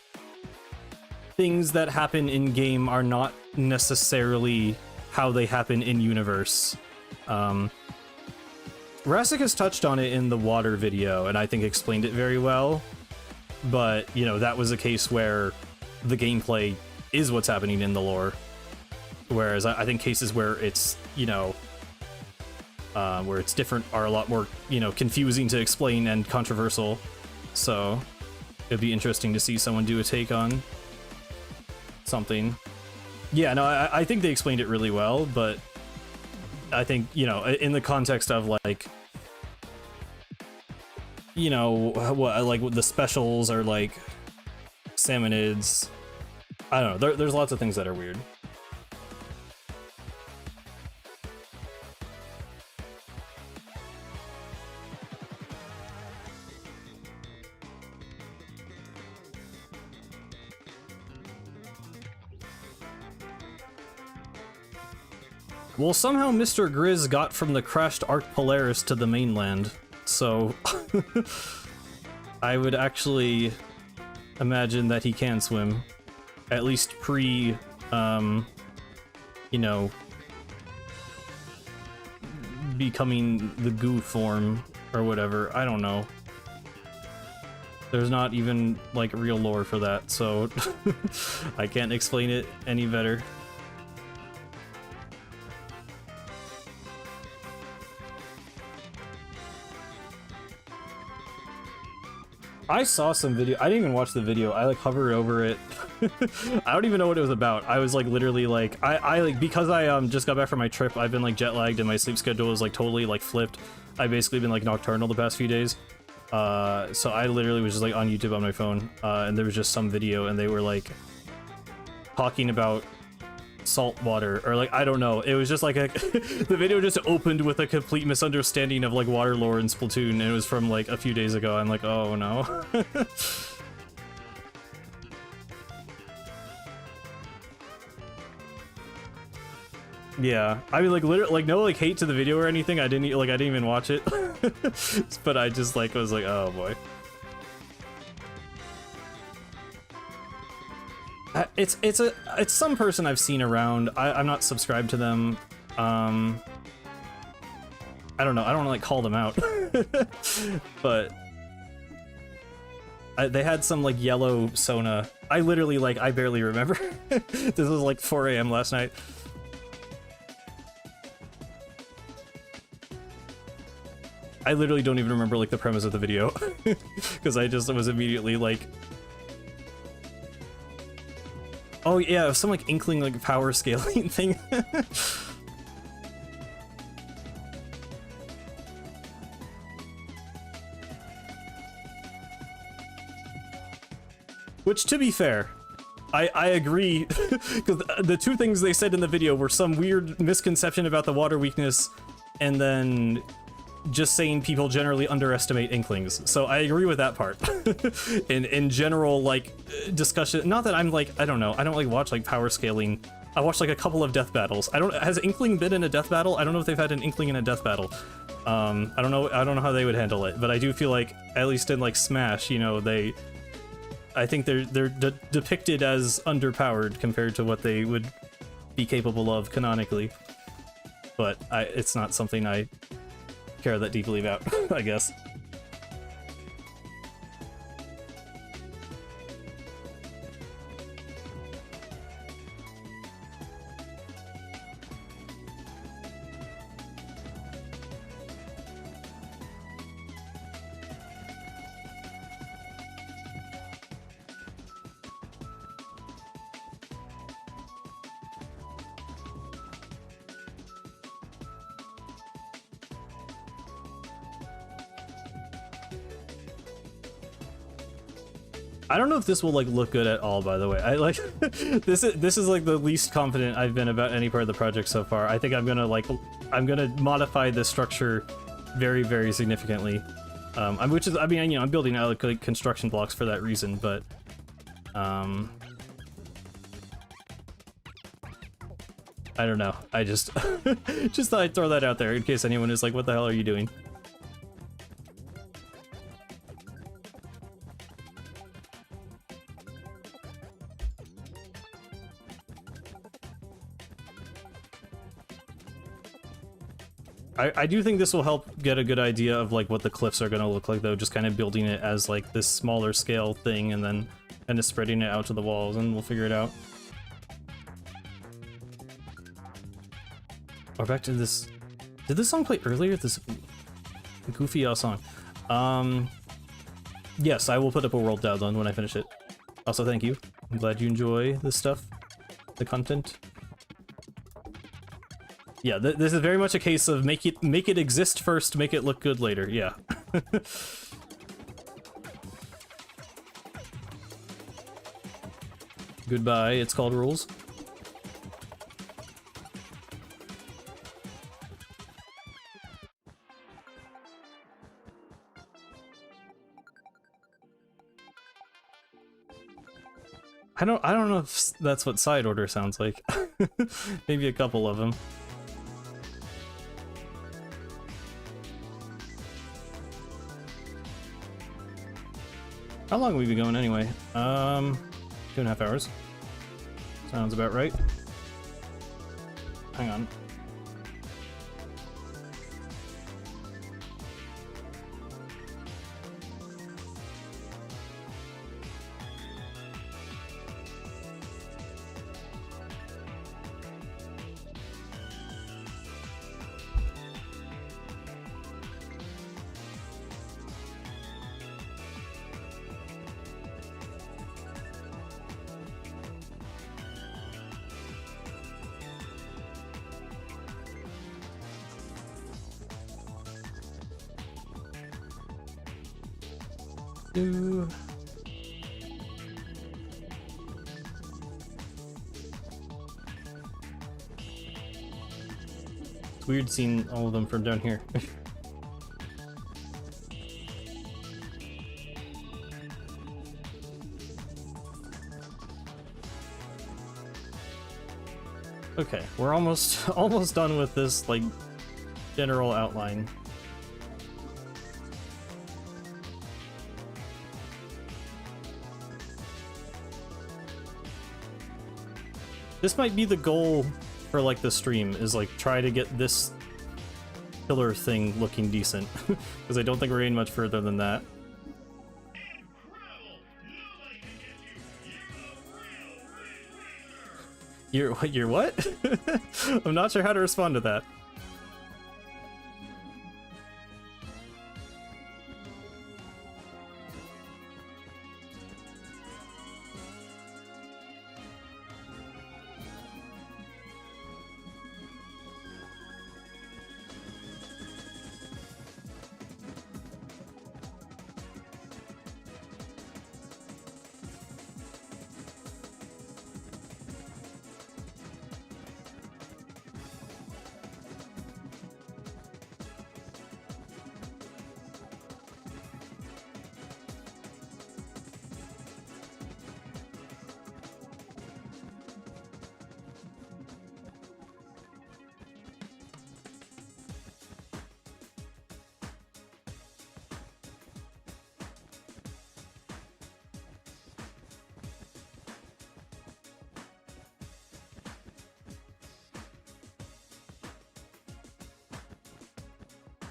things that happen in game are not necessarily how they happen in universe. Rasik has touched on it in the water video, and I think explained it very well. But, you know, that was a case where the gameplay is what's happening in the lore. Whereas I think cases where it's, you know, where it's different are a lot more, you know, confusing to explain and controversial. So it'd be interesting to see someone do a take on something. Yeah, no, I think they explained it really well, but I think, you know, in the context of, like, you know, what, like, the specials are, like, salmonids. I don't know, there's lots of things that are weird. Well, somehow Mr. Grizz got from the crashed Arc Polaris to the mainland, so I would actually imagine that he can swim, at least pre, you know, becoming the goo form or whatever. I don't know. There's not even, like, real lore for that, so I can't explain it any better. I saw some video. I didn't even watch the video. I, like, hovered over it. I don't even know what it was about. I was, like, literally, like, I like, because I just got back from my trip, I've been, like, jet lagged and my sleep schedule is, like, totally, like, flipped. I've basically been, like, nocturnal the past few days. So I literally was just, like, on YouTube on my phone, and there was just some video and they were, like, talking about salt water, or, like, I don't know. It was just like the video just opened with a complete misunderstanding of, like, water lore in Splatoon, and it was from, like, a few days ago. I'm like, oh no. Yeah, I mean, like, literally, like, no, like, hate to the video or anything. I didn't even watch it. But I just, like, was like, oh boy. It's some person I've seen around. I'm not subscribed to them. I don't know. I don't want to, like, call them out. But they had some, like, yellow Sona. I literally, like, I barely remember. This was like 4 AM last night. I literally don't even remember, like, the premise of the video. Because I just was immediately like, oh yeah, some, like, inkling, like, power scaling thing. Which, to be fair, I agree, because the two things they said in the video were some weird misconception about the water weakness, and then just saying people generally underestimate inklings. So I agree with that part. in general, like, discussion, not that I'm, like, I don't know, I don't, like, watch, like, power scaling. I watched, like, a couple of death battles. Has Inkling been in a death battle? I don't know if they've had an Inkling in a death battle. I don't know how they would handle it, but I do feel like, at least in, like, Smash, you know, I think they're depicted as underpowered compared to what they would be capable of canonically. But it's not something I care that deeply about, I guess. I don't know if this will like look good at all, by the way. I like this is like the least confident I've been about any part of the project so far. I think I'm gonna modify the structure very, very significantly. Which is, I mean, you know, I'm building out like construction blocks for that reason, but I don't know. I just just thought I'd throw that out there in case anyone is like, what the hell are you doing? I do think this will help get a good idea of like what the cliffs are going to look like, though, just kind of building it as like this smaller scale thing and then kind of spreading it out to the walls, and we'll figure it out. Or back to this. Did this song play earlier? This goofy song. Yes, I will put up a world download when I finish it. Also, thank you. I'm glad you enjoy this stuff, the content. Yeah, this is very much a case of make it exist first, make it look good later. Yeah. Goodbye. It's called rules. I don't know if that's what side order sounds like. Maybe a couple of them. How long have we been going anyway? 2.5 hours. Sounds about right. Hang on. It's weird seeing all of them from down here. Okay, we're almost done with this like general outline. This might be the goal for like the stream, is like try to get this pillar thing looking decent, because I don't think we're getting much further than that. You're what? I'm not sure how to respond to that.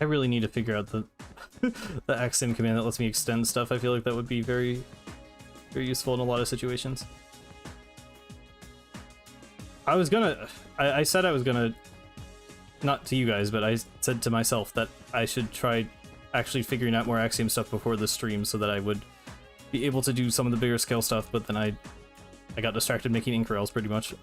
I really need to figure out the the axiom command that lets me extend stuff. I feel like that would be very, very useful in a lot of situations. I said I was gonna, not to you guys, but I said to myself that I should try actually figuring out more axiom stuff before the stream so that I would be able to do some of the bigger scale stuff, but then I got distracted making ink rails pretty much.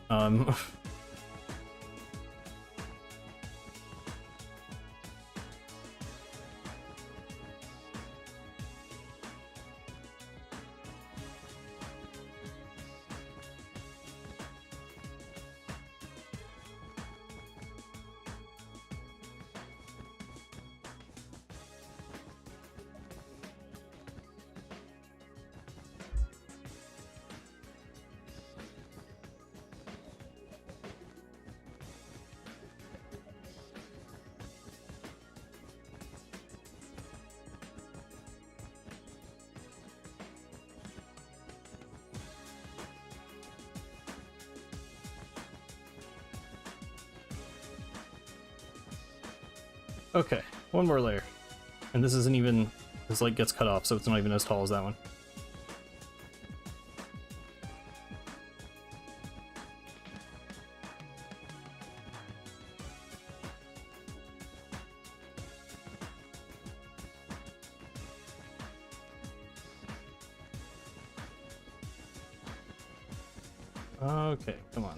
Okay, one more layer. And this isn't even, this like gets cut off, so it's not even as tall as that one. Okay, come on.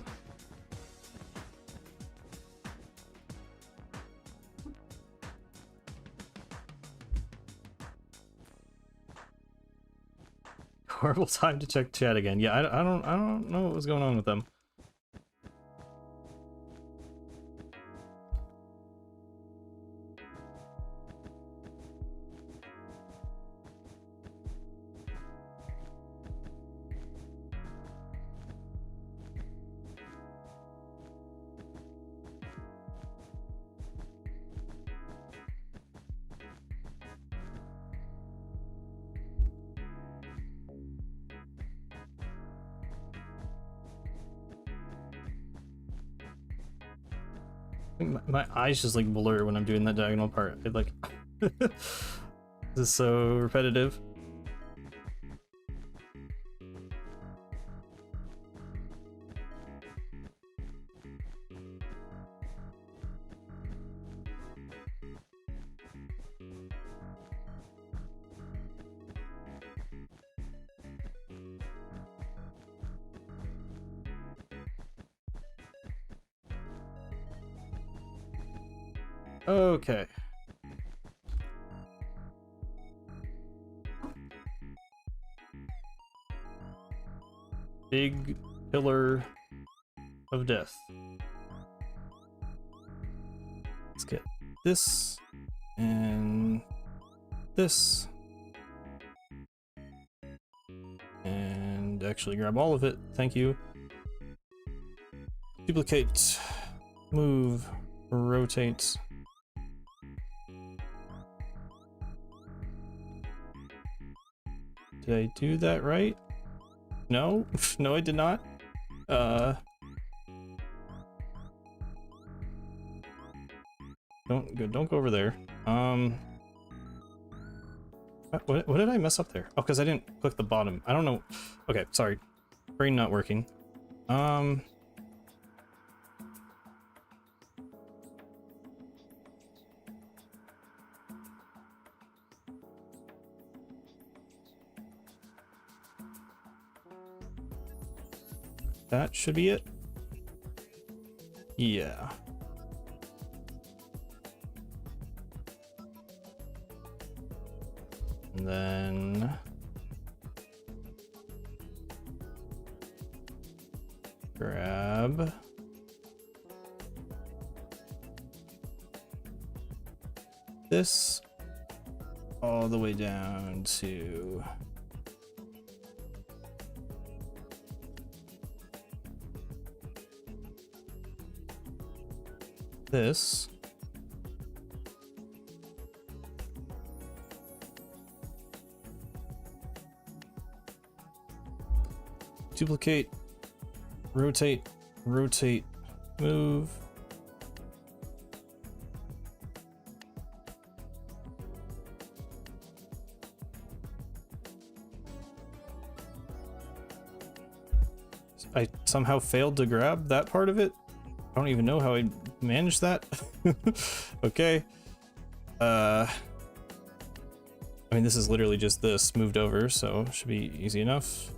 Horrible time to check chat again. Yeah, I don't know what was going on with them. My eyes just like blur when I'm doing that diagonal part. It like this is so repetitive. Okay. Big pillar of death. Let's get this and this. And actually grab all of it. Thank you. Duplicate, move, rotate. Did I do that right? No? No, I did not. Don't go over there. What did I mess up there? Oh, because I didn't click the bottom. I don't know. Okay, sorry. Brain not working. That should be it. Yeah. And then grab this all the way down to this. Duplicate, rotate, rotate, move. I somehow failed to grab that part of it. I don't even know how I managed that. Okay. I mean, this is literally just this moved over, so it should be easy enough.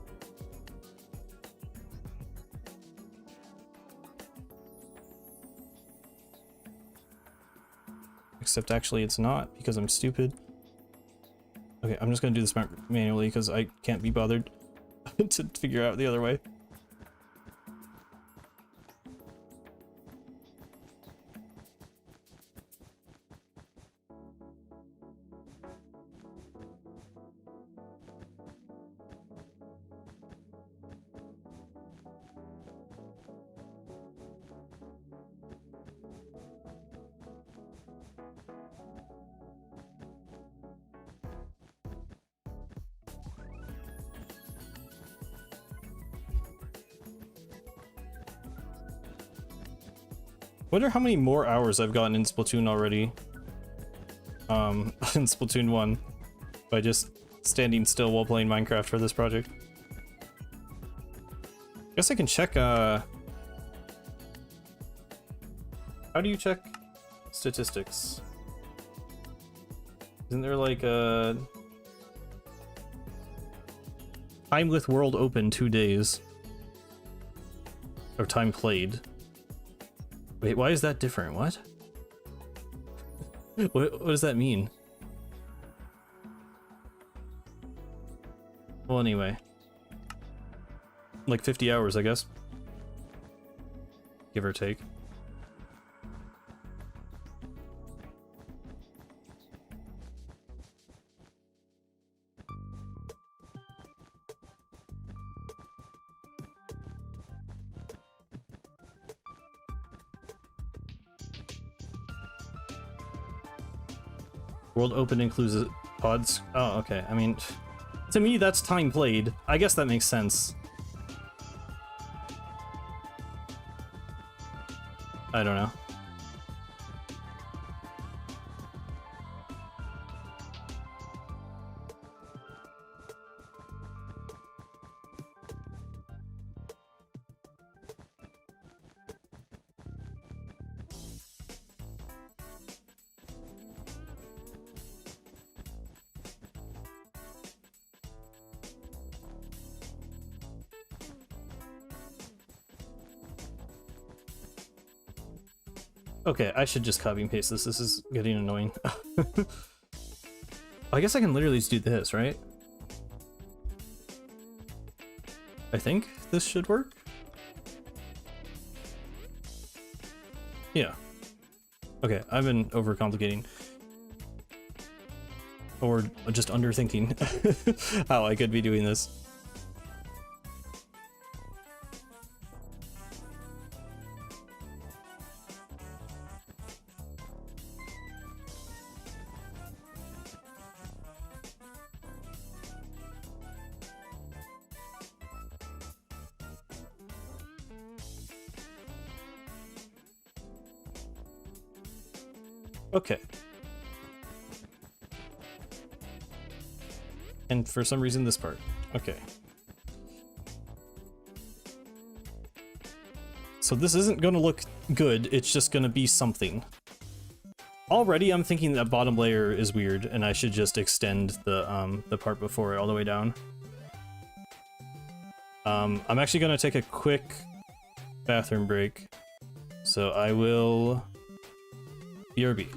Except actually it's not, because I'm stupid. Okay, I'm just gonna do this manually because I can't be bothered to figure out the other way. Wonder how many more hours I've gotten in Splatoon already. in Splatoon 1 by just standing still while playing Minecraft for this project. Guess I can check, how do you check statistics? Isn't there like a time with world open 2 days? Or time played? Wait, why is that different? What? What does that mean? Well, anyway. Like 50 hours, I guess. Give or take. World Open includes pods. Oh, okay. I mean, to me, that's time played. I guess that makes sense. I don't know. Okay, I should just copy and paste this. This is getting annoying. I guess I can literally just do this, right? I think this should work. Yeah. Okay, I've been overcomplicating. Or just underthinking how I could be doing this. Okay. And for some reason this part. Okay. So this isn't gonna look good, it's just gonna be something. Already I'm thinking that bottom layer is weird and I should just extend the part before it all the way down. I'm actually gonna take a quick bathroom break. So I will BRB.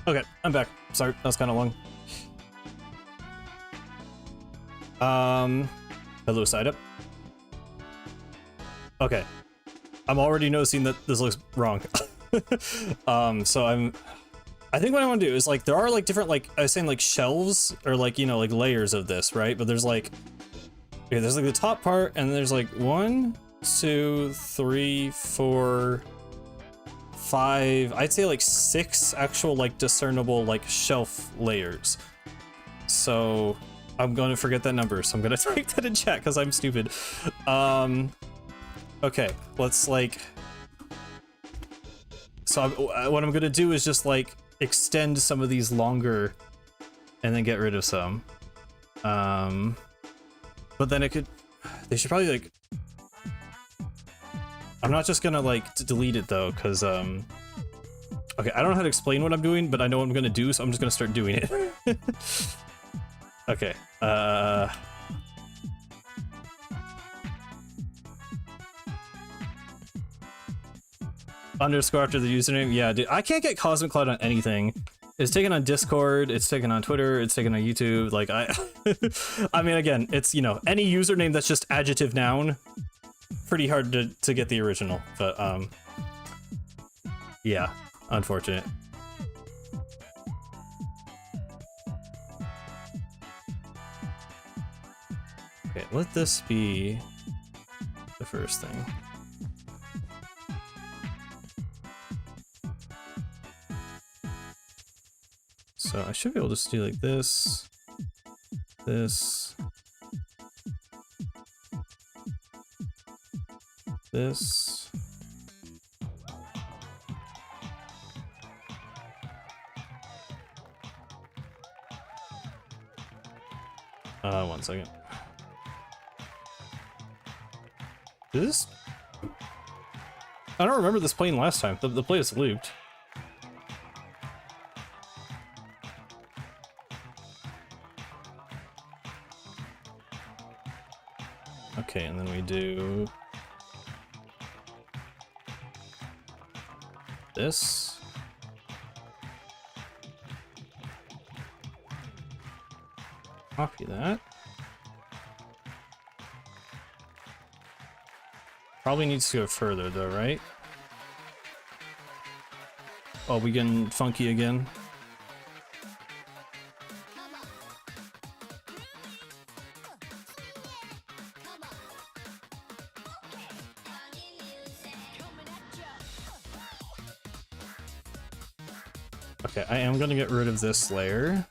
Okay, I'm back. Sorry, that was kind of long. Hello, side up. Okay, I'm already noticing that this looks wrong. So I think what I want to do is like there are like different like I was saying like shelves or like you know like layers of this, right? But there's like okay, there's like the top part and there's like 1, 2, 3, 4, 5. I'd say like 6 actual like discernible like shelf layers. So I'm going to forget that number, so I'm going to type that in chat because I'm stupid. Okay, let's like. So what I'm going to do is just like extend some of these longer and then get rid of some. But then it could. They should probably like. I'm not just gonna like delete it though, because okay, I don't know how to explain what I'm doing, but I know what I'm gonna do, so I'm just gonna start doing it. Okay. Underscore after the username. Yeah, dude, I can't get Cosmic Cloud on anything. It's taken on Discord, it's taken on Twitter, it's taken on YouTube. Like I mean, again, it's you know any username that's just adjective noun. Pretty hard to get the original, but yeah, unfortunate. Okay, let this be the first thing. So I should be able to just do like this, this, this. One second. Did this? I don't remember this playing last time. The play is looped. Okay, and then we do this. Copy that. Probably needs to go further though, right? Oh, we getting funky again. Okay, I am gonna get rid of this layer.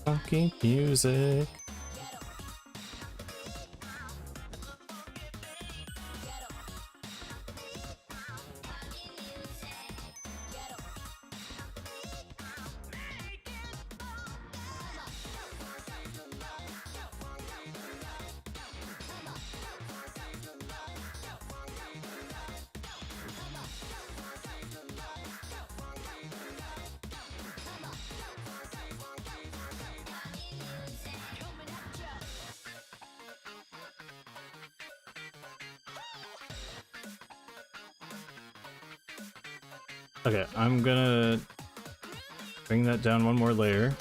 Funky music. Okay, I'm gonna bring that down one more layer.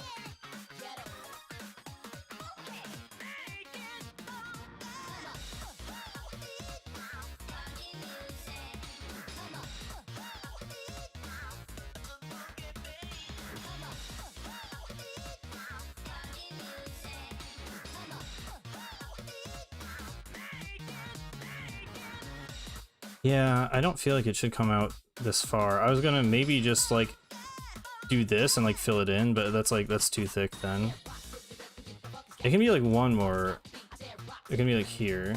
Yeah, I don't feel like it should come out this far. I was gonna maybe just like do this and like fill it in, but that's too thick then. It can be like one more. It can be like here.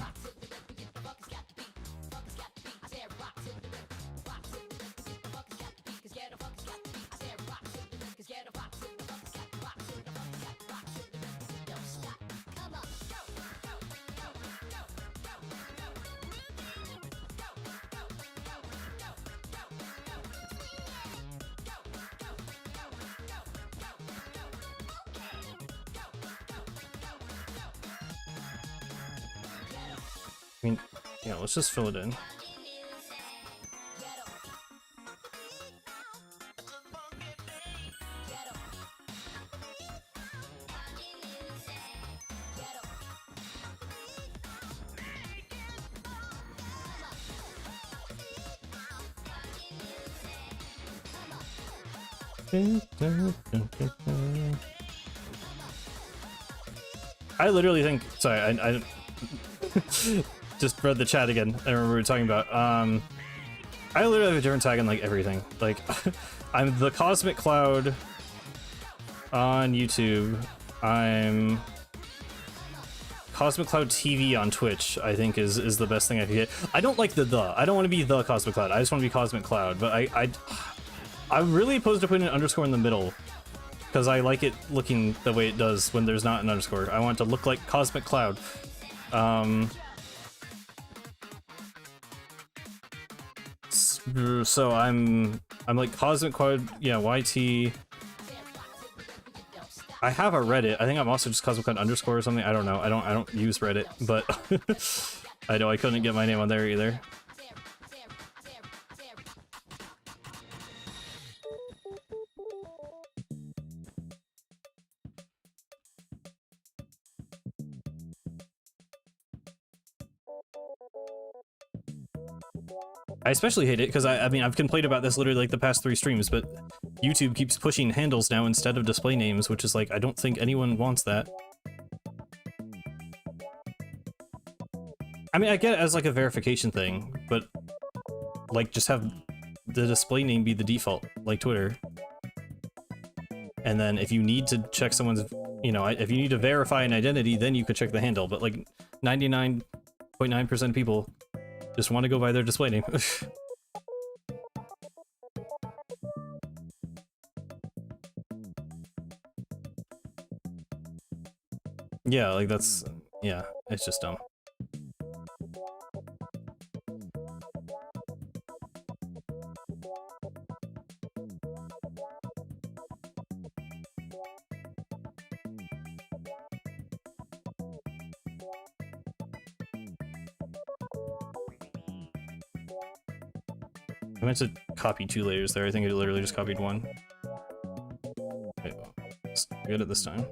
I mean, yeah, let's just fill it in. I literally think, sorry, I just read the chat again. I remember we were talking about, I literally have a different tag on like everything. Like, I'm the Cosmic Cloud on YouTube. I'm Cosmic Cloud TV on Twitch, I think is the best thing I could get. I don't like the. I don't want to be the Cosmic Cloud. I just want to be Cosmic Cloud. But I'm really opposed to putting an underscore in the middle, because I like it looking the way it does when there's not an underscore. I want it to look like Cosmic Cloud. So I'm like Cosmic Cloud, yeah, YT. I have a Reddit. I think I'm also just Cosmic Cloud underscore or something. I don't know. I don't use Reddit, but I know I couldn't get my name on there either. I especially hate it because I mean, I've complained about this literally like the past 3 streams, but YouTube keeps pushing handles now instead of display names, which is like, I don't think anyone wants that. I mean, I get it as like a verification thing, but like just have the display name be the default, like Twitter. And then if you need to check someone's, you know, if you need to verify an identity, then you could check the handle, but like 99.9% of people just want to go by their display name. Yeah, like that's, yeah, it's just dumb. I meant to copy 2 layers there. I think I literally just copied 1. Okay, well, let's get it this time.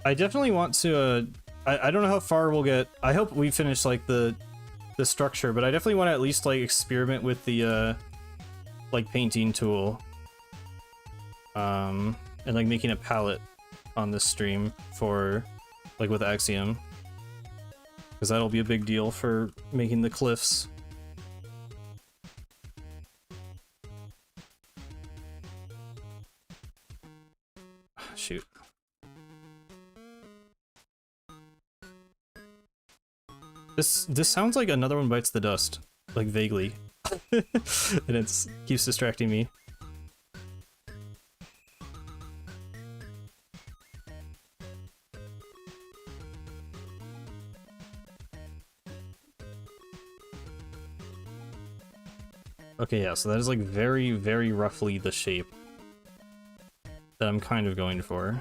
I definitely want to, I don't know how far we'll get. I hope we finish like the structure, but I definitely want to at least like experiment with the like painting tool. And like making a palette on this stream for like with Axiom. Because that'll be a big deal for making the cliffs. Shoot. This sounds like Another One Bites the Dust, like vaguely, and it keeps distracting me. Okay, yeah, so that is like very, very roughly the shape that I'm kind of going for.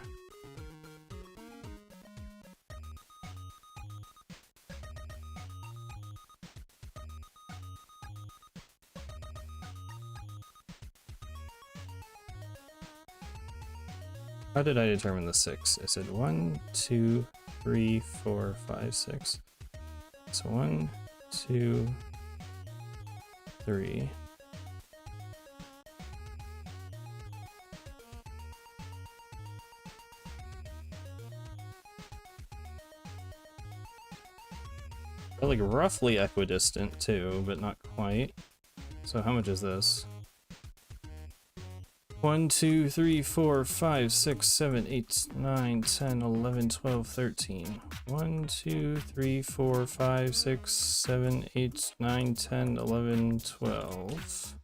How did I determine the 6? I said 1, 2, 3, 4, 5, 6. So 1, 2, 3. They're like roughly equidistant too, but not quite. So how much is this? 1, 2, 3, 4, 5, 6, 7, 8, 9, 10, 11, 12, 13. 1, 2, 3, 4, 5, 6, 7, 8, 9, 10, 11, 12.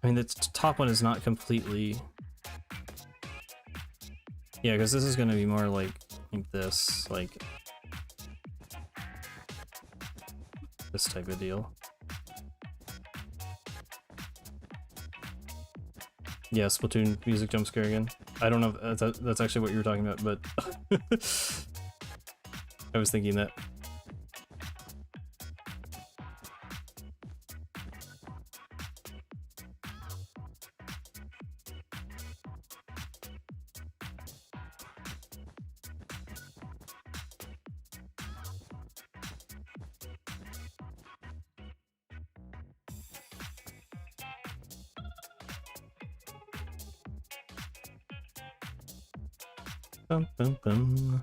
I mean, the top one is not completely... Yeah, because this is going to be more like this, like this type of deal. Yeah, Splatoon music jump scare again. I don't know if that's actually what you were talking about, but I was thinking that. Bum, bum, bum.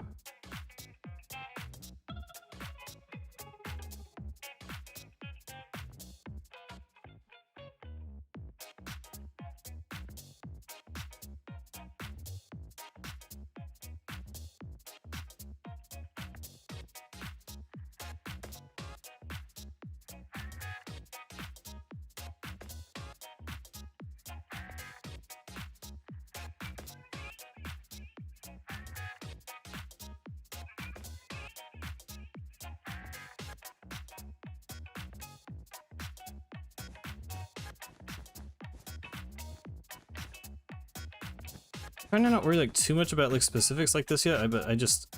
Trying to not worry like too much about like specifics like this yet, but I just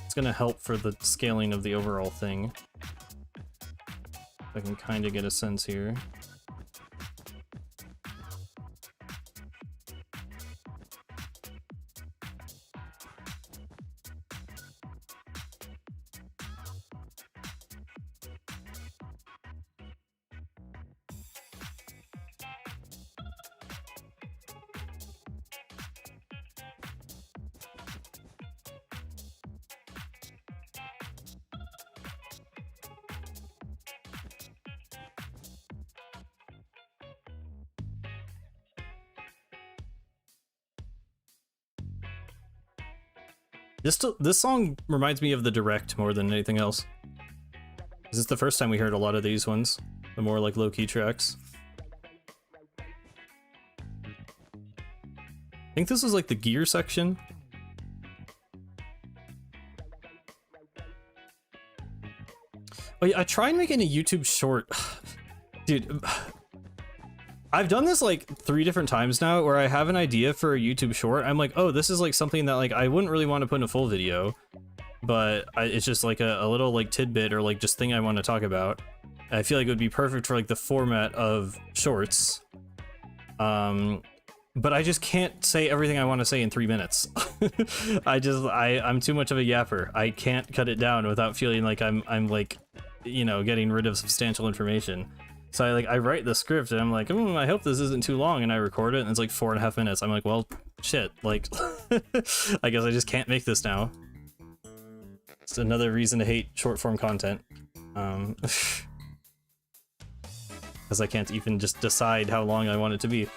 it's gonna help for the scaling of the overall thing. I can kind of get a sense here. This song reminds me of the Direct more than anything else. This is the first time we heard a lot of these ones, the more like low-key tracks. I think this was like the gear section. Oh yeah, I tried making a YouTube short. Dude, I've done this like 3 different times now where I have an idea for a YouTube short. I'm like, oh, this is like something that like I wouldn't really want to put in a full video, but it's just like a little like tidbit or like just thing I want to talk about. I feel like it would be perfect for like the format of shorts. But I just can't say everything I want to say in 3 minutes. I'm too much of a yapper. I can't cut it down without feeling like I'm like, you know, getting rid of substantial information. So I write the script and I'm like, I hope this isn't too long, and I record it and it's like 4.5 minutes. I'm like, well, shit, like, I guess I just can't make this now. It's another reason to hate short form content. Because I can't even just decide how long I want it to be.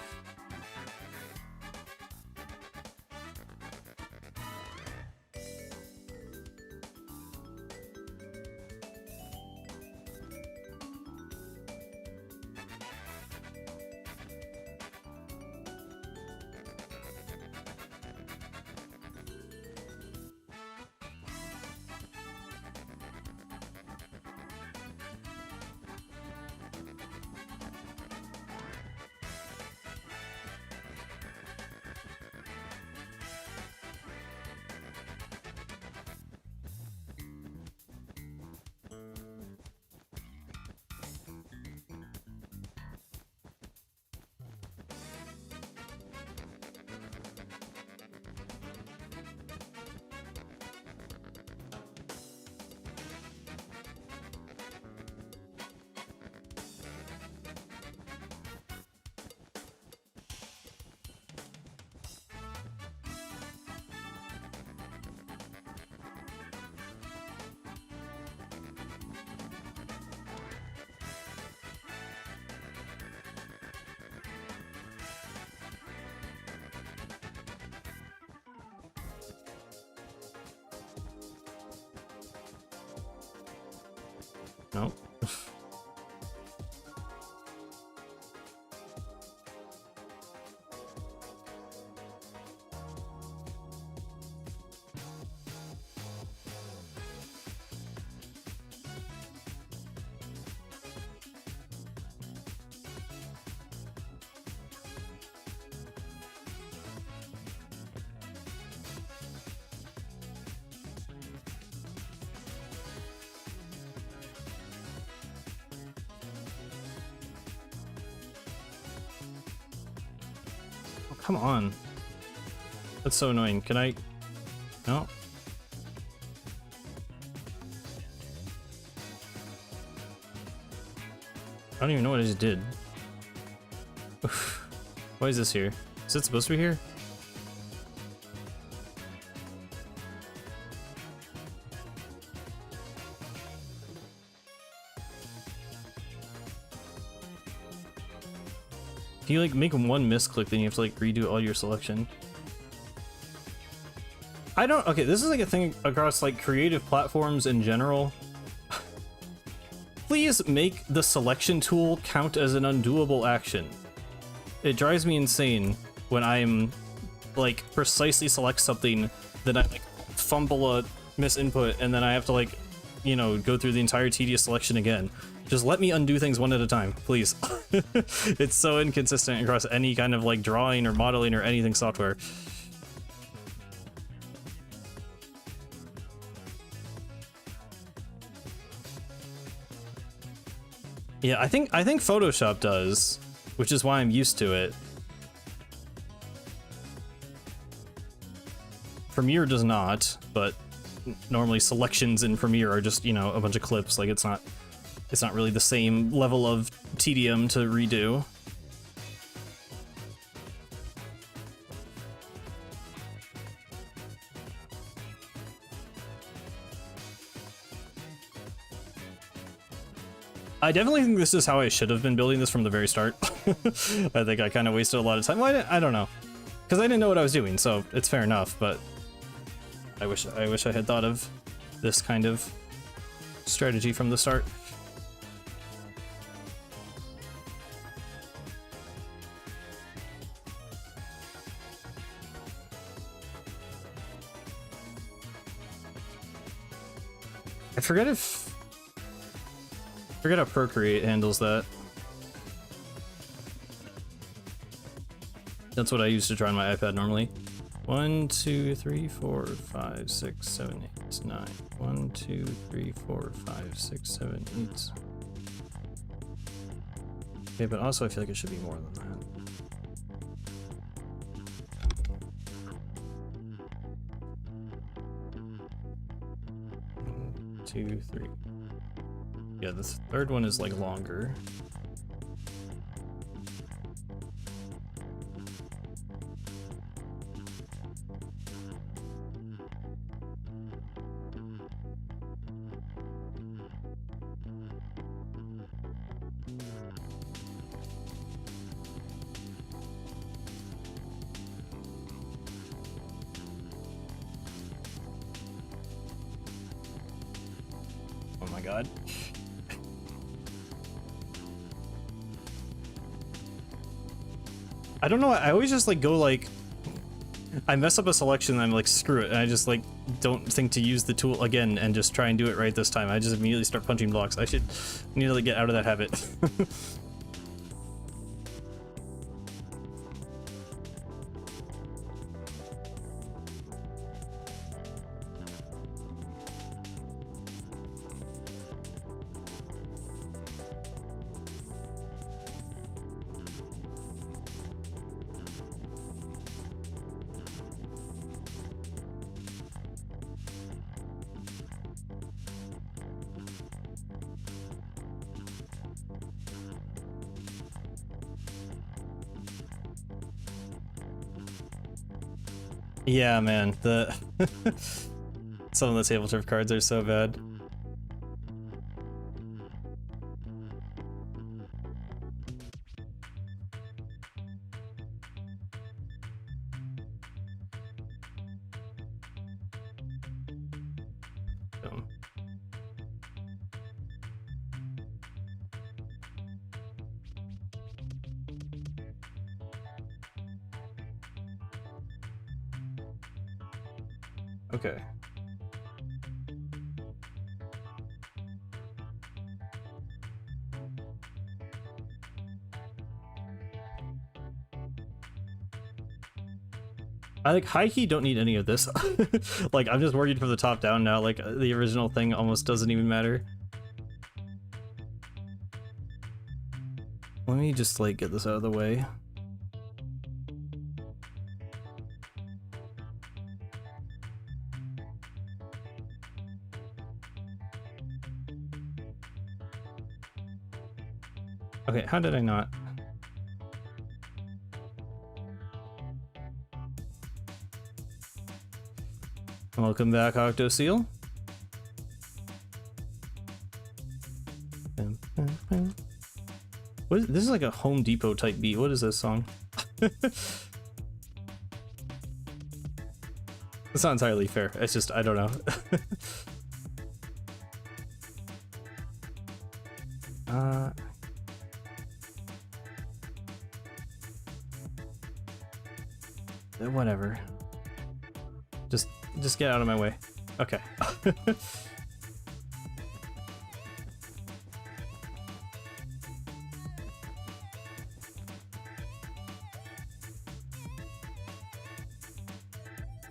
No. Come on. That's so annoying. Can I... No. I don't even know what I just did. Why is this here? Is it supposed to be here? If you like make one misclick, then you have to like redo all your selection. I don't. Okay, this is like a thing across like creative platforms in general. Please make the selection tool count as an undoable action. It drives me insane when I'm like precisely select something, then I like fumble a misinput, and then I have to like, you know, go through the entire tedious selection again. Just let me undo things one at a time, please. It's so inconsistent across any kind of like drawing or modeling or anything software. Yeah, I think Photoshop does, which is why I'm used to it. Premiere does not, but normally selections in Premiere are just, you know, a bunch of clips. Like it's not really the same level of tedium to redo. I definitely think this is how I should have been building this from the very start. I think I kind of wasted a lot of time. Well, I don't know, because I didn't know what I was doing, so it's fair enough. But I wish I had thought of this kind of strategy from the start. I forget how Procreate handles that. That's what I use to draw on my iPad normally. 1, 2, 3, 4, 5, 6, 7, 8, 9. 1, 2, 3, 4, 5, 6, 7, 8. Okay, but also I feel like it should be more than that. 1, 2, 3. Yeah, this third one is like longer. Oh my god. I don't know, I always just like go like, I mess up a selection and I'm like, screw it, and I just like don't think to use the tool again and just try and do it right this time. I just immediately start punching blocks. I should need to like get out of that habit. Yeah, man, some of the table turf cards are so bad. Okay. I like high key don't need any of this. Like I'm just working from the top down now. Like the original thing almost doesn't even matter. Let me just like get this out of the way. Okay, how did I not? Welcome back, Octoseal. What is, this is like a Home Depot type beat. What is this song? It's not entirely fair. It's just, I don't know. Whatever. Just get out of my way. Okay.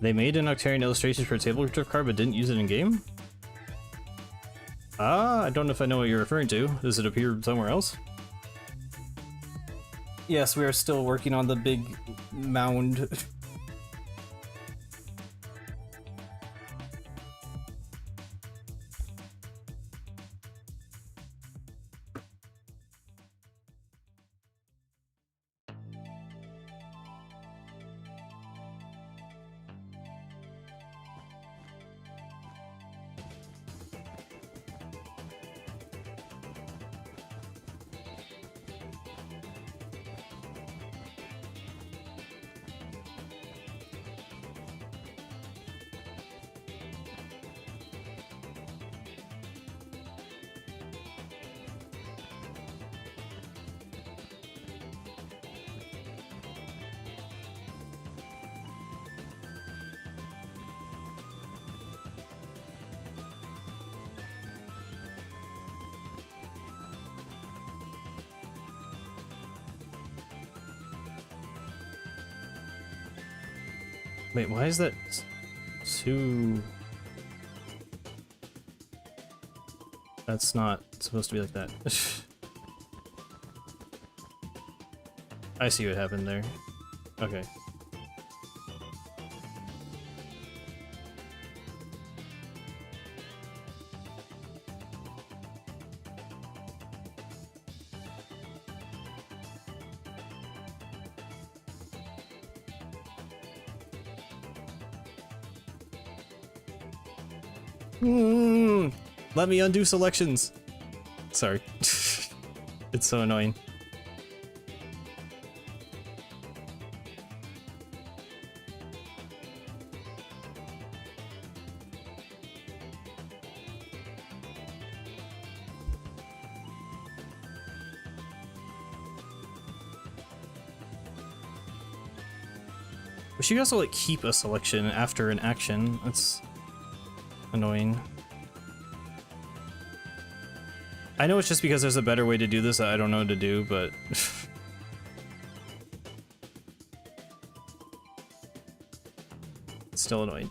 They made an Octarian illustration for a table drift card but didn't use it in game? Ah, I don't know if I know what you're referring to. Does it appear somewhere else? Yes, we are still working on the big mound. Wait, why is that too... That's not supposed to be like that. I see what happened there. Okay. Let me undo selections. Sorry. It's so annoying. Wish you could also like keep a selection after an action. That's annoying. I know it's just because there's a better way to do this that I don't know what to do, but... It's still annoying.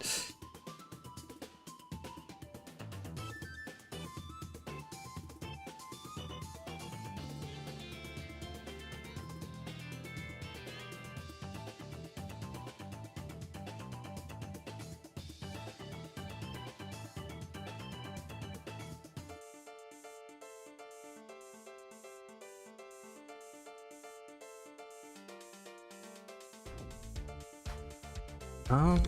Um...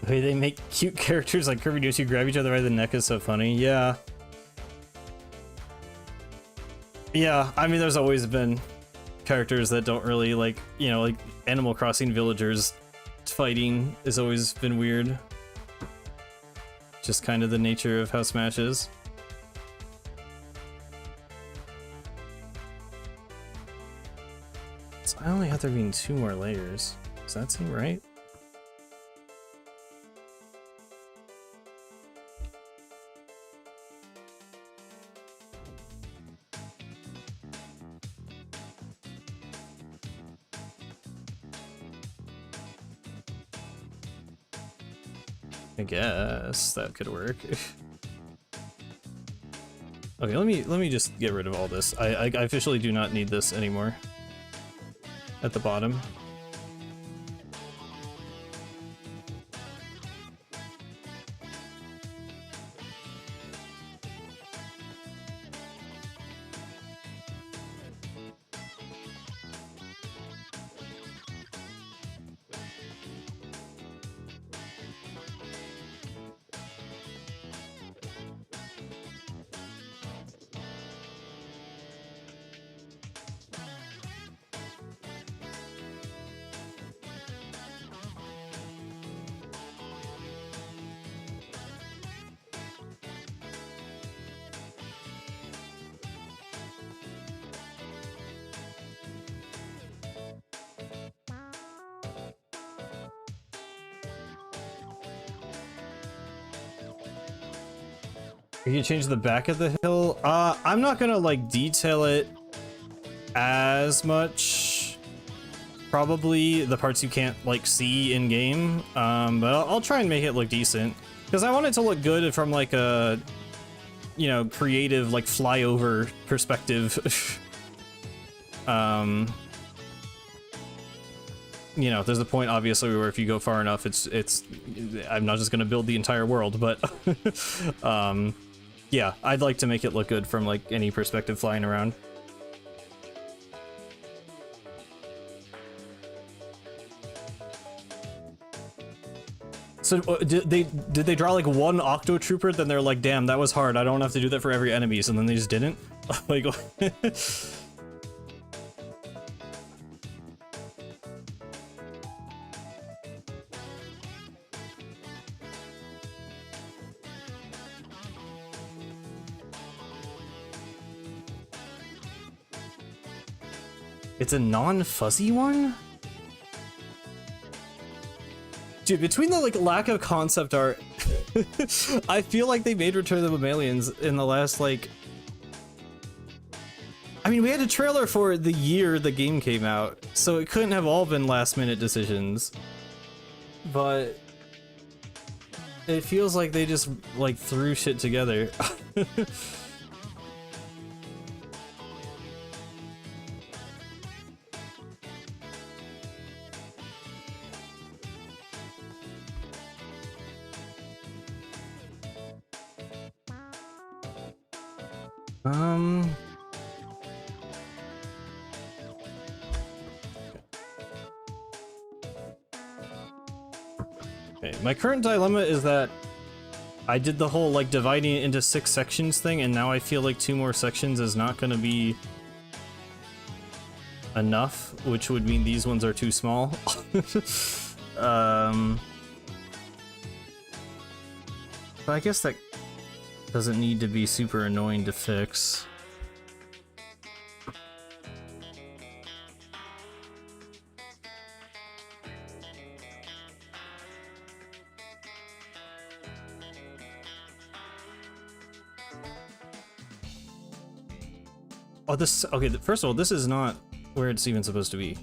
The way they make cute characters like Kirby Deuce, you grab each other by the neck is so funny. Yeah. Yeah, I mean, there's always been characters that don't really like, you know, like Animal Crossing villagers fighting has always been weird. Just kind of the nature of how Smash is. So I only have there being 2 more layers. Does that seem right? I guess that could work. Okay, let me just get rid of all this. I officially do not need this anymore. At the bottom. You can change the back of the hill. I'm not gonna like detail it as much. Probably the parts you can't like see in game. But I'll try and make it look decent because I want it to look good from like a, you know, creative like flyover perspective. You know, there's a point obviously where if you go far enough, it's. I'm not just gonna build the entire world, but yeah, I'd like to make it look good from like any perspective flying around. So did they draw like one Octo Trooper? Then they're like, damn, that was hard. I don't have to do that for every enemy. So then they just didn't. Like. It's a non-fuzzy one? Dude, between the like lack of concept art, I feel like they made Return of the Mammalians in the last like... I mean, we had a trailer for the year the game came out, so it couldn't have all been last minute decisions. But it feels like they just like threw shit together. Okay, my current dilemma is that I did the whole like dividing it into 6 sections thing, and now I feel like 2 more sections is not gonna be enough, which would mean these ones are too small. But I guess that doesn't need to be super annoying to fix. Oh, this, okay, first of all, this is not where it's even supposed to be.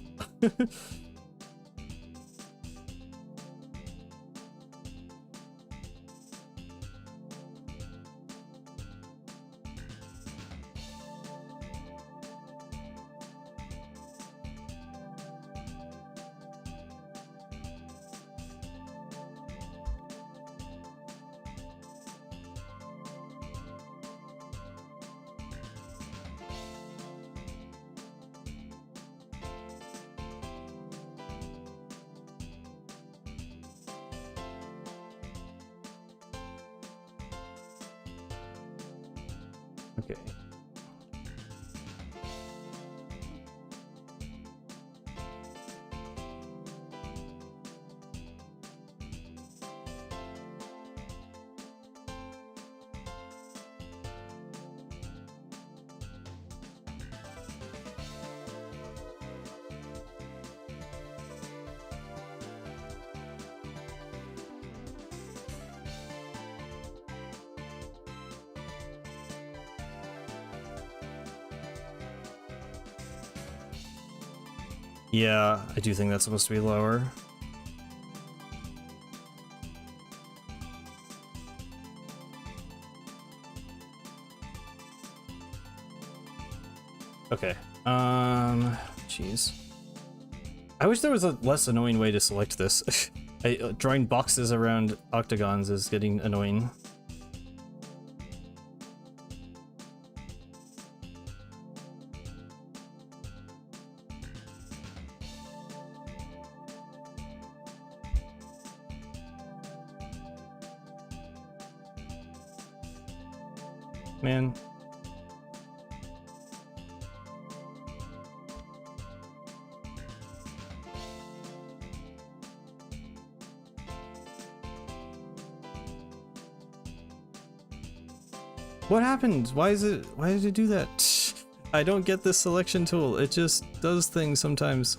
Okay. Yeah, I do think that's supposed to be lower. Okay. Jeez. I wish there was a less annoying way to select this. Drawing boxes around octagons is getting annoying. Man. What happened? Why did it do that? I don't get this selection tool. It just does things sometimes.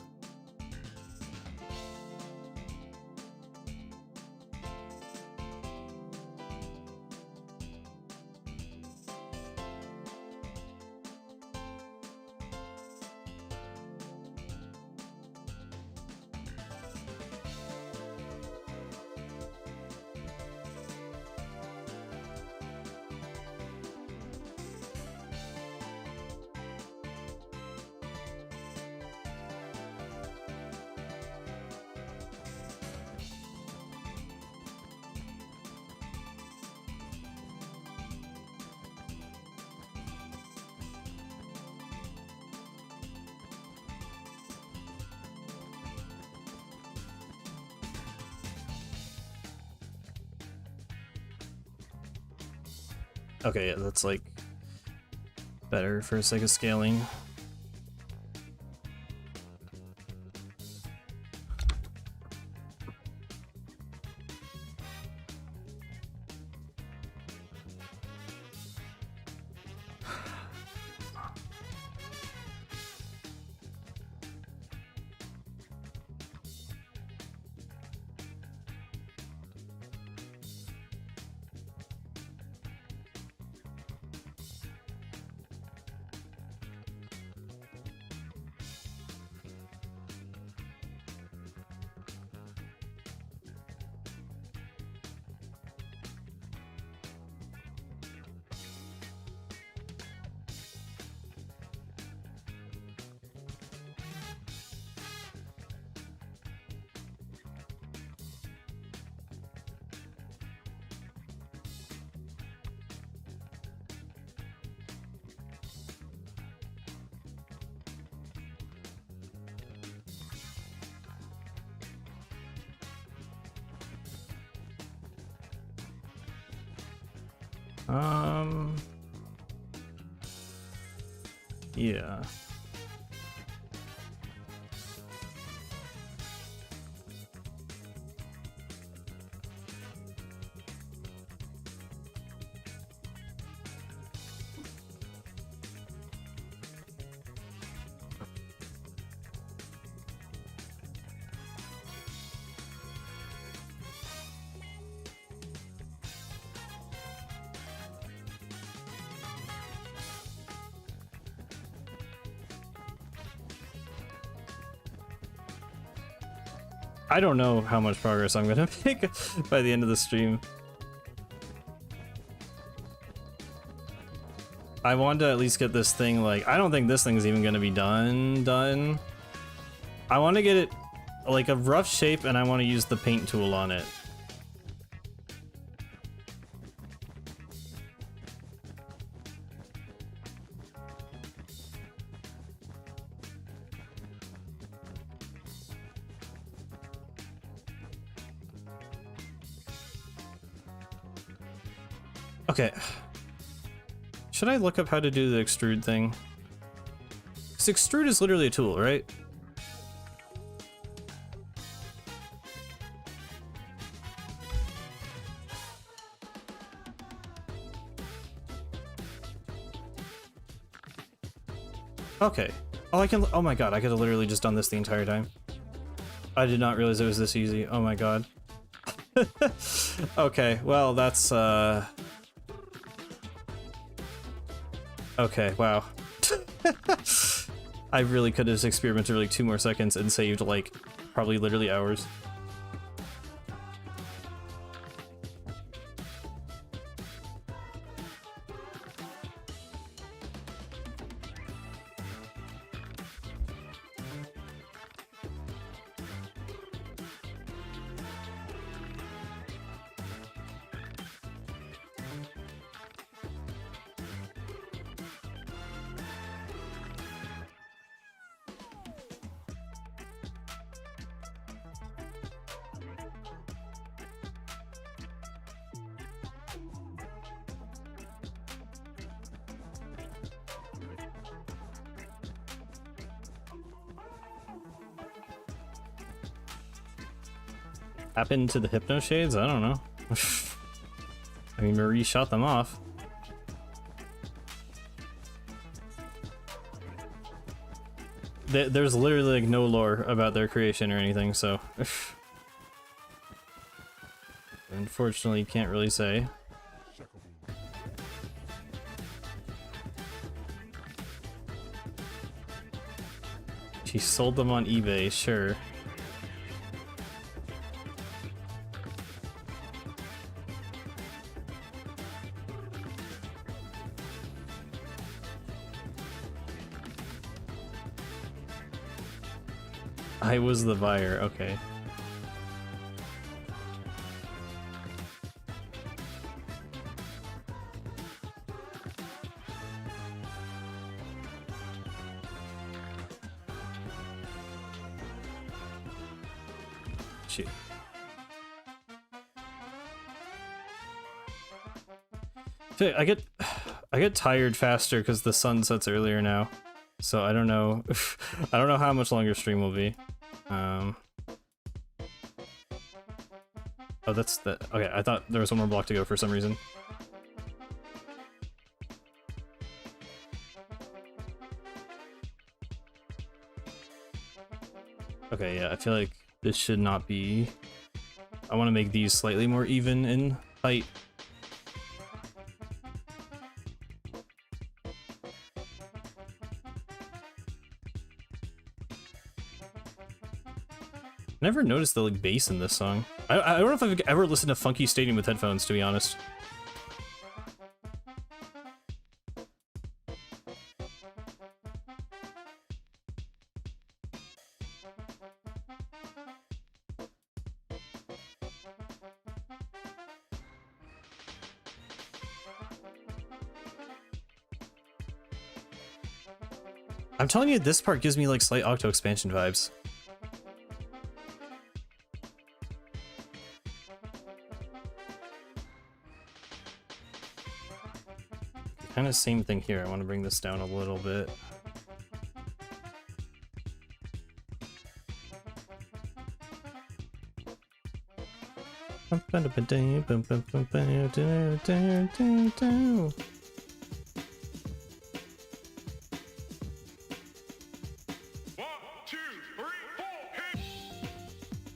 Okay, yeah, that's like better for the sake of scaling. Yeah. I don't know how much progress I'm gonna make by the end of the stream. I want to at least get this thing, like, I don't think this thing's even gonna be done. I want to get it like a rough shape, and I want to use the paint tool on it. Okay. Should I look up how to do the extrude thing? 'Cause extrude is literally a tool, right? Okay. Oh, I can. Oh my god, I could have literally just done this the entire time. I did not realize it was this easy. Oh my god. Okay, well, that's, okay, wow. I really could have just experimented for like 2 more seconds and saved, like, probably literally hours. Happened to the Hypno Shades? I don't know. I mean, Marie shot them off. There's literally like no lore about their creation or anything, so unfortunately can't really say. She sold them on eBay, sure. I was the buyer, okay. Shoot. I get tired faster because the sun sets earlier now. So I don't know I don't know how much longer stream will be. Oh, that's the okay, I thought there was one more block to go for some reason. Okay, yeah, I feel like this should not be. I want to make these slightly more even in height. Never noticed the like bass in this song. I don't know if I've ever listened to Funky Stadium with headphones, to be honest. I'm telling you, this part gives me like slight Octo expansion vibes. Kind of same thing here. I want to bring this down a little bit.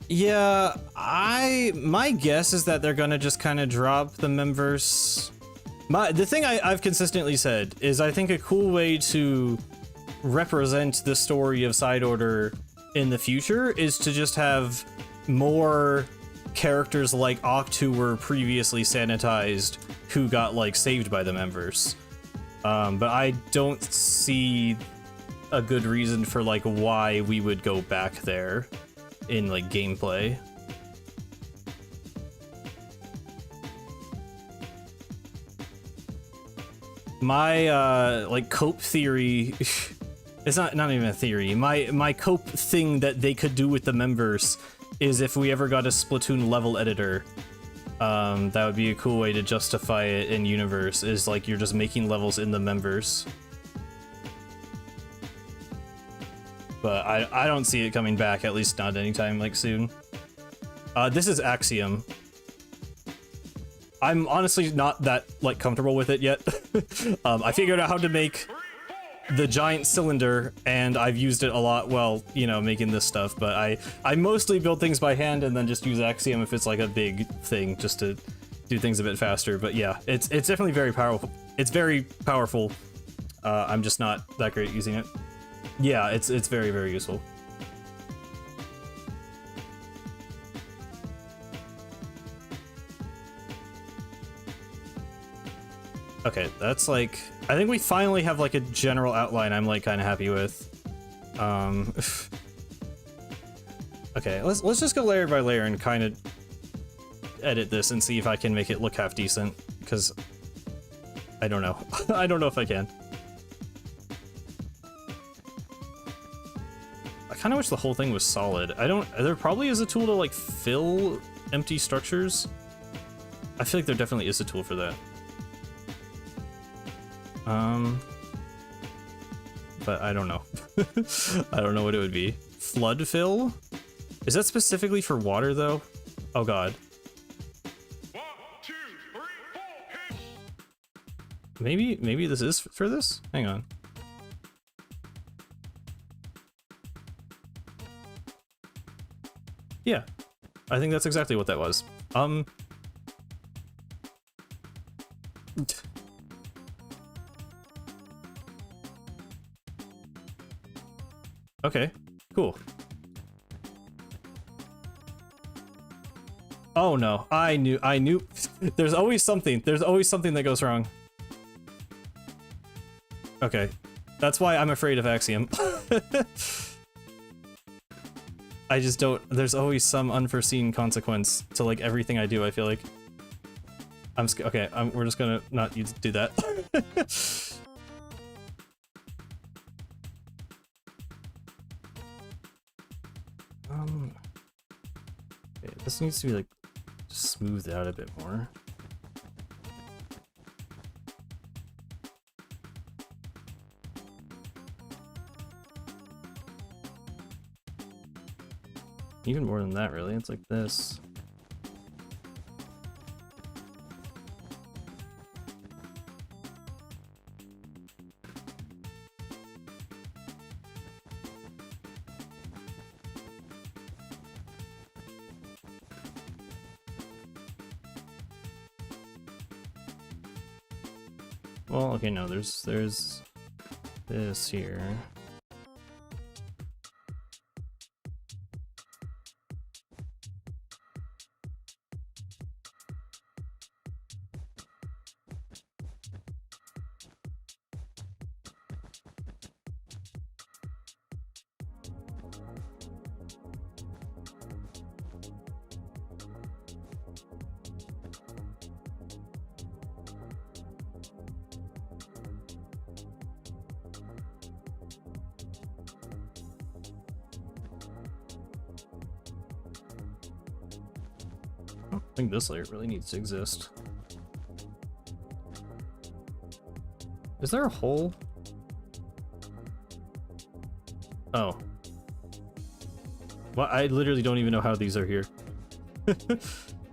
Yeah, my guess is that they're gonna just kind of drop the memverse. The thing I've consistently said is I think a cool way to represent the story of Side Order in the future is to just have more characters like Oct who were previously sanitized who got like saved by the members. But I don't see a good reason for like why we would go back there in like gameplay. My like cope theory it's not even a theory. My cope thing that they could do with the members is if we ever got a Splatoon level editor, That would be a cool way to justify it in universe, is like you're just making levels in the members. But I don't see it coming back, at least not anytime like soon. This is Axiom. I'm honestly not that like comfortable with it yet. I figured out how to make the giant cylinder, and I've used it a lot while, you know, making this stuff, but I mostly build things by hand and then just use Axiom if it's like a big thing, just to do things a bit faster. But yeah, it's definitely very powerful. It's very powerful. I'm just not that great at using it. Yeah, it's very, very useful. Okay, that's like, I think we finally have like a general outline I'm like kind of happy with. Okay, let's just go layer by layer and kind of edit this and see if I can make it look half decent, because I don't know. I don't know if I can. I kind of wish the whole thing was solid. There probably is a tool to like fill empty structures. I feel like there definitely is a tool for that. But I don't know. I don't know what it would be. Flood fill? Is that specifically for water though? Oh god. 1, 2, 3, 4, hit. Maybe this is for this? Hang on. Yeah. I think that's exactly what that was. Okay, cool. Oh no, I knew. There's always something that goes wrong. Okay, that's why I'm afraid of Axiom. I just don't, there's always some unforeseen consequence to like everything I do, I feel like. Okay, we're just gonna not do that. Okay, this needs to be like smoothed out a bit more. Even more than that, really. It's like this. Well, okay, no, there's this here. I think this layer really needs to exist. Is there a hole? Oh. Well, I literally don't even know how these are here.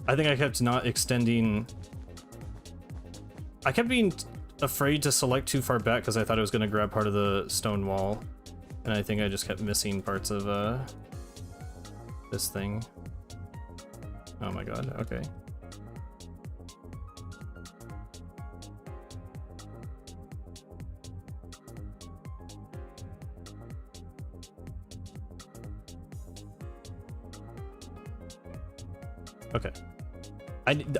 I think I kept not extending... I kept being afraid to select too far back because I thought it was going to grab part of the stone wall. And I think I just kept missing parts of this thing. Oh my god, okay. Okay.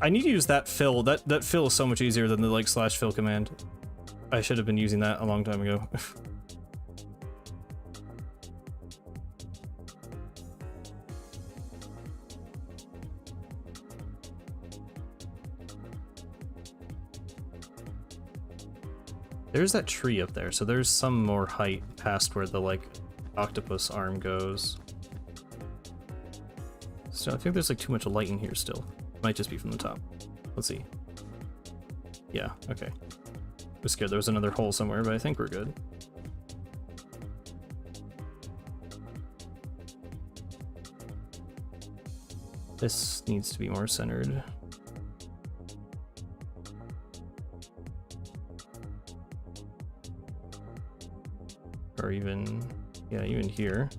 I need to use that fill. That fill is so much easier than the like /fill command. I should have been using that a long time ago. There's that tree up there, so there's some more height past where the like octopus arm goes. So I think there's like too much light in here still. Might just be from the top. Let's see. Yeah, okay. I was scared there was another hole somewhere, but I think we're good. This needs to be more centered. Or even, yeah, even here.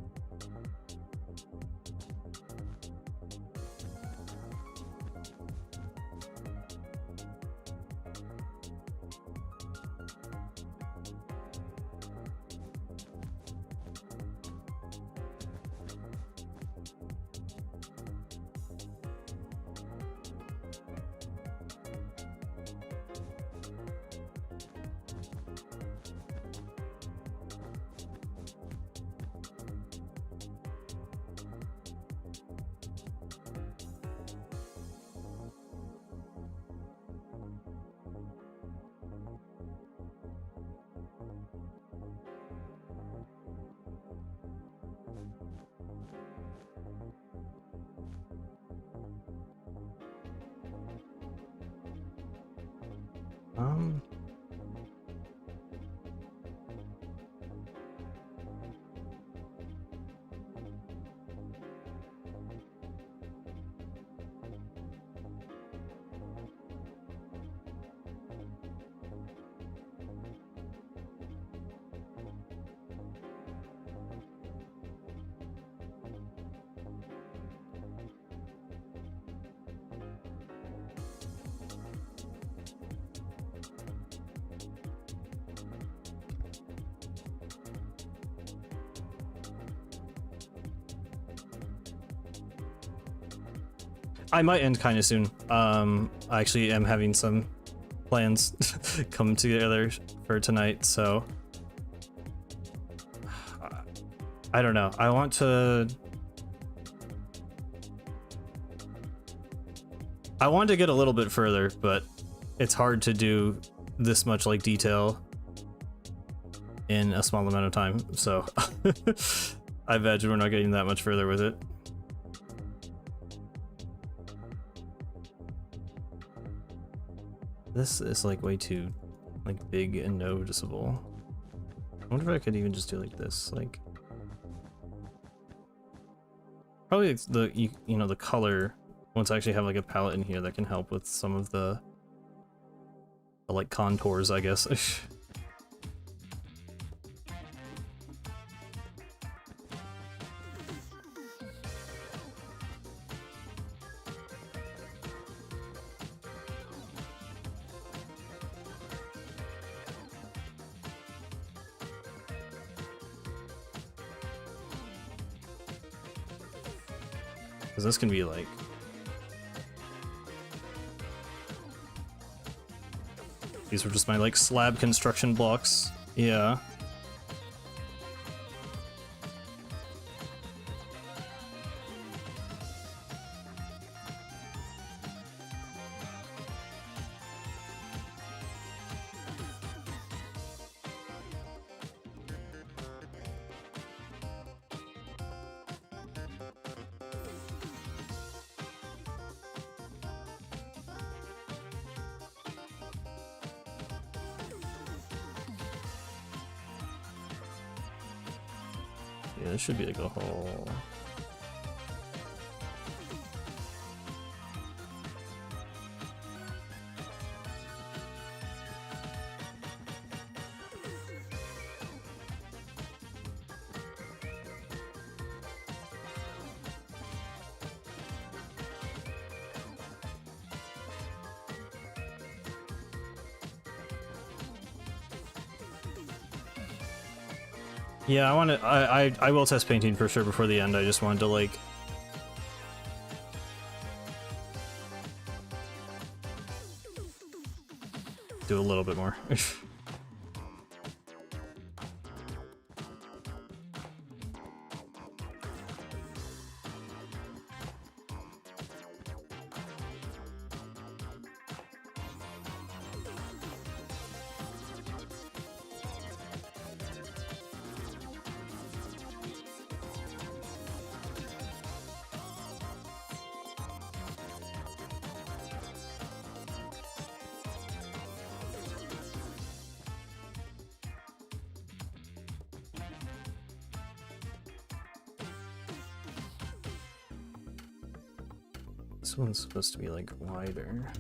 Um, I might end kind of soon. I actually am having some plans come together for tonight, so I don't know. I want to get a little bit further, but it's hard to do this much like detail in a small amount of time, so I bet we're not getting that much further with it. This is like way too like big and noticeable. I wonder if I could even just do like this, like probably the you know the color. Once I actually have like a palette in here that can help with some of the like contours, I guess. Because this can be like these were just my like slab construction blocks. Yeah. Yeah, this should be like a whole... Yeah, I will test painting for sure before the end. I just wanted to like do a little bit more. This one's supposed to be like wider.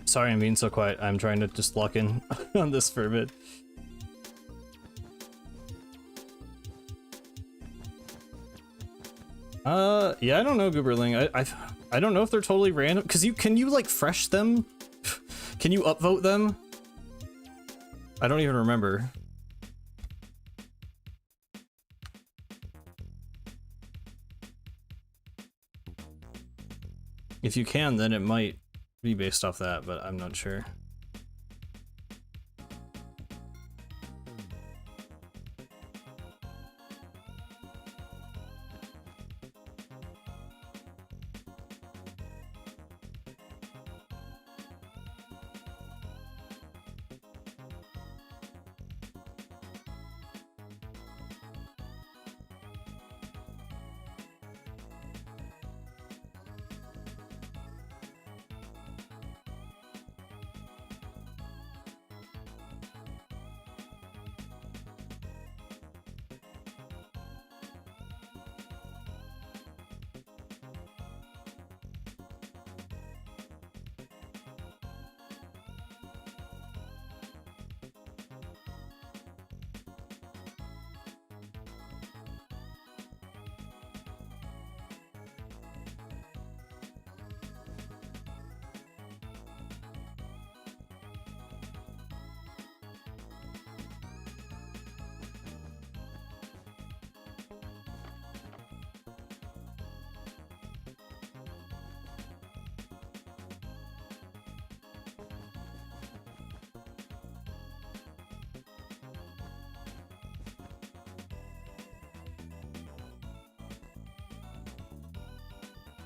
Sorry I'm being so quiet. I'm trying to just lock in on this for a bit. Yeah, I don't know, Gooberling. I don't know if they're totally random. Cause can you like fresh them? Can you upvote them? I don't even remember. If you can, then it might be based off that, but I'm not sure.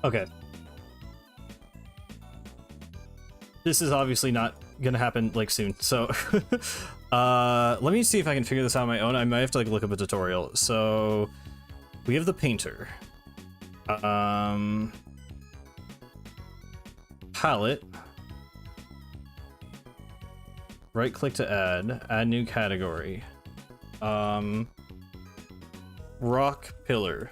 Okay. This is obviously not gonna happen like soon, so let me see if I can figure this out on my own. I might have to like look up a tutorial. So we have the painter. Palette. Right click to add new category. Rock pillar.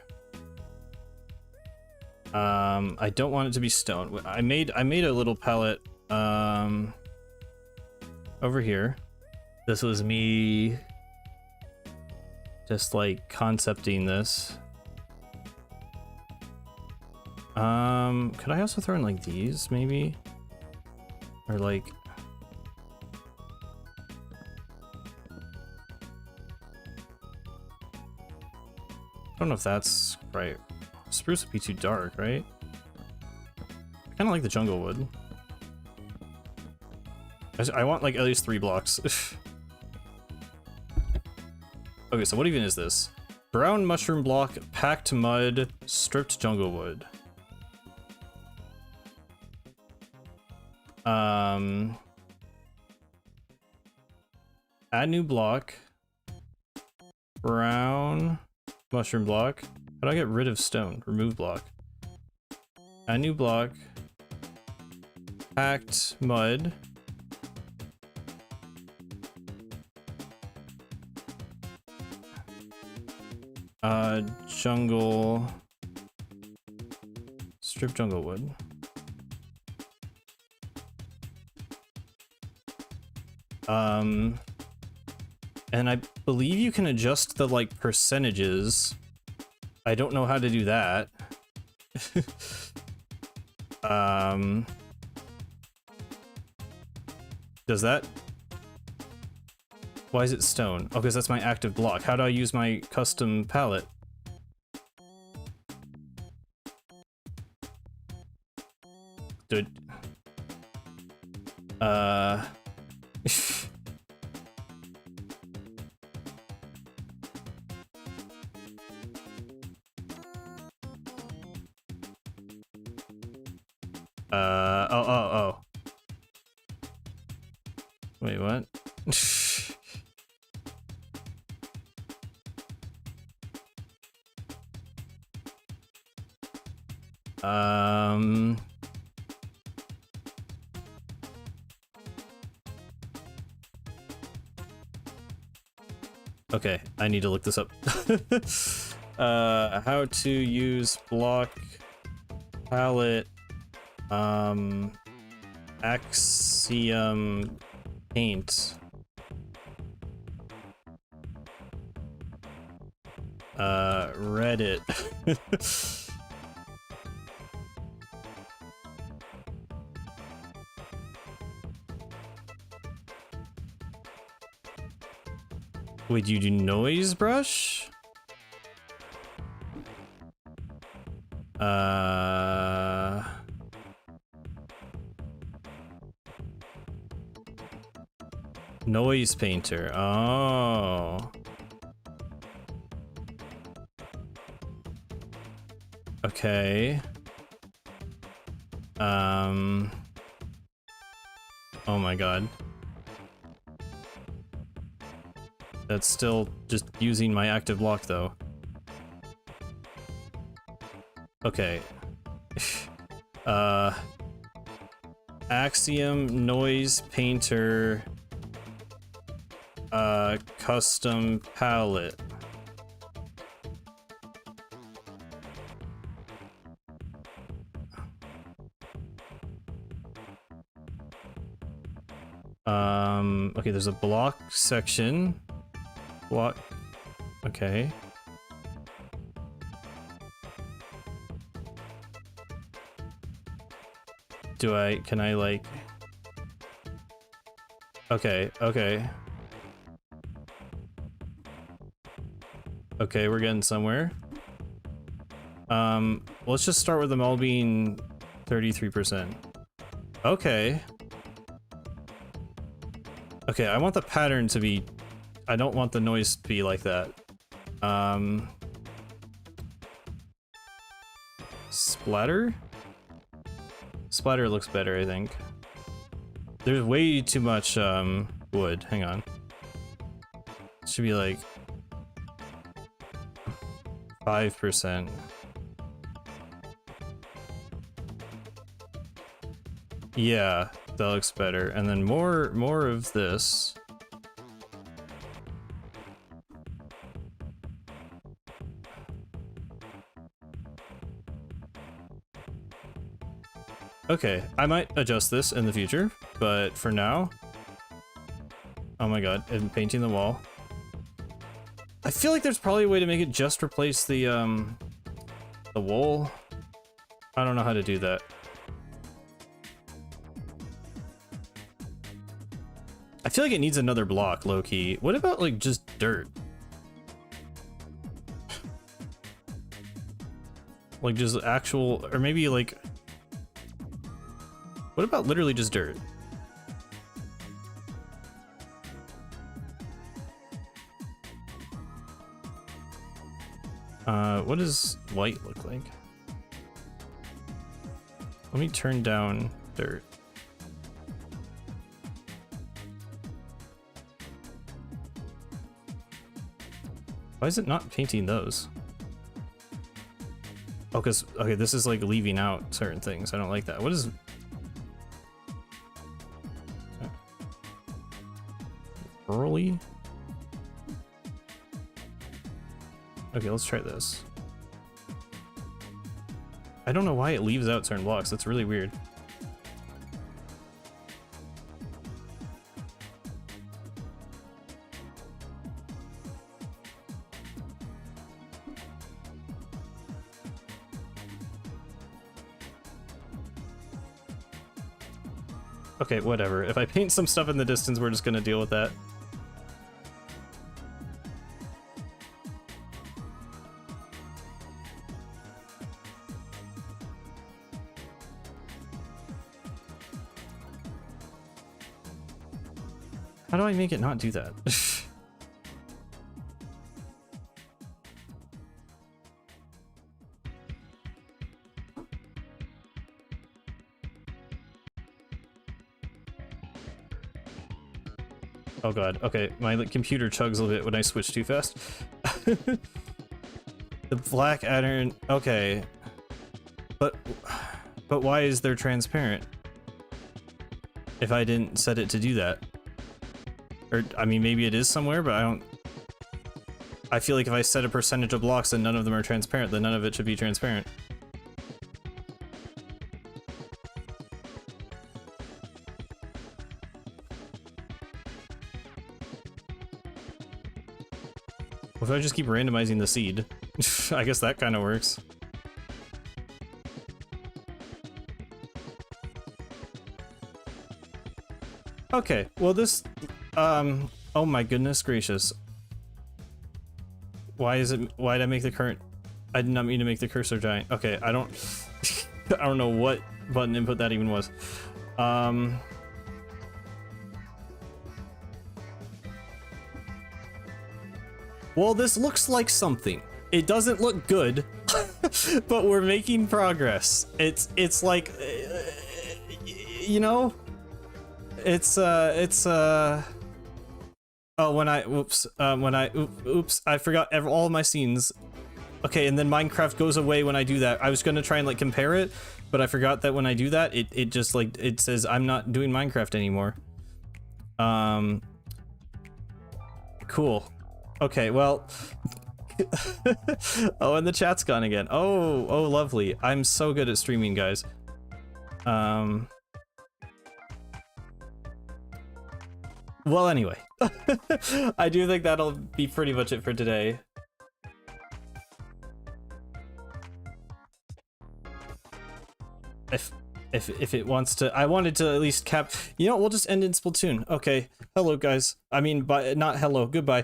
I don't want it to be stone. I made a little palette over here. This was me just like concepting this. Could I also throw in like these maybe? Or like I don't know if that's right. spruce would be too dark, right? I kind of like the jungle wood. I want like at least 3 blocks. Okay, so what even is this? Brown mushroom block, packed mud, stripped jungle wood. Add new block. Brown mushroom block. How do I get rid of stone? Remove block. Add new block. Packed mud. Jungle. Strip jungle wood. And I believe you can adjust the like percentages. I don't know how to do that. Does that? Why is it stone? Oh, because that's my active block. How do I use my custom palette? Dude. Oh. Wait, what? Okay, I need to look this up. How to use block palette, Axiom paint. Reddit. Wait, you do noise brush? Noise painter. Oh. Okay. Oh my god. That's still just using my active block though. Okay. Axiom noise painter custom palette. Okay, there's a block section. Block. Okay. Can I like... Okay. Okay, we're getting somewhere. Let's just start with them all being 33%. Okay. Okay, I want the pattern to be... I don't want the noise to be like that. Splatter? Splatter looks better, I think. There's way too much wood. Hang on. It should be like 5%. Yeah, that looks better. And then more of this. Okay, I might adjust this in the future, but for now... Oh my god, I'm painting the wall. I feel like there's probably a way to make it just replace the wool. I don't know how to do that. I feel like it needs another block, low-key. What about, like, just dirt? Like just actual, or maybe like, what about literally just dirt? What does white look like? Let me turn down dirt. Why is it not painting those? Oh, because, okay, this is like leaving out certain things. I don't like that. What is... Early? Okay, let's try this. I don't know why it leaves out certain blocks. That's really weird. Okay, whatever. If I paint some stuff in the distance, we're just gonna deal with that. How do I make it not do that? Oh god, okay, my computer chugs a bit when I switch too fast. The black iron, okay. But why is there transparent? If I didn't set it to do that. Or, I mean, maybe it is somewhere, but I don't... I feel like if I set a percentage of blocks and none of them are transparent, then none of it should be transparent. What if I just keep randomizing the seed? I guess that kind of works. Okay, well this... oh my goodness gracious. Why did I make the current... I did not mean to make the cursor giant. Okay, I don't... I don't know what button input that even was. Well, this looks like something. It doesn't look good, but we're making progress. It's like... you know? Oh, oops, I forgot all of my scenes. Okay, and then Minecraft goes away when I do that. I was gonna try and like compare it, but I forgot that when I do that, it just like, it says I'm not doing Minecraft anymore. Cool. Okay, well. Oh, and the chat's gone again. Oh, lovely. I'm so good at streaming, guys. Well, anyway, I do think that'll be pretty much it for today. If it wants to, I wanted to at least you know, we'll just end in Splatoon. Okay, hello guys. I mean, not hello, goodbye.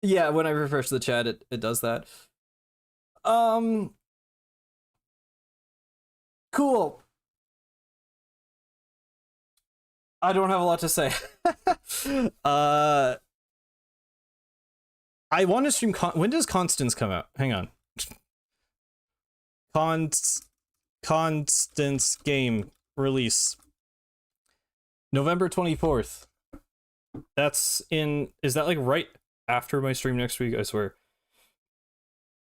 Yeah, when I refresh the chat, it does that. Cool. I don't have a lot to say. I want to stream when does Constance come out? Hang on. Constance game release. November 24th. That's is that like right after my stream next week? I swear.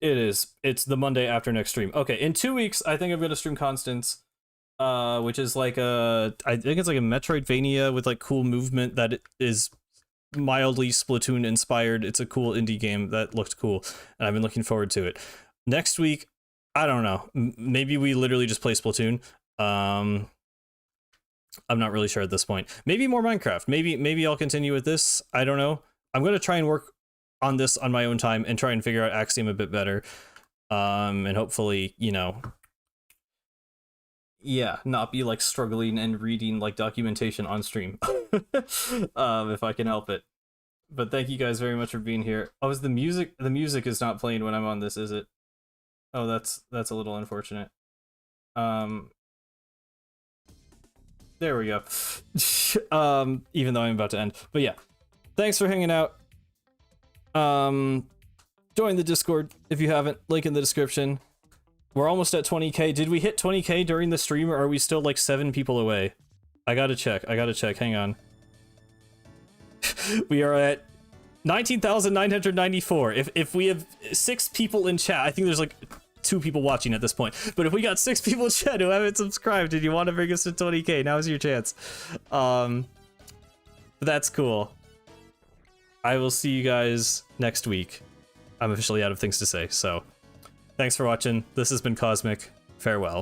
It is. It's the Monday after next stream. Okay, in 2 weeks, I think I'm gonna stream Constance. Which is like I think it's like a Metroidvania with like cool movement that is mildly Splatoon inspired. It's a cool indie game that looked cool, and I've been looking forward to it. Next week, I don't know. Maybe we literally just play Splatoon. I'm not really sure at this point. Maybe more Minecraft. Maybe I'll continue with this. I don't know. I'm gonna try and work on this on my own time and try and figure out Axiom a bit better. And hopefully, you know. Yeah, not be like struggling and reading like documentation on stream. If I can help it. But thank you guys very much for being here. Oh, is the music is not playing when I'm on this, is it? Oh, that's a little unfortunate. There we go. Even though I'm about to end. But yeah. Thanks for hanging out. Join the Discord if you haven't. Link in the description. We're almost at 20k. Did we hit 20k during the stream, or are we still like 7 people away? I gotta check. Hang on. We are at 19,994. If we have 6 people in chat, I think there's like 2 people watching at this point. But if we got 6 people in chat who haven't subscribed and you want to bring us to 20k, now's your chance. That's cool. I will see you guys next week. I'm officially out of things to say, so thanks for watching. This has been Cosmic. Farewell.